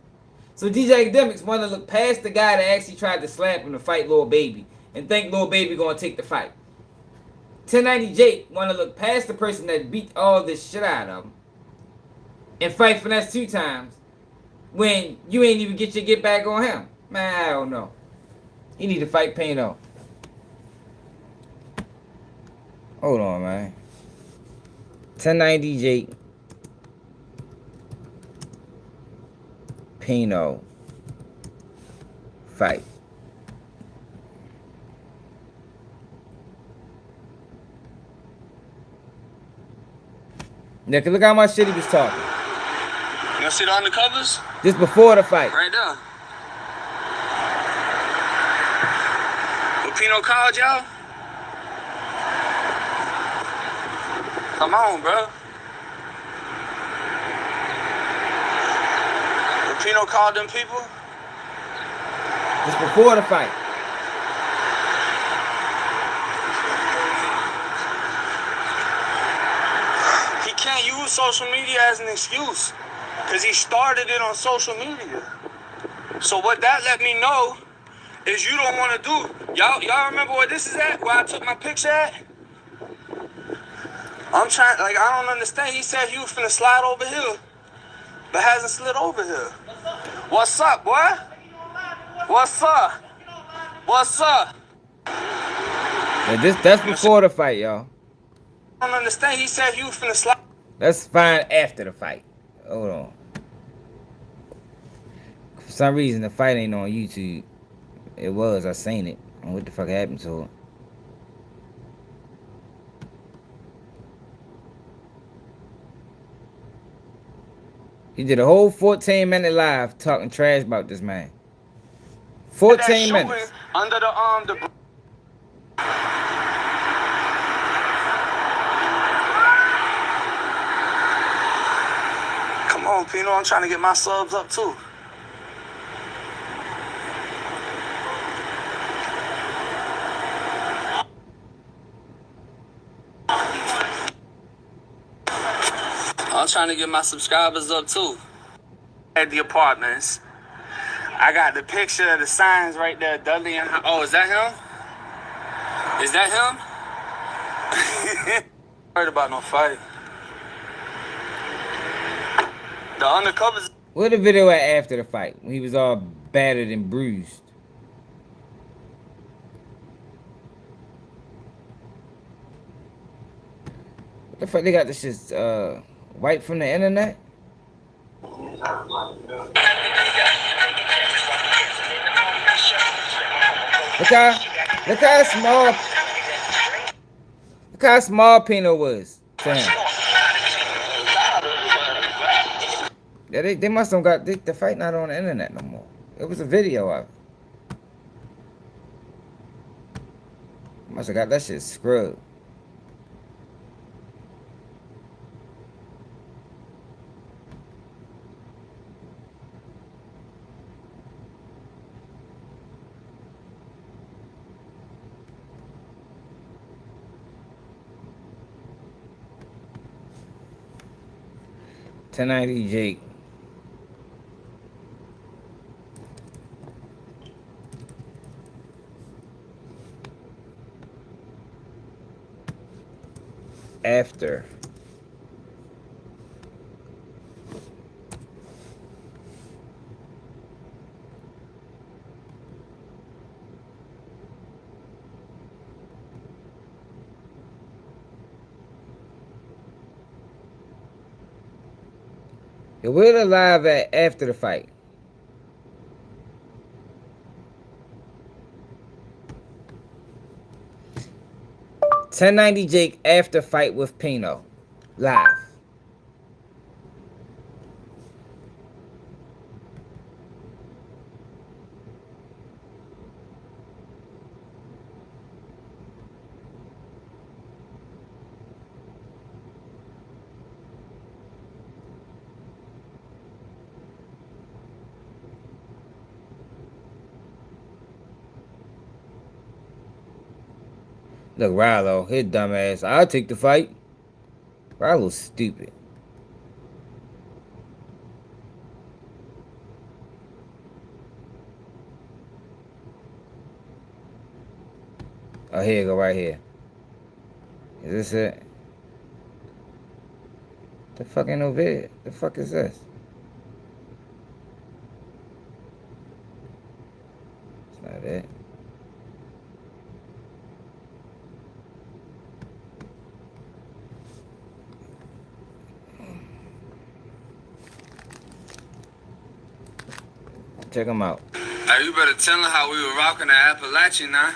So DJ Academics want to look past the guy that actually tried to slap him to fight Lil Baby and think Lil Baby gonna take the fight. 1090 Jake want to look past the person that beat all this shit out of him and fight Finesse 2 Times when you ain't even get back on him. Man, I don't know. He need to fight Pino. Hold on, man. 1090 Jake. Pino. Fight. Now, look how much shit he was talking. You gonna see the undercovers? Just before the fight. Right there. What Pino called y'all? Come on, bro. What Pino called them people? Just before the fight. He can't use social media as an excuse because he started it on social media. So what that let me know is you don't want to do. Y'all remember where this is at? Where I took my picture at? I'm trying, like, I don't understand. He said he was finna slide over here, but hasn't slid over here. What's up, boy? What's up? What's up? Yeah, that's before the fight, y'all. I don't understand. He said he was finna slide. That's fine after the fight. Hold on. For some reason, the fight ain't on YouTube. It was. I seen it. I don't know what the fuck happened to it. He did a whole 14-minute live talking trash about this man. 14 minutes. Under the Come on, Pino. I'm trying to get my subs up too. I'm trying to get my subscribers up too. At the apartments. I got the picture of the signs right there, Dudley and oh, is that him? Is that him? Worried about no fight. The undercovers. Where the video at after the fight when he was all battered and bruised? What the fuck they got this shit wiped from the internet? Look how small Pino was to him. Yeah, they must have got the fight not on the internet no more. It was a video of it. Must have got that shit screwed. $10.90 Jake. After. Where the live at after the fight? $10.90 Jake after fight with Pino. Live. Look, Rallo, his dumb ass. I'll take the fight. Rallo's stupid. Oh, here you go, right here. Is this it? The fuck ain't no vid. The fuck is this? It's not it. Check them out. Hey, you better tell them how we were rocking the Appalachian now.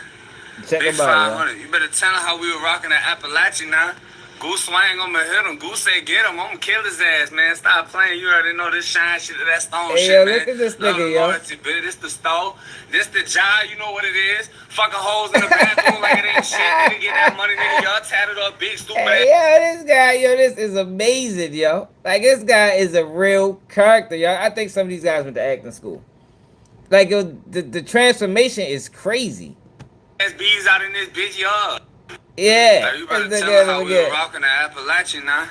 Check Big them out, 500. You better tell them how we were rocking the Appalachian now. Goose swang, I'ma hit him. Goose say get him, I'ma kill his ass, man. Stop playing. You already know this shine shit, that stone Hey, shit, yo, man. look at this Love nigga, and yo. loyalty, bitch. This the stove. This the job, you know what it is. Fucking hoes in the bathroom like it ain't shit. Nigga, get that money, nigga. Y'all tatted up, big stupid ass. Hey, yo, this guy, yo, this is amazing, yo. Like, this guy is a real character, yo. I think some of these guys went to acting school. Like, yo, the transformation is crazy. SBs out in this bitch, y'all. Yeah. You better Let's tell look them at how him we were again. rocking the Appalachian now.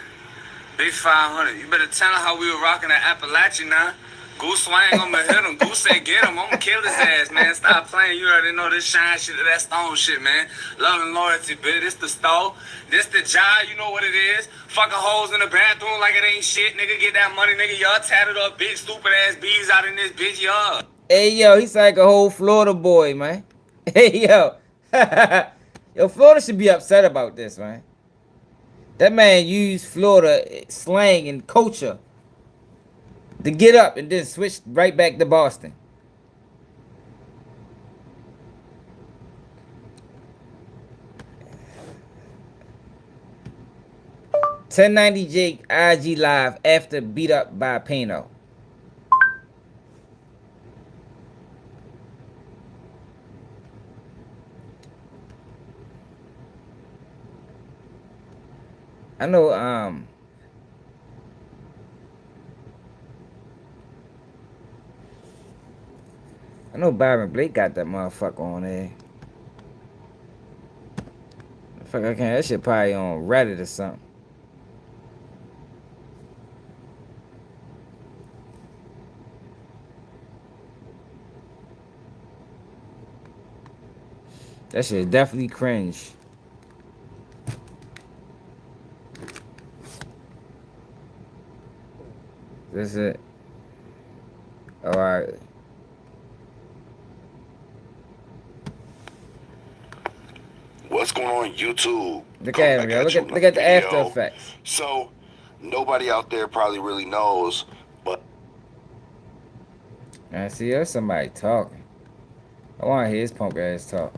Big 500. You better tell them how we were rocking the Appalachian now. Goose swang, I'ma hit him. Goose say get him, I'ma kill his ass, man. Stop playing. You already know this shine shit, that stone shit, man. Love and loyalty, bitch. This the stove. This the job, you know what it is. Fucking hoes in the bathroom like it ain't shit, nigga. Get that money, nigga. Y'all tatted up, big stupid ass bees out in this bitch, y'all. Hey, yo, he's like a whole Florida boy, man. Hey, yo. Yo, Florida should be upset about this, man. That man used Florida slang and culture to get up and then switch right back to Boston. $10.90 Jake IG live after beat up by Pino. I know, Byron Blake got that motherfucker on there. Fuck, I can't. That shit probably on Reddit or something. That shit is definitely cringe. This is it. Alright. what's going on YouTube? Look at him, yo. Look at the after effects. So nobody out there probably really knows, but I see there's somebody talking. I want to hear his punk ass talk.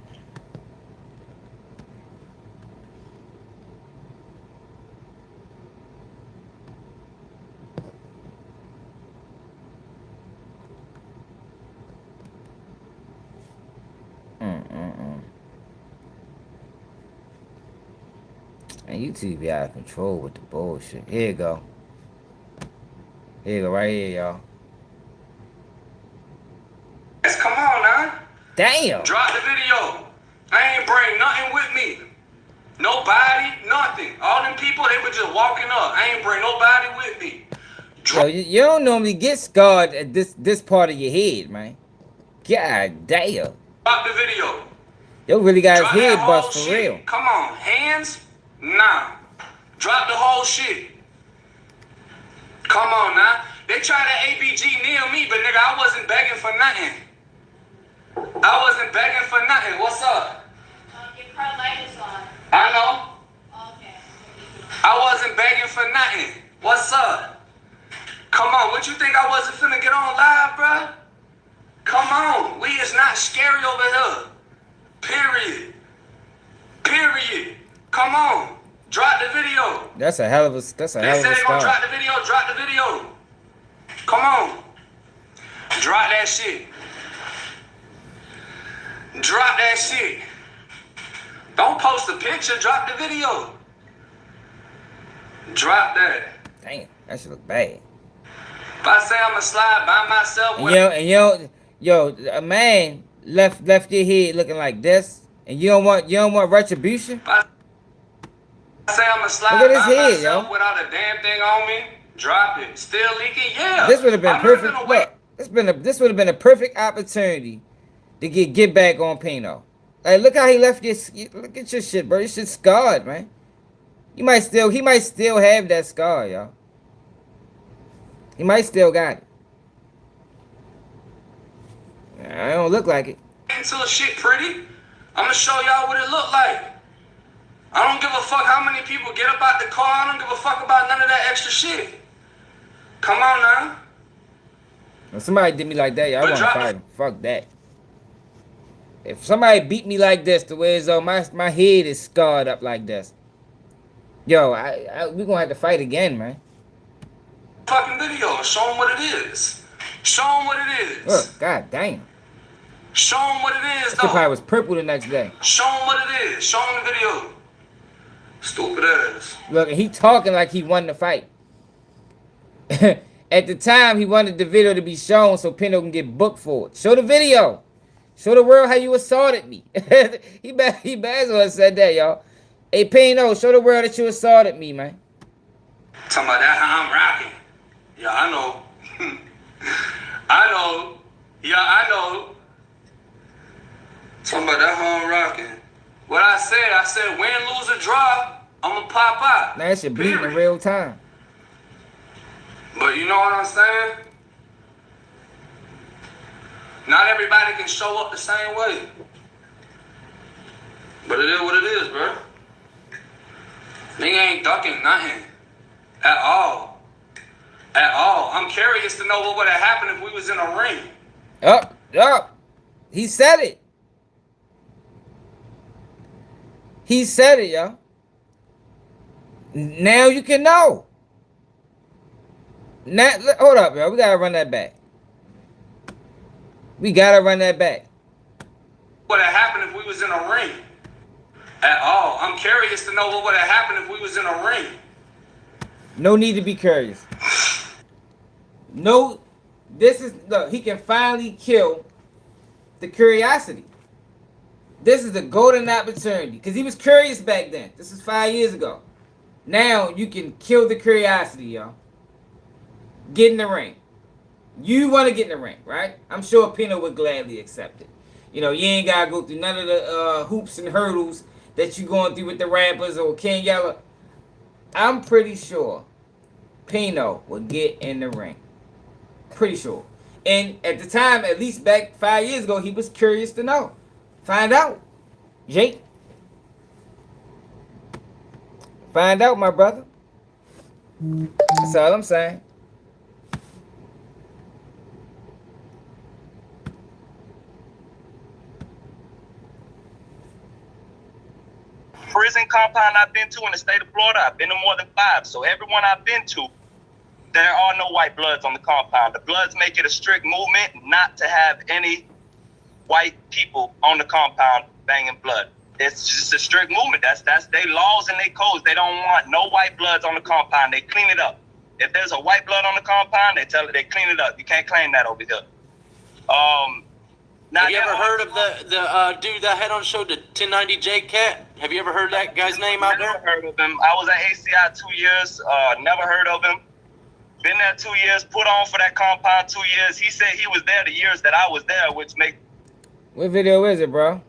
And YouTube be out of control with the bullshit. Here you go. Here you go, right here, y'all. Come on now. Damn. Drop the video. I ain't bring nothing with me. Nobody, nothing. All them people, they were just walking up. I ain't bring nobody with me. Yo, you don't normally get scarred at this part of your head, man. God damn. Drop the video. Yo really got Drop his head that bust whole for shit. real. Come on, hands? Nah. Drop the whole shit. Come on now. They try to ABG nail me, but nigga, I wasn't begging for nothing. I wasn't begging for nothing. What's up? Get Carlitis on. I know. Okay. I wasn't begging for nothing. What's up? Come on, what you think I wasn't finna get on live, bruh? Come on, we is not scary over here. Period. Period. Come on, drop the video. That's a hell of a They said start. they gonna drop the video, drop the video. Come on. Drop that shit. Drop that shit. Don't post a picture, drop the video. Drop that. Damn, that shit look bad. If I say I'ma slide by myself with Yo, a man left your head looking like this, and you don't want retribution? I say I'ma slide Look at his by head, myself yo. without a damn thing on me. Drop it. Still leaking? Yeah. This would have been I'm not perfect. gonna wait. Look, this would have been a perfect opportunity to get back on Pino. Like, look how he left your. Look at your shit, bro. Your shit's scarred, man. He might still have that scar, y'all. He might still got it. I don't look like it. Until shit pretty, I'ma show y'all what it look like. I don't give a fuck how many people get up out the car. I don't give a fuck about none of that extra shit. Come on now. If somebody did me like that, y'all But want to drop fight him. Fuck that. If somebody beat me like this, the way as though my head is scarred up like this, yo, we gonna have to fight again, man. Fucking video. Show them what it is. Show them what it is. Look, god damn. Show them what it is, This probably though. was purple the next day. Show them what it is. Show them the video. Stupid ass. Look, and he talking like he won the fight. At the time, he wanted the video to be shown so Pino can get booked for it. Show the video. Show the world how you assaulted me. he bad as said that, y'all. Hey, Pino, show the world that you assaulted me, man. Talking about that how I'm rocking. Yeah, I know. I know. Yeah, I know. Talking about that how I'm rocking. What I said, win, lose, or draw, I'ma pop out. Now that shit bleeding in real time. But you know what I'm saying? Not everybody can show up the same way. But it is what it is, bro. Nigga ain't ducking nothing. At all. At all. I'm curious to know what would have happened if we was in a ring. Up. He said it. He said it, y'all. Now you can know. Now, hold up, y'all. We gotta run that back. We gotta run that back. What would have happened if we was in a ring? At all. I'm curious to know what would have happened if we was in a ring. No need to be curious. No, look, he can finally kill the curiosity. This is a golden opportunity because he was curious back then. This is 5 years ago. Now you can kill the curiosity, y'all. Get in the ring. You want to get in the ring, right? I'm sure Pino would gladly accept it. You know, you ain't got to go through none of the hoops and hurdles that you going through with the rappers or King Yella. I'm pretty sure Pino would get in the ring. Pretty sure. And at the time, at least back 5 years ago, he was curious to know. Find out. Jake. Find out, my brother. That's all I'm saying. Prison compound I've been to in the state of Florida, I've been to more than 5. So everyone I've been to, there are no white bloods on the compound. The Bloods make it a strict movement not to have any white people on the compound banging blood. It's just a strict movement. That's their laws and their codes. They don't want no white bloods on the compound. They clean it up. If there's a white blood on the compound, they clean it up. You can't claim that over here. Have you ever heard of the dude that had on the show, the 1090J Cat? Have you ever heard that guy's name out there? Never heard of him. I was at ACI 2 years. Never heard of him. Been there 2 years. Put on for that compound 2 years. He said he was there the years that I was there, which make. What video is it, bro?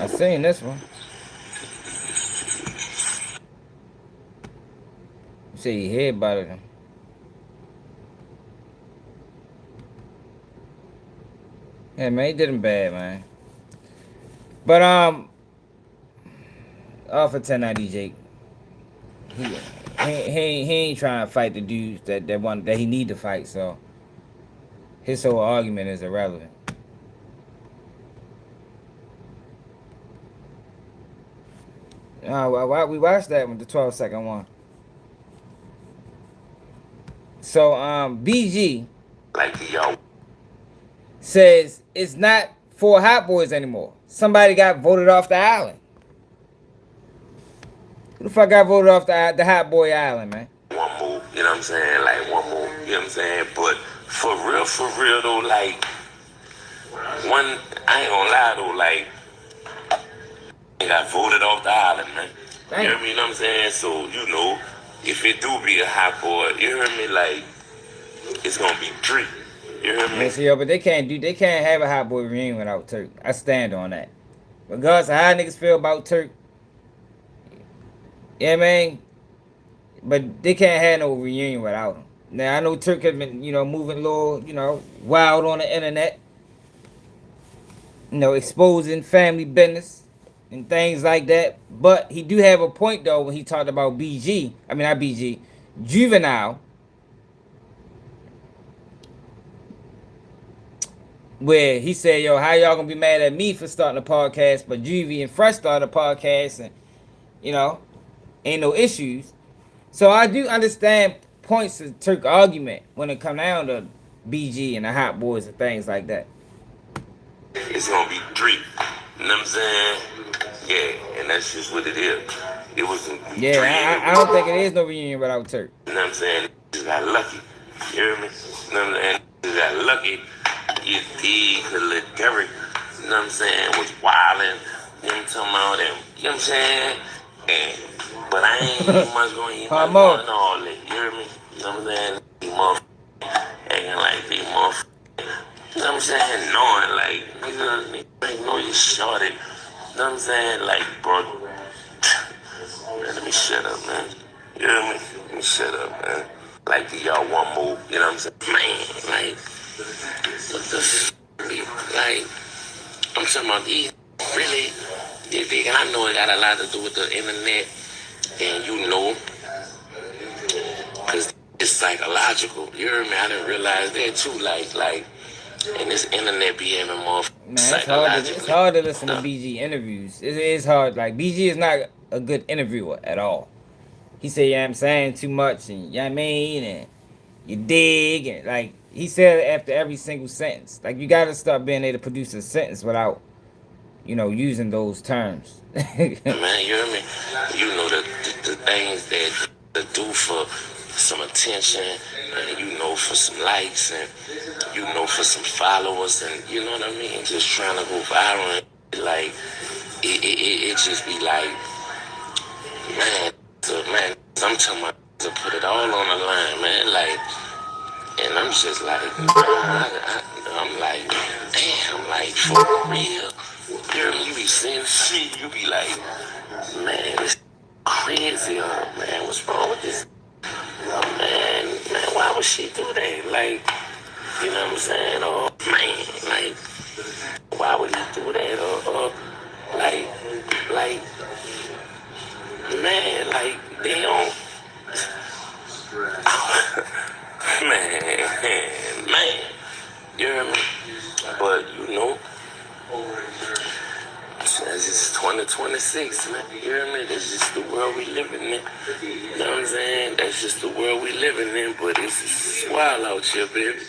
I seen this one. You say you hear about it. Yeah, man, he did him bad, man. But off of 1090 Jake, he ain't trying to fight the dudes that he need to fight. So his whole argument is irrelevant. We watched that one, the 12-second one. So BG says it's not for Hot Boys anymore. Somebody got voted off the island. Who the fuck got voted off the Hot Boy Island, man? One move, you know what I'm saying? Like one move, you know what I'm saying? But for real though, like I ain't gonna lie though, like I got voted off the island, man. Dang. You hear me? You know what I'm saying? So, you know, if it do be a Hot Boy, you hear me? Like, it's gonna be Drake. You hear me? Yes, yo, but they can't have a Hot Boy reunion without TURK. I stand on that. Regardless of how niggas feel about TURK, yeah, man. But they can't have no reunion without him. Now I know TURK has been, moving a little, wild on the internet. Exposing family business and things like that. But he do have a point though when he talked about Juvenile. Where he said, yo, how y'all gonna be mad at me for starting a podcast, but Juvie and Fresh started a podcast and, ain't no issues. So I do understand points of TURK argument when it come down to BG and the Hot Boys and things like that. It's gonna be Drake. You know what I'm saying? Yeah, and that's just what it is. It was I don't think it is no reunion without TURK. You know what I'm saying? Just got lucky. You hear me? You know what I'm saying? Just got lucky. You dig, cause Lil Derek, you know what I'm saying, was wildin'. You know what I'm talking about? And, you know what I'm saying? But I ain't much going to all that. You hear me? You know what I'm saying? These motherfuckers acting like they motherfuckers. You know what I'm saying? Knowing, like, nigga know you shorted. You know what I'm saying? Like, bro, man, let me shut up, man. You hear me? Let me shut up, man. Like, y'all one move, you know what I'm saying? Man, like, what the f***, like, I'm talking about these, really, and I know it got a lot to do with the internet, and because it's psychological, you hear me? I didn't realize that too, like, and this internet be having more psychological. It's hard to listen to BG interviews. It is hard, like, BG is not a good interviewer at all. He said, I'm saying too much, and you know what I mean, and you dig, and like, he said after every single sentence. Like, you gotta start being able to produce a sentence without, using those terms. Man, you hear me? You know the things that do for some attention, and for some likes, and for some followers, and you know what I mean? Just trying to go viral, and, like, it just be like, man, I'm talking about to put it all on the line, man, like, and I'm just like, I'm like, damn, like, for real. You be seeing shit, you be like, man, it's crazy, man, what's wrong with this? Oh, man, why would she do that? Like, you know what I'm saying? Oh, man, like, like they don't. man, you hear me? But you know, it's just 2026, man. You hear me? That's just the world we living in. You know what I'm saying? That's just the world we living in. But it's wild out here, baby.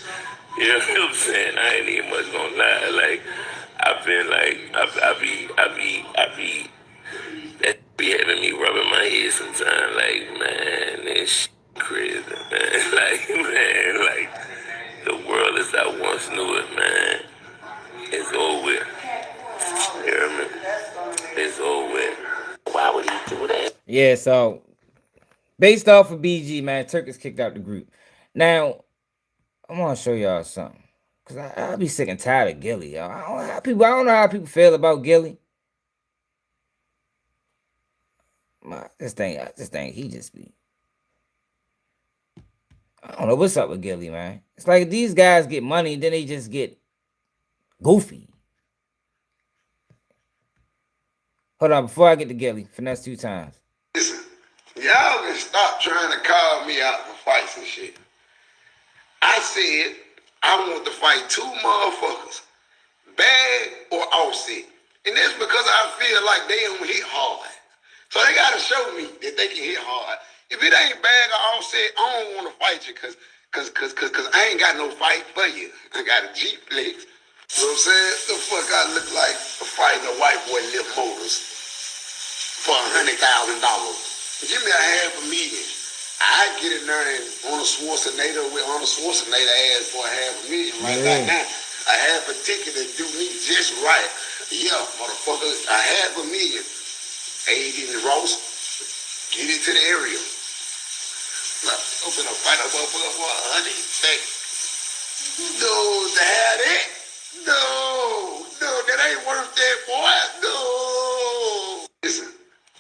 You know what I'm saying? I ain't even much gonna lie. Like, I've been like, that be having me rubbing my head sometimes. Like, man, this shit crazy, man. Like, man, like, the world as I once knew it, man. It's over with. You hear me? It's over with. Why would he do that? Yeah, so based off of BG, man, TURK is kicked out the group. Now, I want to show y'all something. Cause I be sick and tired of Gilly, y'all. I don't know how people feel about Gilly. This thing, he just be. I don't know what's up with Gilly, man. It's like these guys get money, then they just get goofy. Hold on, before I get to Gilly, finesse 2 times. Listen, y'all can stop trying to call me out for fights and shit. I said I want to fight 2 motherfuckers, Bag or Offset. And that's because I feel like they don't hit hard. So they gotta show me that they can hit hard. If it ain't Bag or Offset, I don't want to fight you cause I ain't got no fight for you. I got a Jeep Flex. You know what I'm saying? The fuck I look like fighting a white boy lift motors for $100,000. Give me $500,000. I get in there and Arnold Schwarzenegger ass for $500,000 right like that. I have a ticket to do me just right. Yeah, motherfucker, $500,000. Aiden Ross, get it to the area. Look, I'm gonna fight a motherfucker for $100,000. No, that it? No, that ain't worth that, boy. No. Listen,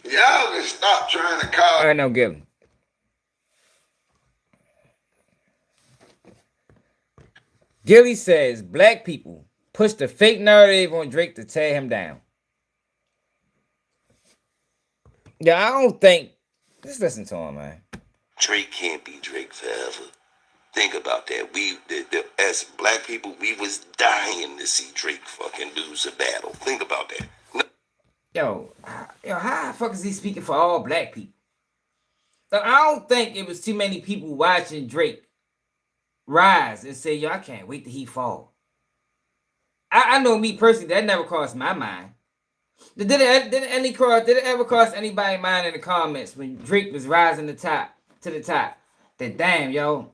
y'all can stop trying to call. All right, now Gilly. Gilly says black people push the fake narrative on Drake to tear him down. Yeah, I don't think. Just listen to him, man. Drake can't be Drake forever. Think about that. As black people, we was dying to see Drake fucking lose a battle. Think about that. Yo, how the fuck is he speaking for all black people? So I don't think it was too many people watching Drake rise and say, yo, I can't wait till he fall. I know me personally, that never crossed my mind. Did it ever cross anybody's mind in the comments when Drake was rising to the top? That damn, yo,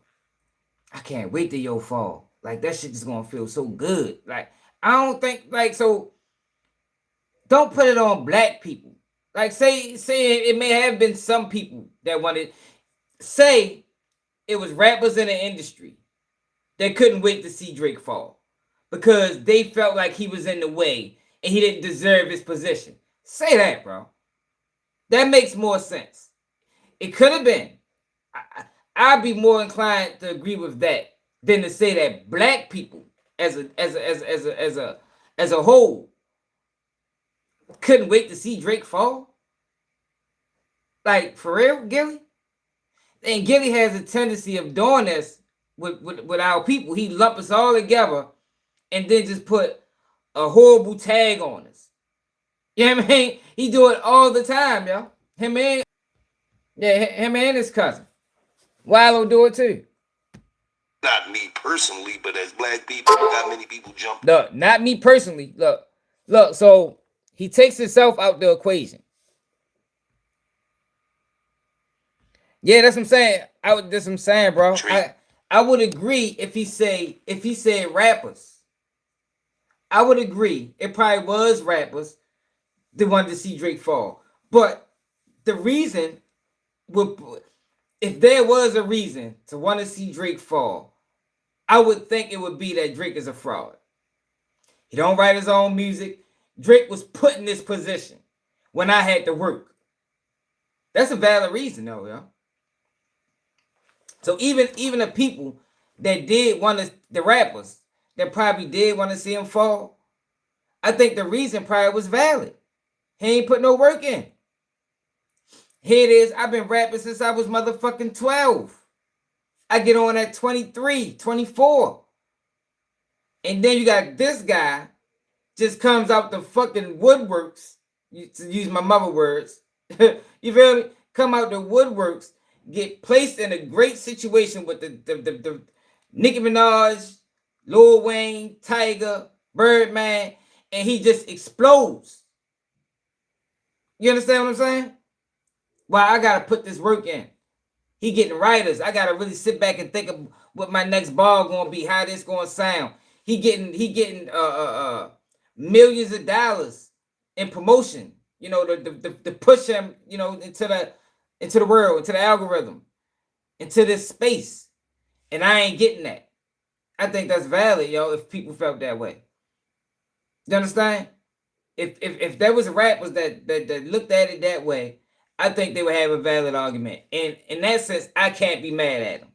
I can't wait till yo fall. Like that shit just gonna feel so good. Like I don't think so. Don't put it on black people. Like say it may have been some people that wanted. Say it was rappers in the industry that couldn't wait to see Drake fall because they felt like he was in the way and he didn't deserve his position. Say that, bro. That makes more sense. It could have been. I'd be more inclined to agree with that than to say that black people as a whole couldn't wait to see Drake fall. Like for real, Gilly? And Gilly has a tendency of doing this with our people. He lump us all together and then just put a horrible tag on us. You know what I mean? He do it all the time, yo. Him and his cousin. YELLA do it too. Not me personally, but as black people, not many people jump. Look, not me personally. Look. So he takes himself out the equation. Yeah, that's what I'm saying. That's what I'm saying, bro. I would agree if he said rappers. I would agree. It probably was rappers that wanted to see Drake fall. But the reason would, if there was a reason to want to see Drake fall, I would think it would be that Drake is a fraud. He don't write his own music. Drake was put in this position when I had to work. That's a valid reason, though, yo. So even the people that did want to, the rappers that probably did want to see him fall, I think the reason probably was valid. He ain't put no work in. Here it is. I've been rapping since I was motherfucking 12. I get on at 23, 24. And then you got this guy just comes out the fucking woodworks, to use my mother words. You feel me? Come out the woodworks, get placed in a great situation with the Nicki Minaj, Lil Wayne, Tiger, Birdman, and he just explodes. You understand what I'm saying? Well, I gotta put this work in. He getting writers. I gotta really sit back and think of what my next ball gonna be, how this gonna sound. He getting millions of dollars in promotion. You know, to push him, you know, into the world, into the algorithm, into this space. And I ain't getting that. I think that's valid, yo, if people felt that way. You understand? If there was rappers that looked at it that way, I think they would have a valid argument. And in that sense, I can't be mad at them.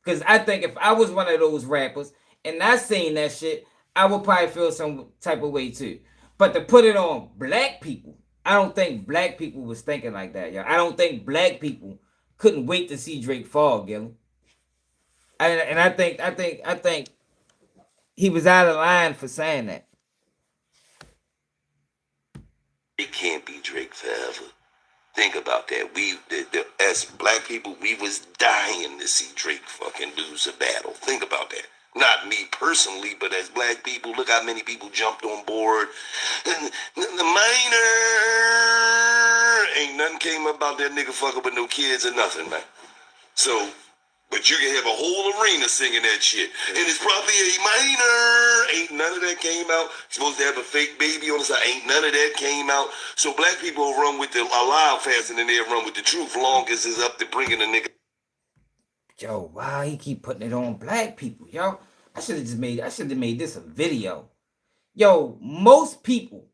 Because I think if I was one of those rappers and I seen that shit, I would probably feel some type of way too. But to put it on black people, I don't think black people was thinking like that, yo. I don't think black people couldn't wait to see Drake fall, Gilly. And I think he was out of line for saying that. It can't be Drake forever. Think about that. As black people, we was dying to see Drake fucking lose a battle. Think about that. Not me personally, but as black people, look how many people jumped on board. And the minor ain't nothing came about that nigga fucking with no kids or nothing, man. So, but you can have a whole arena singing that shit. And it's probably a minor. Ain't none of that came out. Supposed to have a fake baby on the side. Ain't none of that came out. So black people will run with the lie faster than they'll run with the truth. Long as it's up to bringing a nigga. Yo, wow, he keep putting it on black people, yo. I should have made this a video. Yo, most people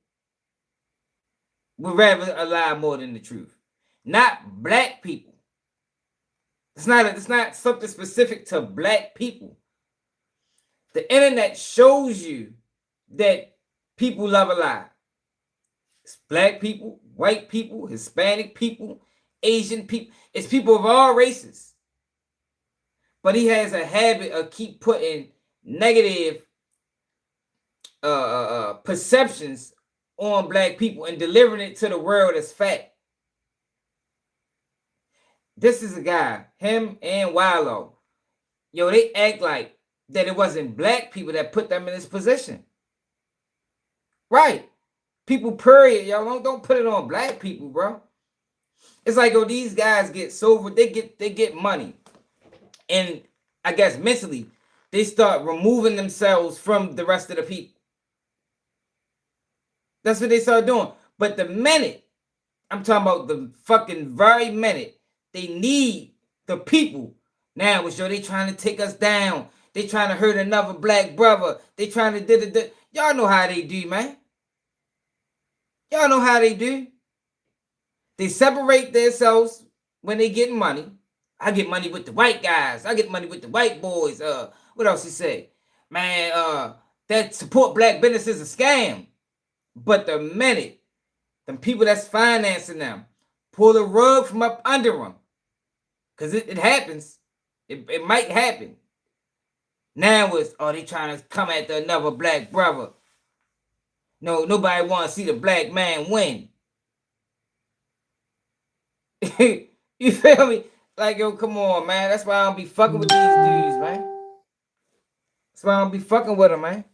would rather a lie more than the truth. Not black people. It's not something specific to black people. The internet shows you that people love a lie. It's black people, white people, Hispanic people, Asian people. It's people of all races. But he has a habit of keep putting negative perceptions on black people and delivering it to the world as fact. This is a guy, him and YELLA. Yo, they act like that it wasn't black people that put them in this position. Right. People, period, y'all. Don't put it on black people, bro. It's like, yo, these guys get sober, they get money. And I guess mentally, they start removing themselves from the rest of the people. That's what they start doing. But the minute, I'm talking about the fucking very minute, they need the people. Now, yo, they trying to take us down. They trying to hurt another black brother. They trying to do. Y'all know how they do, man. Y'all know how they do. They separate themselves when they get money. I get money with the white guys. I get money with the white boys. What else he say? Man, that support black business is a scam. But the minute them people that's financing them pull the rug from up under them, because it happens. It might happen. Now it's, they trying to come at another black brother. No, nobody want to see the black man win. You feel me? Like, yo, come on, man. That's why I don't be fucking with these dudes, man. That's why I don't be fucking with them, man.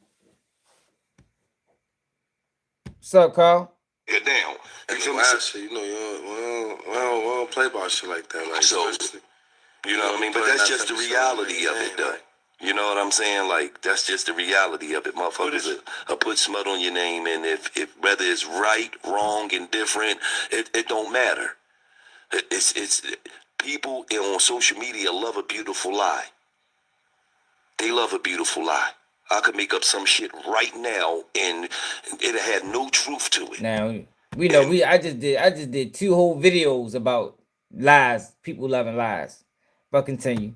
What's up, Carl? Get down. And the last shit, you know, we don't play about shit like that. Like, so, you know what I mean? But that's just the reality of it, though. You know what I'm saying? Like, that's just the reality of it, motherfuckers. Put smut on your name, and if whether it's right, wrong, indifferent, it don't matter. It's people on social media love a beautiful lie. They love a beautiful lie. I could make up some shit right now, and it had no truth to it. Now we know I just did 2 whole videos about lies, people loving lies. But continue.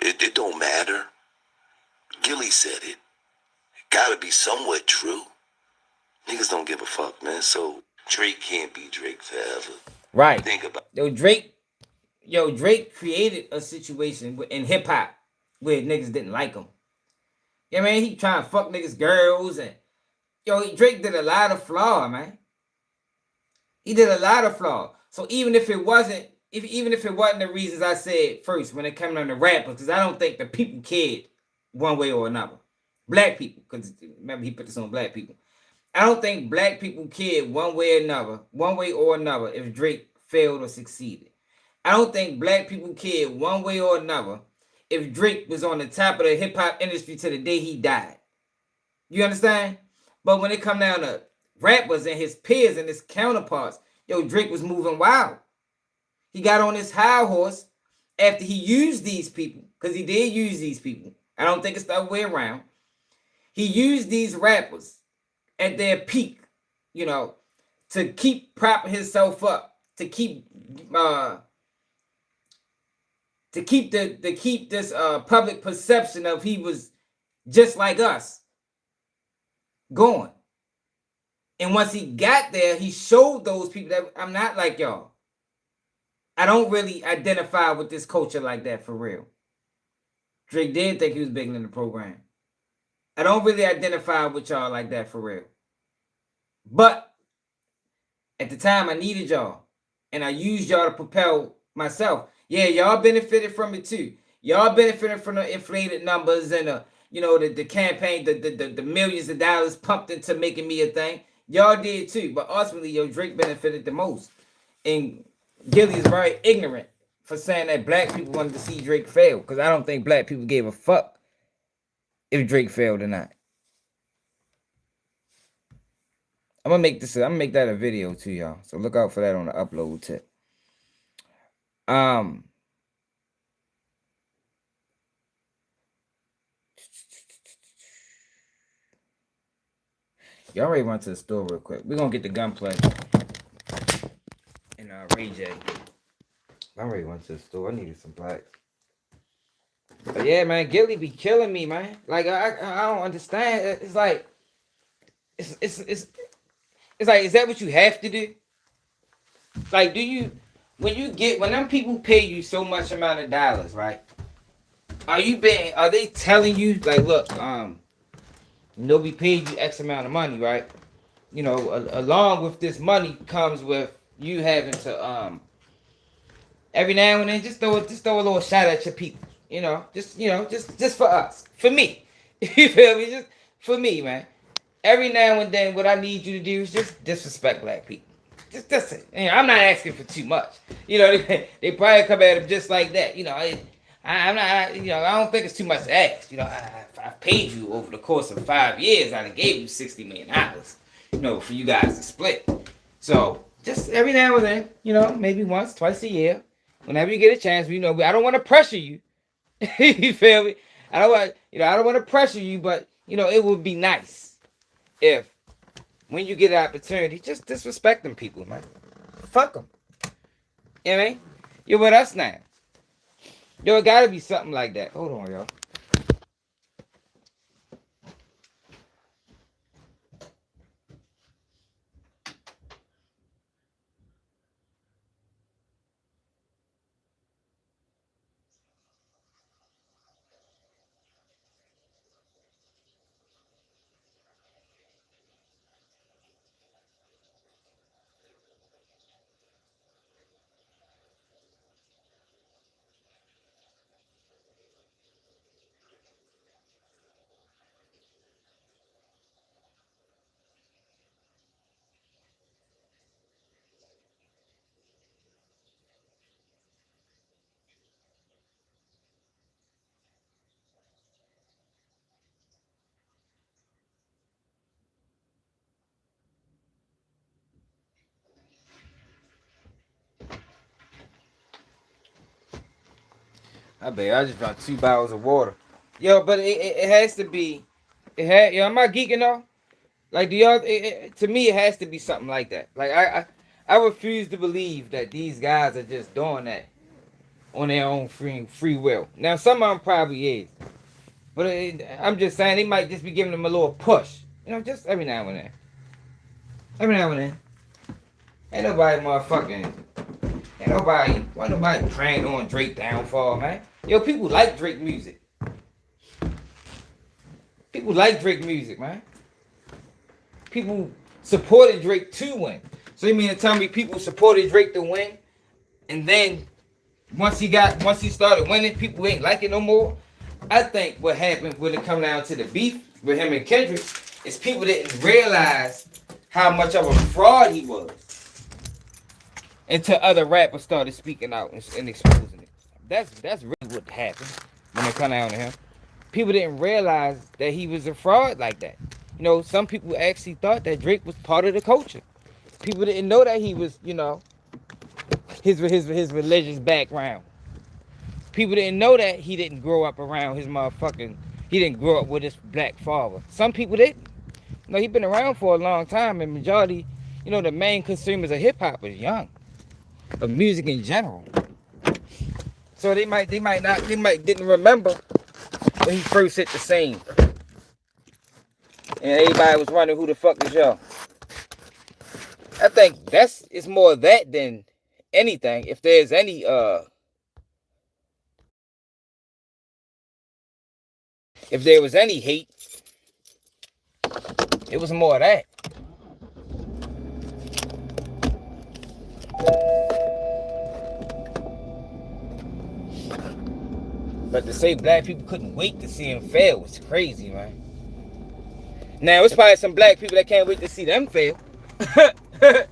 It don't matter. Gilly said it. Gotta be somewhat true. Niggas don't give a fuck, man. So Drake can't be Drake forever. Right. Think about Drake created a situation in hip hop where niggas didn't like him. You know what I mean? He trying to fuck niggas girls and Drake did a lot of flaw, man. He did a lot of flaw. So even if it wasn't the reasons I said first when it came on the rappers, because I don't think the people cared one way or another. Black people, because remember he put this on black people. I don't think black people cared one way or another if Drake failed or succeeded. I don't think black people cared one way or another if Drake was on the top of the hip hop industry to the day he died. You understand? But when it come down to rappers and his peers and his counterparts, Drake was moving wild. He got on his high horse after he used these people, because he did use these people. I don't think it's the other way around. He used these rappers at their peak, to keep propping himself up, to keep this public perception of he was just like us going. And once he got there, he showed those people that I'm not like y'all. I don't really identify with this culture like that for real. Drake did think he was bigger than the program. I don't really identify with y'all like that for real. But at the time, I needed y'all. And I used y'all to propel myself. Yeah, y'all benefited from it too. Y'all benefited from the inflated numbers and the campaign, the millions of dollars pumped into making me a thing. Y'all did too. But ultimately, Drake benefited the most. And Gilly is very ignorant for saying that black people wanted to see Drake fail. Because I don't think black people gave a fuck if Drake failed or not. I'm gonna make that a video too, y'all. So look out for that on the upload tip. Y'all already went to the store real quick. We're gonna get the Gunplay and Ray J. I already went to the store. I needed some blacks. But yeah, man, Gilly be killing me, man. Like I don't understand. It's like it's like, is that what you have to do? Like, when them people pay you so much amount of dollars, right? Are they telling you like, look, we paid you X amount of money, right? Along with this money comes with you having to every now and then just throw a little shot at your people. Just for us. For me. You feel me? Just for me, man. Every now and then what I need you to do is just disrespect black people. Just it. I'm not asking for too much. They probably come at him just like that. I'm not, I don't think it's too much to ask. I paid you over the course of 5 years. I done gave you $60 million, for you guys to split. So just every now and then, maybe once, twice a year, whenever you get a chance, I don't want to pressure you. You feel me? I don't want to pressure you, but it would be nice if when you get an opportunity, just disrespect them people, man. Fuck them. You know what I mean? You're with us now. It gotta be something like that. Hold on, y'all. I just drank 2 bottles of water. But it has to be. I'm not geeking though. Like, do y'all? To me, it has to be something like that. Like, I refuse to believe that these guys are just doing that on their own free will. Now, some of them probably is, but I'm just saying they might just be giving them a little push. Just every now and then. Every now and then. Ain't nobody motherfucking, ain't nobody praying on Drake downfall, man. Yo, people like Drake music. People like Drake music, man. People supported Drake to win. So you mean to tell me people supported Drake to win, and then once he started winning, people ain't like it no more? I think what happened when it come down to the beef with him and Kendrick is people didn't realize how much of a fraud he was until other rappers started speaking out and exposing it. That's really what happened when it come down to him. People didn't realize that he was a fraud like that. You know, some people actually thought that Drake was part of the culture. People didn't know that he was, you know, his religious background. People didn't know that he didn't grow up around he didn't grow up with his black father. Some people didn't. You know, he's been around for a long time, and majority, you know, the main consumers of hip hop is young, of music in general. So they might didn't remember when he first hit the scene. And everybody was wondering who the fuck is y'all. I think it's more of that than anything. If there's any if there was any hate, it was more of that. But to say black people couldn't wait to see him fail was crazy, man. Now, it's probably some black people that can't wait to see them fail. You know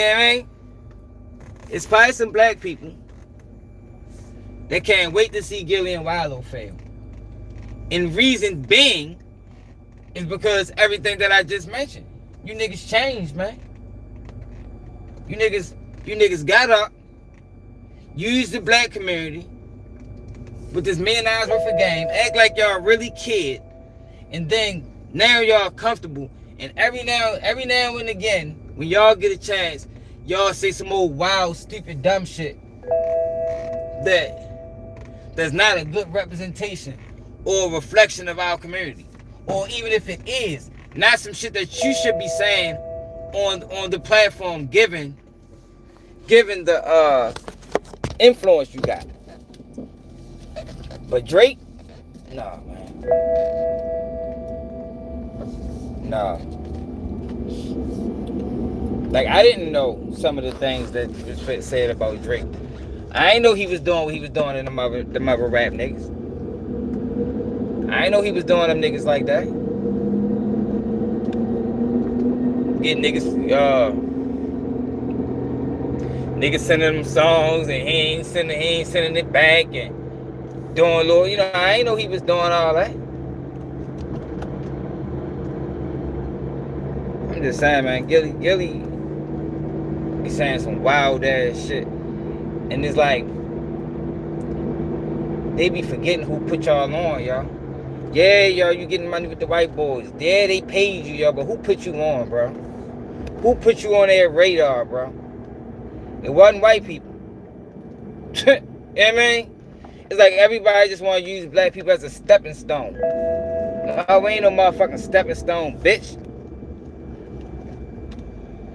what I mean? It's probably some black people that can't wait to see Gilly and YELLA fail. And reason being is because everything that I just mentioned. You niggas changed, man. You niggas got up, used the black community with this $1 million worth of game, act like y'all really kid, and then now y'all comfortable. And every now and again, when y'all get a chance, y'all say some old wild, stupid, dumb shit that's not a good representation or a reflection of our community. Or even if it is, not some shit that you should be saying on the platform, given the influence you got. But Drake, nah, man. Nah. Like, I didn't know some of the things that was said about Drake. I ain't know he was doing what he was doing in the mother rap niggas. I ain't know he was doing them niggas like that. Getting niggas sending them songs and he ain't sending it back and doing little, you know, I ain't know he was doing all that. I'm just saying, man, Gilly be saying some wild ass shit. And it's like, they be forgetting who put y'all on, y'all. Yeah, y'all, you getting money with the white boys. Yeah, they paid you, y'all, but who put you on, bro? Who put you on their radar, bro? It wasn't white people. You know what I mean? It's like everybody just want to use black people as a stepping stone. No, we ain't no motherfucking stepping stone, bitch.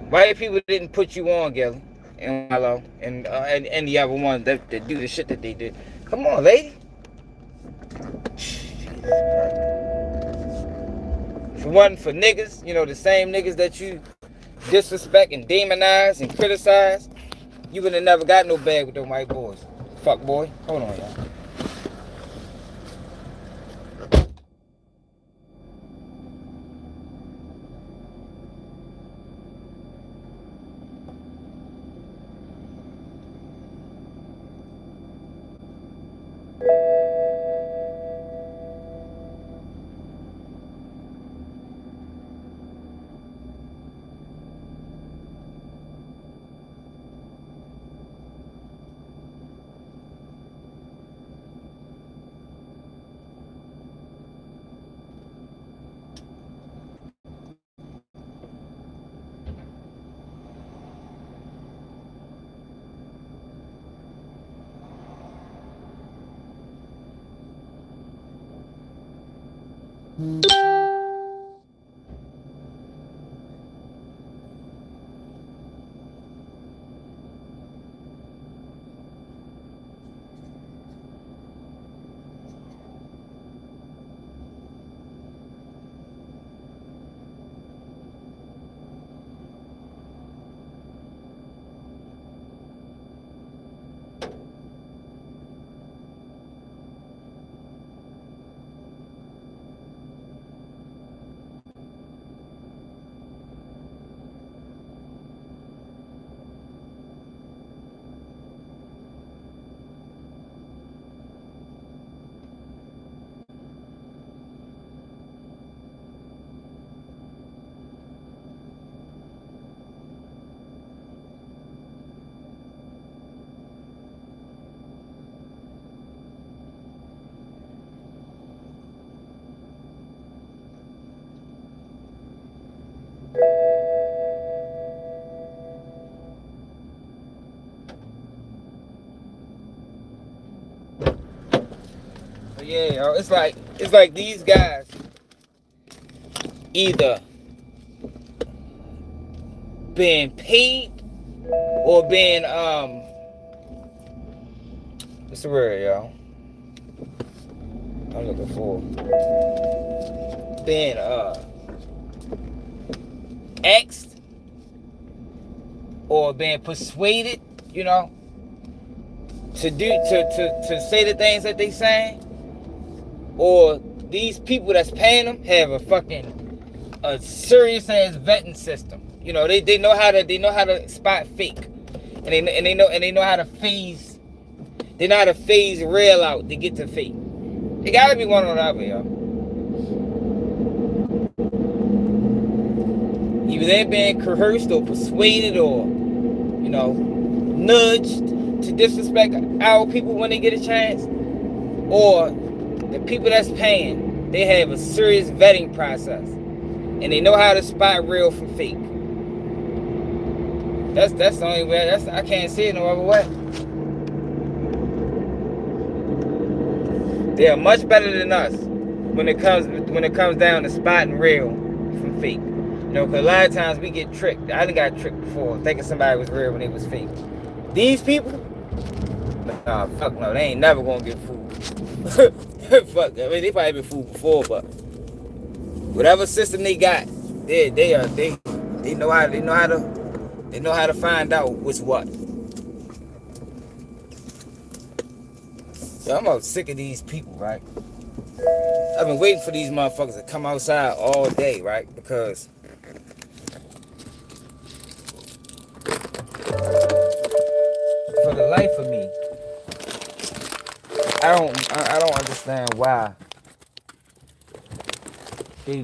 White people didn't put you on, Gilly, and YELLA, and the other ones that do the shit that they did. Come on, lady. If it wasn't for niggas, you know, the same niggas that you disrespect and demonize and criticize, you would have never got no bag with them white boys. Fuck boy. Hold on, y'all. Yeah, yo, it's like these guys either being paid or being what's the word, yo? I'm looking for being asked or being persuaded, you know, to say the things that they saying, or these people that's paying them have a serious ass vetting system. You know, they know how to spot fake, and they know how to phase real out to get to fake. It gotta be one or the other, yo. Either they're being coerced or persuaded or, you know, nudged to disrespect our people when they get a chance, or the people that's paying, they have a serious vetting process and they know how to spot real from fake. That's the only way. I can't see it no other way. They are much better than us when it comes down to spotting real from fake. You know, because a lot of times we get tricked. I done got tricked before, thinking somebody was real when they was fake. These people, nah, fuck no, they ain't never gonna get fooled. Fuck, I mean, they probably been fooled before, but whatever system they got, they know how to find out what's what. So I'm about sick of these people, right? I've been waiting for these motherfuckers to come outside all day, right? Because for the life of me, I don't understand why they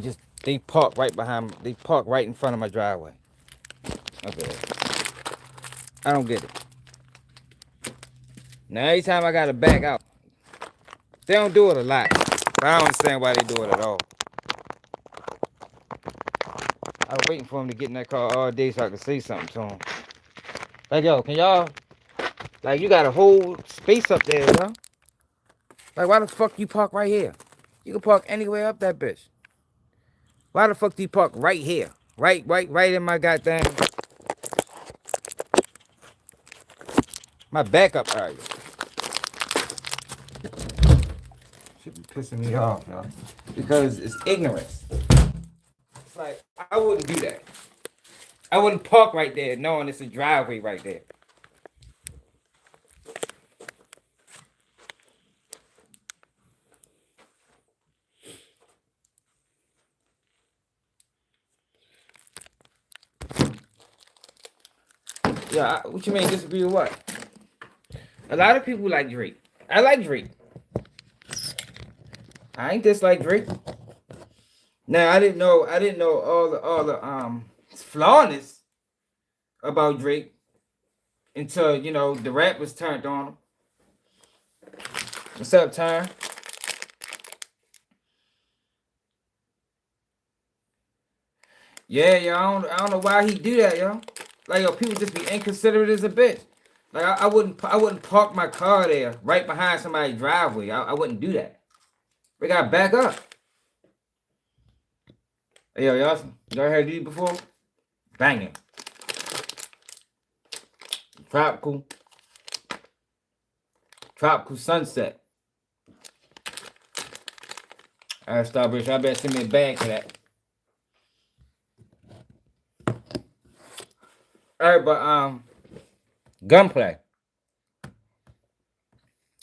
park right in front of my driveway. Okay. I don't get it. Now every time I gotta back out, they don't do it a lot, but I don't understand why they do it at all. I was waiting for him to get in that car all day so I could say something to him. Like, yo, can y'all, like, you got a whole space up there, yo. Like, why the fuck you park right here? You can park anywhere up that bitch. Why the fuck do you park right here? Right in my goddamn, my backup area. Should be pissing me off, yo. Because it's ignorance. It's like, I wouldn't do that. I wouldn't park right there knowing it's a driveway right there. Yeah, what you mean disagree with what? A lot of people like Drake. I like Drake. I ain't dislike Drake. Now I didn't know all the flawness about Drake until, you know, the rap was turned on him. What's up, Turn? Yeah, yo, I don't know why he do that, yo. Like, yo, people just be inconsiderate as a bitch. Like, I wouldn't park my car there right behind somebody's driveway. I wouldn't do that. We gotta back up. Hey, yo, y'all heard these before? Banging. Tropical sunset. All right, Starbridge, I better send me a bag for that. All right, but Gunplay.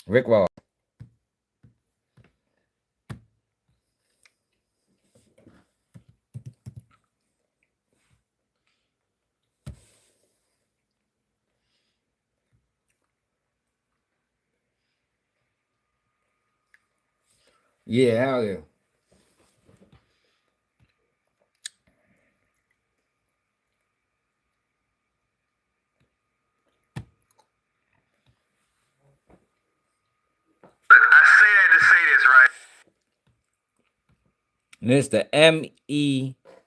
Rick Ross. Yeah, hell yeah. I say that to say this, right? And it's the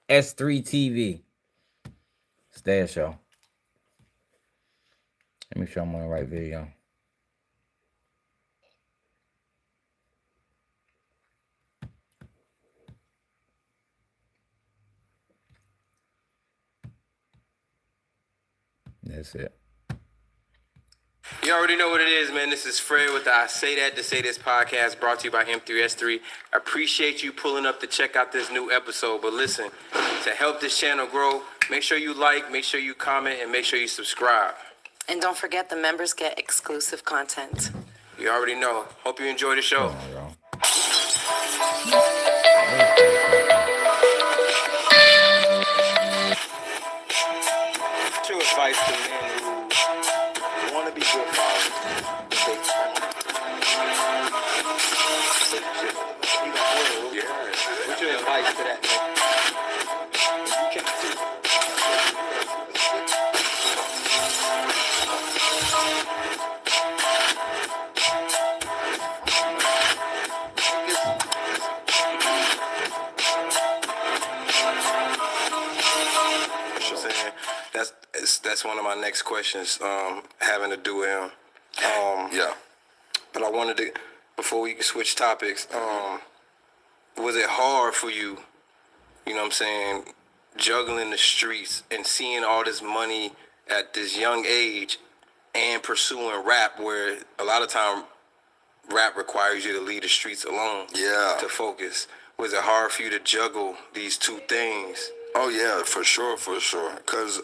MES3 TV. Stash show. Let me show I'm on the right video. That's it. You already know what it is, man. This is Fred with the I Say That to Say This podcast, brought to you by M3S3. I appreciate you pulling up to check out this new episode. But listen, to help this channel grow, make sure you like, make sure you comment, and make sure you subscribe. And don't forget, the members get exclusive content. You already know. Hope you enjoy the show. What's your advice to men who want to be good fathers? What's your advice to that, man? You can't see. That's one of my next questions, having to do with him. Yeah. But I wanted to, before we switch topics, was it hard for you, you know what I'm saying, juggling the streets and seeing all this money at this young age and pursuing rap, where a lot of time rap requires you to leave the streets alone to focus? Was it hard for you to juggle these two things? Oh yeah, for sure. Cause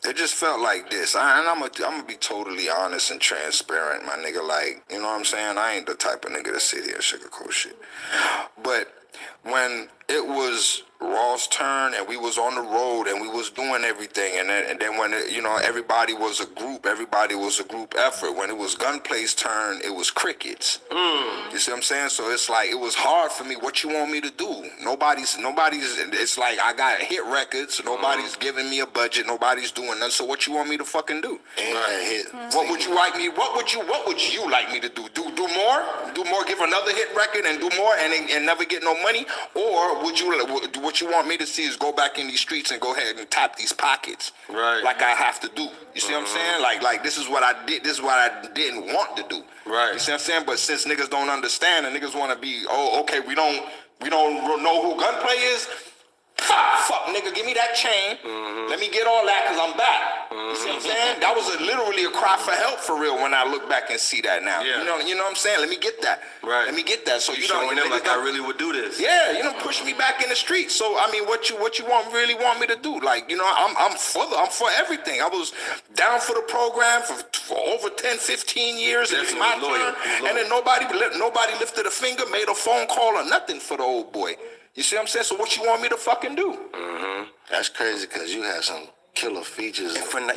it just felt like this. I'm gonna be totally honest and transparent, my nigga. Like, you know what I'm saying? I ain't the type of nigga to sit here and sugarcoat shit. But when it was Ross' turn and we was on the road and we was doing everything, and then when it, you know, everybody was a group effort. When it was Gunplay's turn, it was crickets. You see what I'm saying? So it's like, it was hard for me. What you want me to do? Nobody's. It's like I got hit records. Nobody's giving me a budget. Nobody's doing nothing. So what you want me to fucking do? What would you like me? What would you like me to do? Do more? Do more? Give another hit record and do more and never get no money? Or would you? What you want me to see is go back in these streets and go ahead and tap these pockets, right? Like I have to do. You see what I'm saying? Like this is what I did. This is what I didn't want to do. Right. You see what I'm saying? But since niggas don't understand and niggas want to be, okay, we don't know who Gunplay is. Fuck, nigga, give me that chain. Let me get all that, cause I'm back. You see what I'm saying? That was literally a cry for help for real when I look back and see that now. Yeah. You know what I'm saying? Let me get that. Right. Let me get that. So you know, like I really would do this. Yeah, you know, push me back in the street. So I mean, what you really want me to do? Like, you know, I'm for everything. I was down for the program for over 10, 15 years. And it's my turn. And then nobody lifted a finger, made a phone call or nothing for the old boy. You see what I'm saying? So what you want me to fucking do? That's crazy, because you had some killer features. Looking in.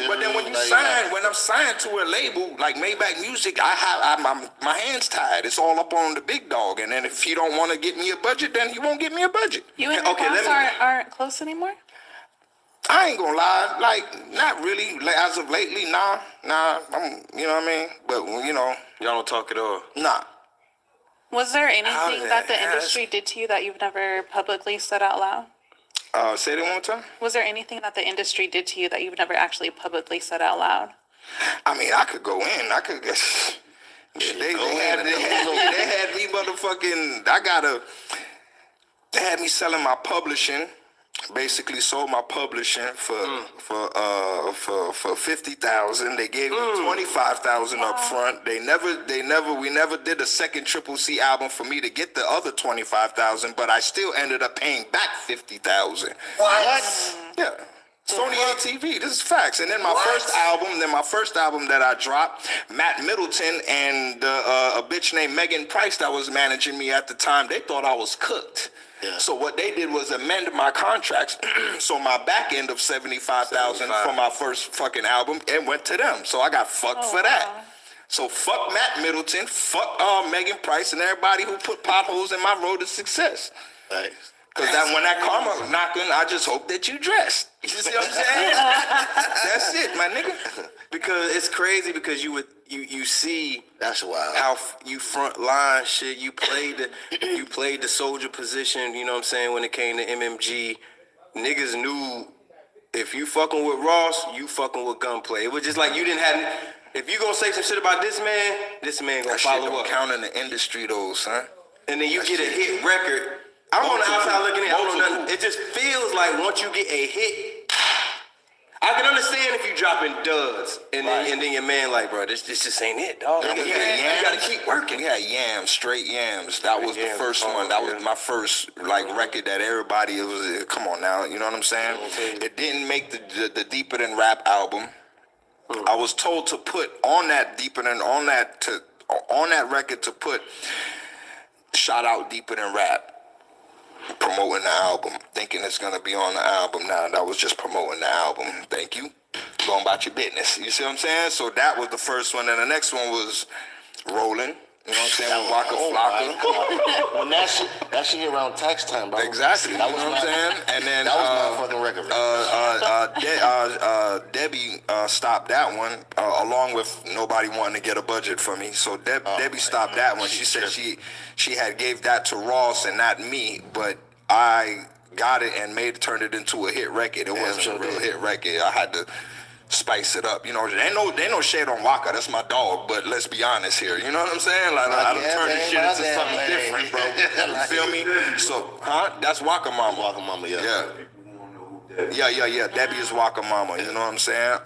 But then when I'm signed to a label like Maybach Music, my hands tied. It's all up on the big dog. And then if he don't want to get me a budget, then he won't get me a budget. You and Ross aren't close anymore? I ain't gonna lie, like, not really. Like, as of lately, nah. I'm, you know what I mean? But, you know. Y'all don't talk at all? Nah. Was there anything that the industry did to you that you've never publicly said out loud? Say that one more time. Was there anything that the industry did to you that you've never actually publicly said out loud? I mean, I could go in. I could guess. They had me motherfucking. They had me selling my publishing. Basically sold my publishing for $50,000. They gave me $25,000 up front. We never did a second Triple C album for me to get the other $25,000, but I still ended up paying back $50,000. What? Yeah. Sony ATV, this is facts. And then my first album that I dropped, Matt Middleton and a bitch named Megan Price that was managing me at the time, they thought I was cooked. Yeah. So what they did was amend my contracts. So my back end of $75,000 for my first fucking album, it went to them. So I got fucked for that. So fuck Matt Middleton, fuck Megan Price, and everybody who put potholes in my road to success. Nice. Because when that karma knocking, I just hope that you dressed. You see what I'm saying? That's it, my nigga. Because it's crazy, because you see that's wild how you front line shit. You played the soldier position. You know what I'm saying? When it came to MMG, niggas knew if you fucking with Ross, you fucking with Gunplay. It was just like you didn't have. If you gonna say some shit about this man gonna follow up. Count in the industry though, son. And then you get a hit record. I'm on the outside looking in. I don't know nothing. It just feels like once you get a hit, I can understand if you dropping duds and then your man like, bro, this just ain't it, dog. You gotta keep working. We had yams, straight yams. That was the first one. That was my first record that everybody was. Come on now, you know what I'm saying? It didn't make the Deeper Than Rap album. I was told to put on that on that record to put shout out Deeper Than Rap. Promoting the album, thinking it's gonna be on the album. Now that was just promoting the album. Thank you. Going about your business. You see what I'm saying? So that was the first one, and the next one was Rolling. You know what I'm saying? Waka Flocka. When that shit hit around tax time, bro. Exactly. You know what I'm saying? And then that was my fucking record. Debbie stopped that one along with nobody wanting to get a budget for me. So Debbie stopped that one. She said she had gave that to Ross and not me, but I got it and turned it into a hit record. It wasn't a real hit record. I had to spice it up, you know. Ain't no shade on Waka, that's my dog, but let's be honest here, you know what I'm saying? Like, I done turned this shit into something different, bro. You feel me? So, that's Waka Mama. Waka Mama, yeah. Yeah. Debbie is Waka Mama, you know what I'm saying?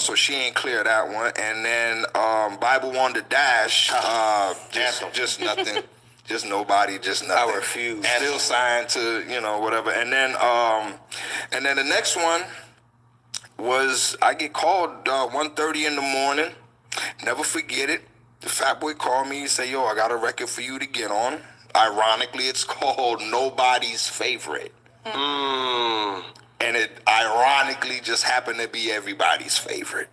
So she ain't clear that one. And then Bible on the Dash, just nothing. Just nobody, just nothing. I refuse. Still signed to, you know, whatever. And then the next one was I get called 1:30 in the morning. Never forget it. The fat boy called me and said, yo, I got a record for you to get on. Ironically, it's called Nobody's Favorite. And it ironically just happened to be everybody's favorite.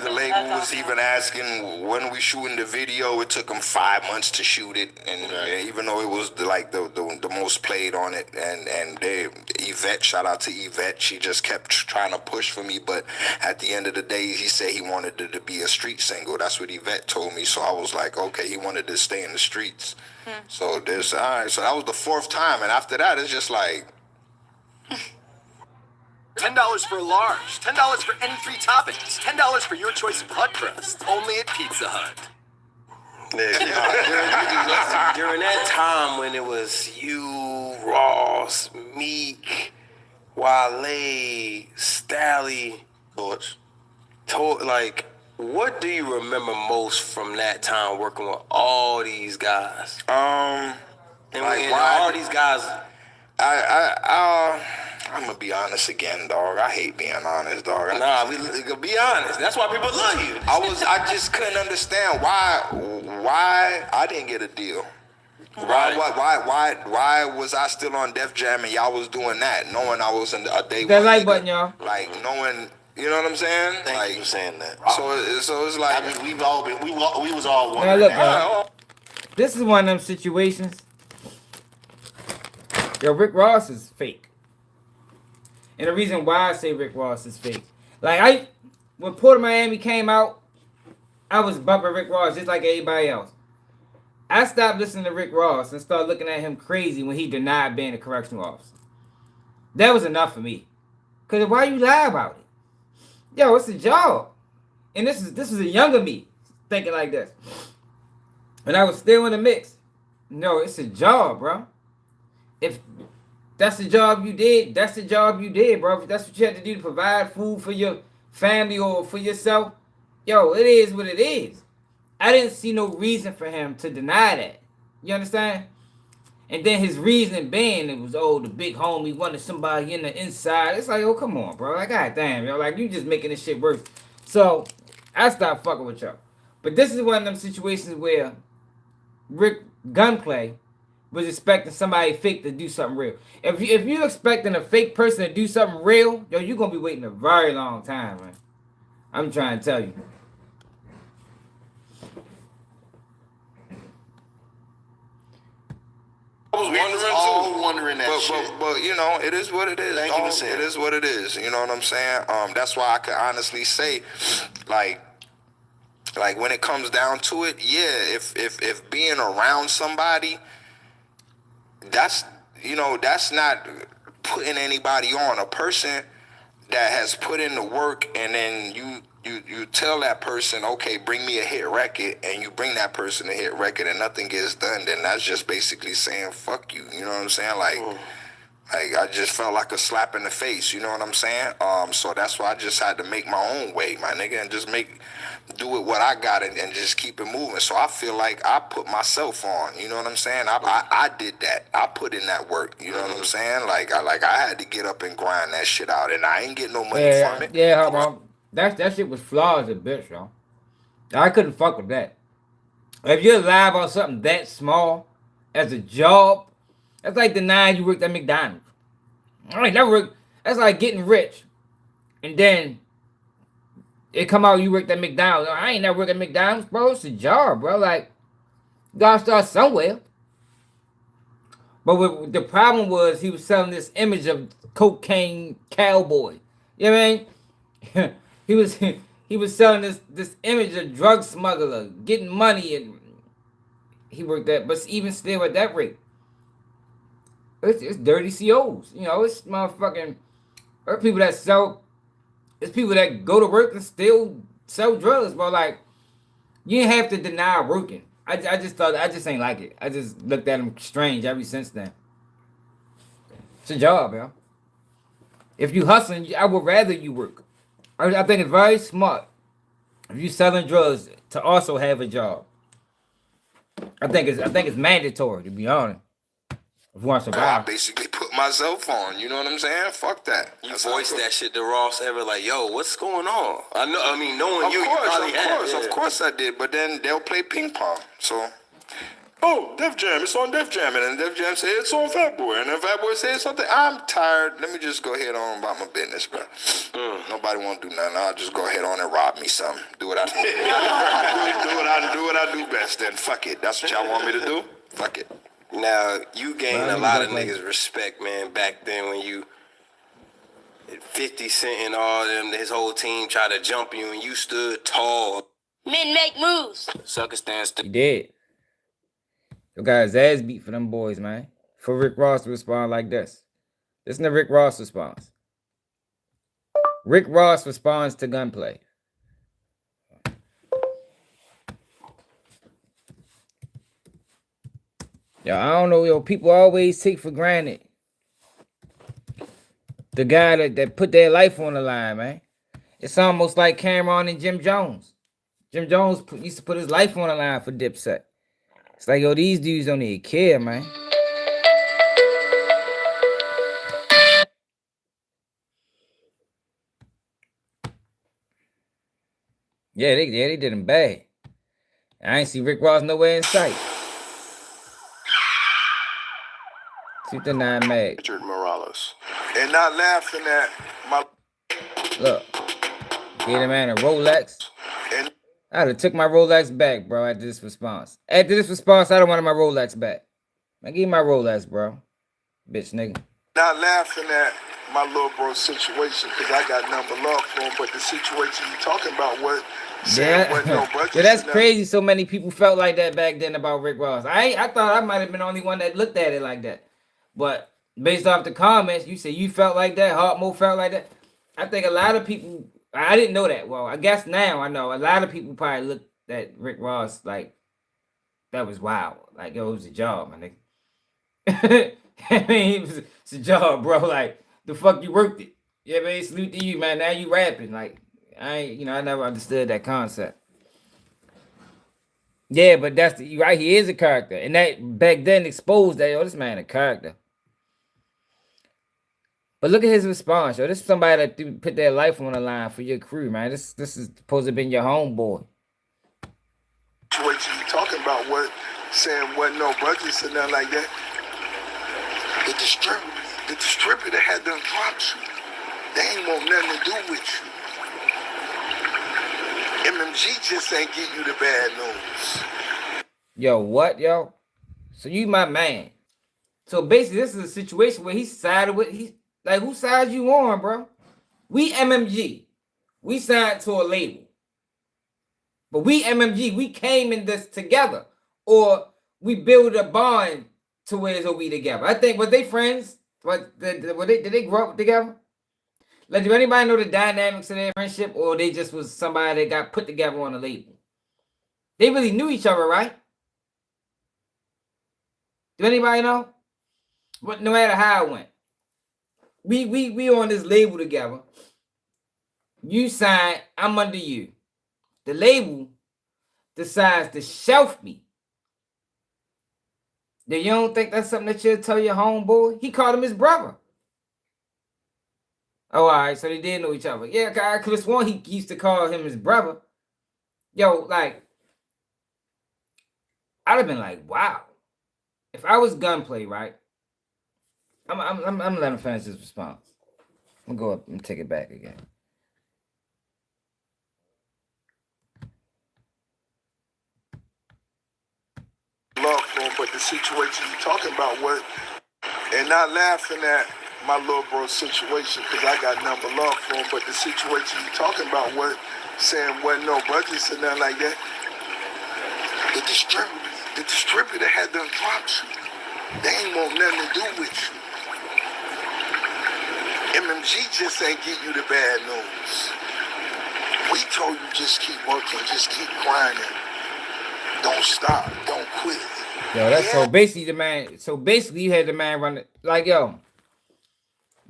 The label was even asking when we shooting the video. It took them 5 months to shoot it, and even though it was the most played on it, and Yvette, shout out to Yvette, she just kept trying to push for me. But at the end of the day, he said he wanted it to be a street single. That's what Yvette told me. So I was like, okay, he wanted to stay in the streets. So this, all right. So that was the fourth time, and after that, it's just like. $10 for a large, $10 for any 3 toppings, $10 for your choice of hot crust, only at Pizza Hut. During that time when it was you, Ross, Meek, Wale, Stally, like, what do you remember most from that time working with all these guys? And all these guys. I'm gonna be honest again, dog. I hate being honest, dog. We be honest. That's why people love you. I just couldn't understand why I didn't get a deal. Why was I still on Def Jam and y'all was doing that, knowing I was in a day. That like button, y'all. Like knowing, you know what I'm saying? Thank you for saying that. So it's like I mean, we was all Now wondering. look, man, this is one of them situations. Yo, Rick Ross is fake. And the reason why I say Rick Ross is fake. Like, when Port of Miami came out, I was bumping Rick Ross just like everybody else. I stopped listening to Rick Ross and started looking at him crazy when he denied being a correctional officer. That was enough for me. Because why you lie about it? Yo, it's a job. And this is a younger me thinking like this. And I was still in the mix. No, it's a job, bro. If that's the job you did, that's the job you did, bro. If that's what you had to do to provide food for your family or for yourself, yo, it is what it is. I didn't see no reason for him to deny that. You understand? And then his reasoning being it was, the big homie wanted somebody in the inside. It's like, come on, bro. Like, goddamn, yo. Like, you just making this shit worse. So, I stopped fucking with y'all. But this is one of them situations where Rick Gunplay was expecting somebody fake to do something real. If you're expecting a fake person to do something real, yo, you're going to be waiting a very long time, man. I'm trying to tell you. We was all wondering that shit. But you know, it is what it is. Thank you for saying it is what it is. You know what I'm saying? That's why I can honestly say, like when it comes down to it, yeah, if being around somebody, that's not putting anybody on. A person that has put in the work, and then you tell that person, okay, bring me a hit record, and you bring that person a hit record and nothing gets done, then that's just basically saying fuck you. You know what I'm saying? Like Like, I just felt like a slap in the face, you know what I'm saying? So that's why I just had to make my own way, my nigga, and just do it what I got and just keep it moving. So I feel like I put myself on, you know what I'm saying? I did that. I put in that work, you know what I'm saying? Like I had to get up and grind that shit out, and I ain't get no money from it. Yeah, bro. That shit was flawed as a bitch, yo. I couldn't fuck with that. If you're lie about something that small as a job, that's like denying you worked at McDonald's. I ain't never worked. That's like getting rich, and then it come out you worked at McDonald's. I ain't never worked at McDonald's, bro. It's a job, bro. Like, you gotta start somewhere. But the problem was he was selling this image of cocaine cowboy. You know what I mean? he was selling this image of drug smuggler, getting money, and he worked at. But even still at that rate, it's dirty COs. You know, it's motherfucking. There are people that sell. It's people that go to work and still sell drugs, bro. Like, you didn't have to deny working. I just thought, I just ain't like it. I just looked at him strange ever since then. It's a job, yo. If you hustling, I would rather you work. I think it's very smart if you selling drugs to also have a job. I think it's mandatory, to be honest. If you want to survive. I basically put myself on, you know what I'm saying? Fuck that. You voiced that shit to Ross ever, like, yo, what's going on? I mean, knowing of you, course, of course I did. But then they'll play ping pong. So, oh, Def Jam, it's on Def Jam, and then Def Jam said it's on Fat Boy, and then Fat Boy said something. I'm tired. Let me just go ahead on about my business, bro. Nobody want to do nothing. I'll just go ahead on and rob me something. Do what I do. do what I do best. Then fuck it. That's what y'all want me to do. Fuck it. Now, you gained a lot of niggas respect, man, back then when you 50 Cent and all them, his whole team tried to jump you and you stood tall. Men make moves. Sucker stand still. He did. Yo got his ass beat for them boys, man. For Rick Ross to respond like this. Listen to Rick Ross' response. Rick Ross responds to Gunplay. Yo, I don't know, yo. People always take for granted the guy that put their life on the line, man. It's almost like Cameron and Jim Jones. Jim Jones used to put his life on the line for Dipset. It's like, yo, these dudes don't even care, man. Yeah, they did him bad. I ain't see Rick Ross nowhere in sight. Keep the 9 mag. Richard Morales. And not laughing at my... Look. Get a man a Rolex. I'd have took my Rolex back, bro, after this response. After this response, I don't want my Rolex back. Man, give me my Rolex, bro. Bitch, nigga. Not laughing at my little bro situation, because I got nothing but love for him, but the situation you talking about was... Yeah, that's crazy. So many people felt like that back then about Rick Ross. I thought I might have been the only one that looked at it like that. But based off the comments, you say you felt like that. Hartmo felt like that. I think a lot of people. I didn't know that. Well, I guess now I know. A lot of people probably looked at Rick Ross like that was wild. Like, yo, it was a job, my nigga. I mean, it's a job, bro. Like, the fuck you worked it. Yeah, man. Salute to you, man. Now you rapping. Like, I never understood that concept. Yeah, but that's you right. He is a character, and that back then exposed that, yo, this man a character. But look at his response, yo. This is somebody that put their life on the line for your crew, man. This is supposed to have been your homeboy. What you talking about? What saying? What no budgets and nothing like that? The distributor had done dropped you. They ain't want nothing to do with you. MMG just ain't give you the bad news. Yo, what, yo? So you my man. So basically, this is a situation where he sided with like, who side you on, bro? We MMG. We signed to a label. But we MMG, we came in this together. Or we build a bond to where we together. I think, were they friends? Did they grow up together? Like, do anybody know the dynamics of their friendship? Or they just was somebody that got put together on a label? They really knew each other, right? Do anybody know? But no matter how it went. We on this label together. You sign, I'm under you. The label decides to shelf me. Then you don't think that's something that you'll tell your homeboy? He called him his brother. Oh, all right, so they did know each other. Yeah, I could have sworn he used to call him his brother. Yo, like, I'd have been like, wow. If I was Gunplay, right? I'm letting him finish his response. I'm gonna go up and take it back again. Love for him, but the situation you're talking about was, and not laughing at my little bro's situation, because I got nothing but love for him, but the situation you're talking about was saying wasn't no budgets and nothing like that. The distributor had them dropped you. They ain't want nothing to do with you. MMG just ain't give you the bad news. We told you just keep working, just keep grinding. Don't stop, don't quit. Yo, that's so basically the man. So basically, you had the man run it like, yo.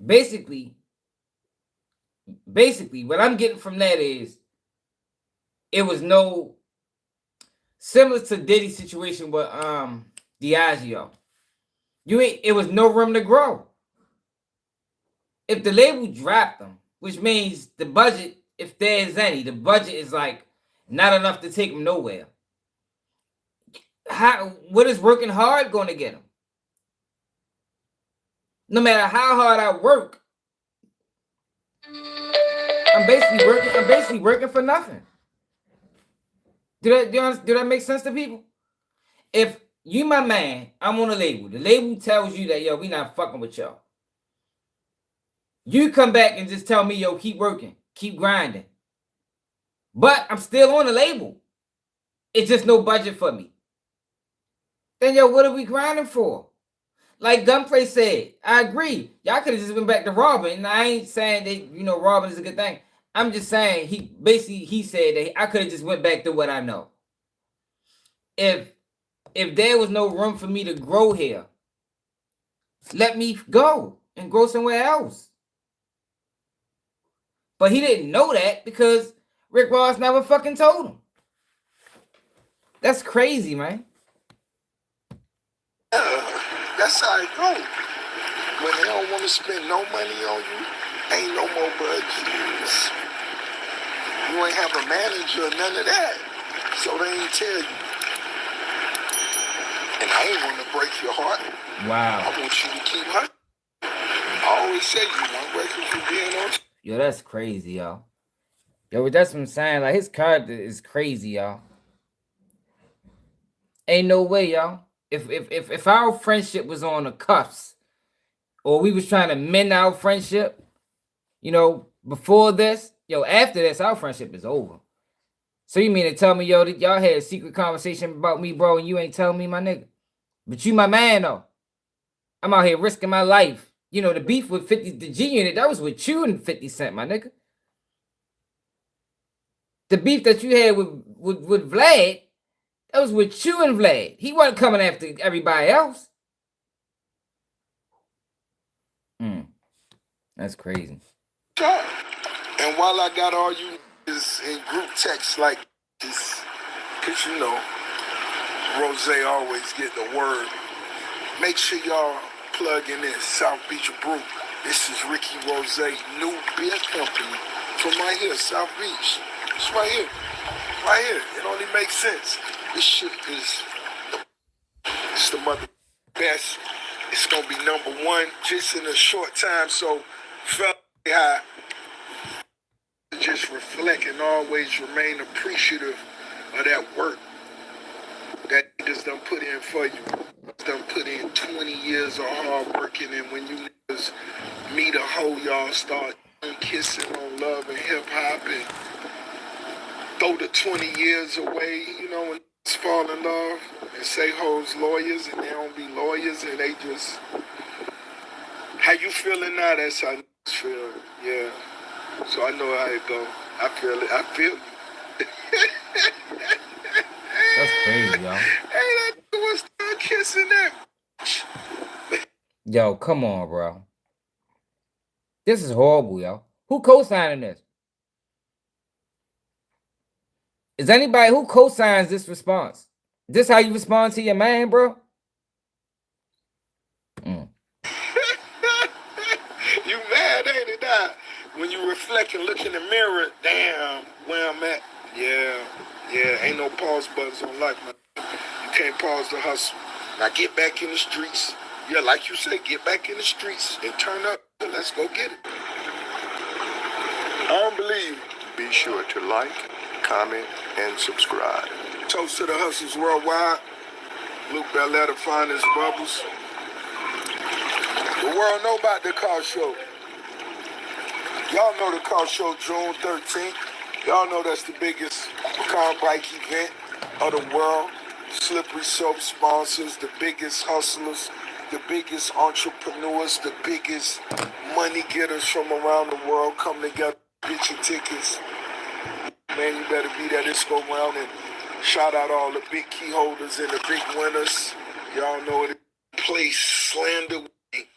Basically, what I'm getting from that is it was no similar to Diddy's situation with Diageo. It was no room to grow. If the label dropped them, which means the budget, if there is any, the budget is like not enough to take them nowhere. What is working hard going to get them? No matter how hard I work, I'm basically working for nothing. Do that make sense to people? If you my man, I'm on a label. The label tells you that, yo, we not fucking with y'all. You come back and just tell me, yo, keep working, keep grinding. But I'm still on the label. It's just no budget for me. Then, yo, what are we grinding for? Like Gunplay said, I agree. Y'all could have just went back to robbing. And I ain't saying that, robbing is a good thing. I'm just saying he said that I could have just went back to what I know. If there was no room for me to grow here, let me go and grow somewhere else. But he didn't know that because Rick Ross never fucking told him. That's crazy, man. That's how it go. When they don't want to spend no money on you, ain't no more budgets. You ain't have a manager or none of that. So they ain't tell you. And I ain't want to break your heart. Wow. I want you to keep hurting. I always say you don't break it for being on. Yo, that's crazy, y'all. Yo, that's what I'm saying. Like, his character is crazy, y'all. Ain't no way, y'all. If our friendship was on the cuffs, or we was trying to mend our friendship, before this, after this, our friendship is over. So you mean to tell me, yo, that y'all had a secret conversation about me, bro, and you ain't telling me, my nigga? But you my man, though. I'm out here risking my life. The beef with 50, the G Unit, that was with you and 50 Cent, my nigga. The beef that you had with Vlad, that was with you and Vlad. He wasn't coming after everybody else. That's crazy. And while I got all you in group text like this, because Rozay always get the word, make sure y'all plug in this South Beach Brew. This is Ricky Rozay, new beer company from right here, South Beach. It's right here. Right here. It only makes sense. This shit is the mother best. It's gonna be #1 just in a short time. So felt high. Just reflect and always remain appreciative of that work that niggas done put in for you. Done put in 20 years of hard working, and when you niggas meet a hoe, y'all start kissing on love and hip hop and throw the 20 years away, when niggas fall in love and say hoes lawyers and they don't be lawyers and they just, how you feeling now? That's how niggas feel, yeah. So I know how it go. I feel it. I feel you. That's crazy, y'all. Hey, that was still kissing that. Yo, come on, bro. This is horrible, yo. Who co-signing this? Is anybody who co-signs this response? This how you respond to your man, bro? You mad, ain't it, Dad? When you reflect and look in the mirror, damn, where I'm at. Yeah, ain't no pause buttons on life, man. You can't pause the hustle. Now get back in the streets. Yeah, like you said, get back in the streets and turn up. Let's go get it. I don't believe. Be sure to like, comment, and subscribe. Toast to the hustlers worldwide. Luke Belair, the finest bubbles. The world know about the car show. Y'all know the car show June 13th. Y'all know that's the biggest car bike event of the world. Slippery Soap sponsors, the biggest hustlers, the biggest entrepreneurs, the biggest money getters from around the world come together. Get your tickets. Man, you better be there this go round, and shout out all the big key holders and the big winners. Y'all know it. Place slander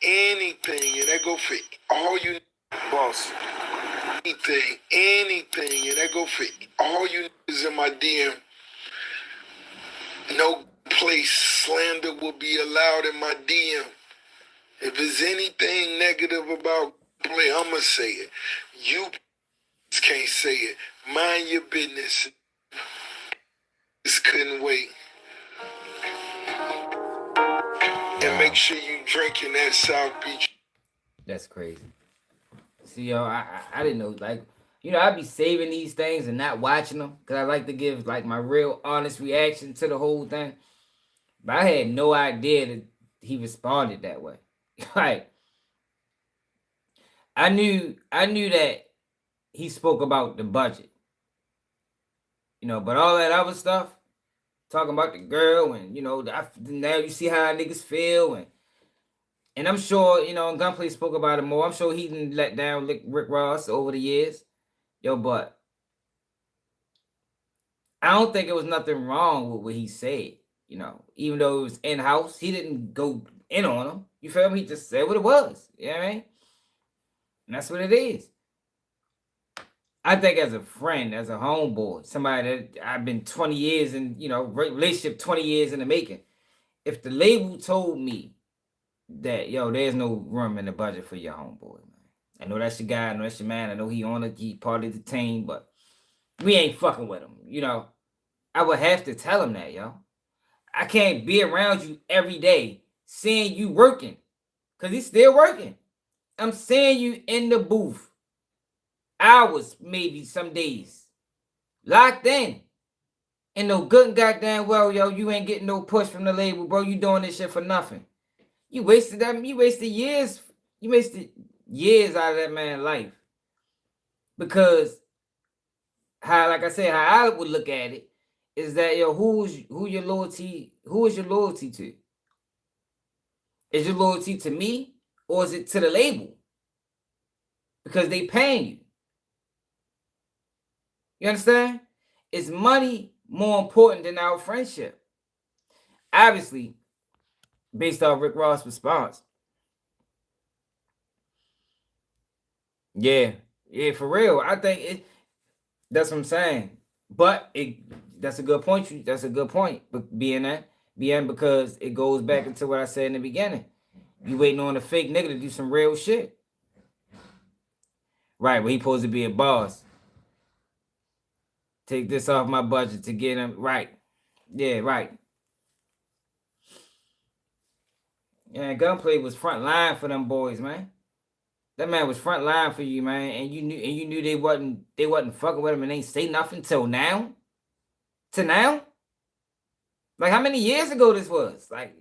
anything, and that go for all you boss. Anything, and that go for all you niggas in my DM. No place slander will be allowed in my DM. If there's anything negative about play, I'ma say it. You can't say it. Mind your business. Just couldn't wait. And make sure you drinking that South Beach. That's crazy. See, yo, I didn't know, like, you know, I'd be saving these things and not watching them because I like to give, like, my real honest reaction to the whole thing. But I had no idea that he responded that way. Like, I knew that he spoke about the budget. You know, but all that other stuff, talking about the girl and, you know, now you see how niggas feel, and I'm sure, you know, and Gunplay spoke about it more. I'm sure he didn't let down Rick Ross over the years. Yo, but I don't think it was nothing wrong with what he said. You know, even though it was in-house, he didn't go in on him. You feel me? He just said what it was. You know what I mean? And that's what it is. I think as a friend, as a homeboy, somebody that I've been 20 years in, you know, relationship 20 years in the making. If the label told me that, yo, there's no room in the budget for your homeboy, man. I know that's your guy, I know that's your man, I know he on it, he part of the team, but we ain't fucking with him, you know. I would have to tell him that, yo. I can't be around you every day seeing you working, because he's still working. I'm seeing you in the booth. Hours, maybe some days. Locked in. And no good and goddamn well, yo, you ain't getting no push from the label, bro. You doing this shit for nothing. You wasted years. You wasted years out of that man's life. Because like I said, how I would look at it is that, yo, who is your loyalty to? Is your loyalty to me or is it to the label? Because they paying you. You understand? Is money more important than our friendship? Obviously, based off Rick Ross' response. Yeah, for real. I think that's what I'm saying. But that's a good point. That's a good point. But because it goes back into what I said in the beginning. You waiting on a fake nigga to do some real shit. Right, well, he supposed to be a boss. Take this off my budget to get him right. Yeah, right. Yeah, Gunplay was front line for them boys, man. That man was front line for you, man, and you knew they wasn't fucking with him and ain't say nothing till now. To now? Like how many years ago this was? Like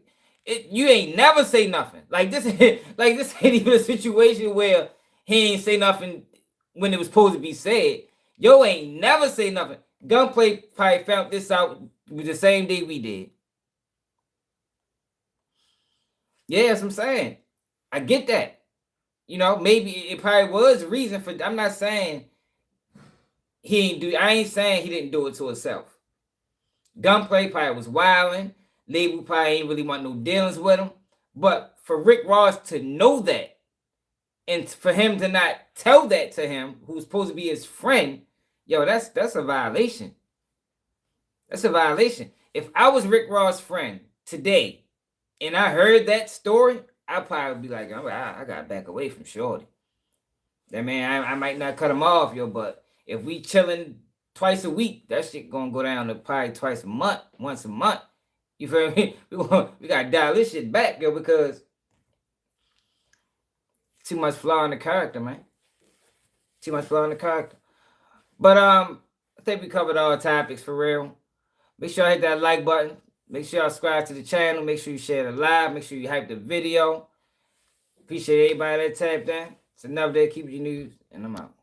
you ain't never say nothing. Like this ain't even a situation where he ain't say nothing when it was supposed to be said. Yo ain't never say nothing. Gunplay probably found this out the same day we did. Yeah, that's what I'm saying. I get that. You know, maybe it probably was a reason for. I'm not saying I ain't saying he didn't do it to himself. Gunplay probably was wilding. Label probably ain't really want no dealings with him. But for Rick Ross to know that And for him to not tell that to him, who's supposed to be his friend, yo, that's a violation. That's a violation. If I was Rick Ross' friend today and I heard that story, I'd probably be like, I got to back away from Shorty. That man, I might not cut him off, yo, but if we chilling twice a week, that shit gonna go down to probably once a month. You feel me? We gotta dial this shit back, yo, because too much flaw in the character, man. Too much flaw in the character. But I think we covered all topics for real. Make sure I hit that like button. Make sure y'all subscribe to the channel. Make sure you share the live. Make sure you hype the video. Appreciate everybody that tapped in. It's another day. Keep your news, and I'm out.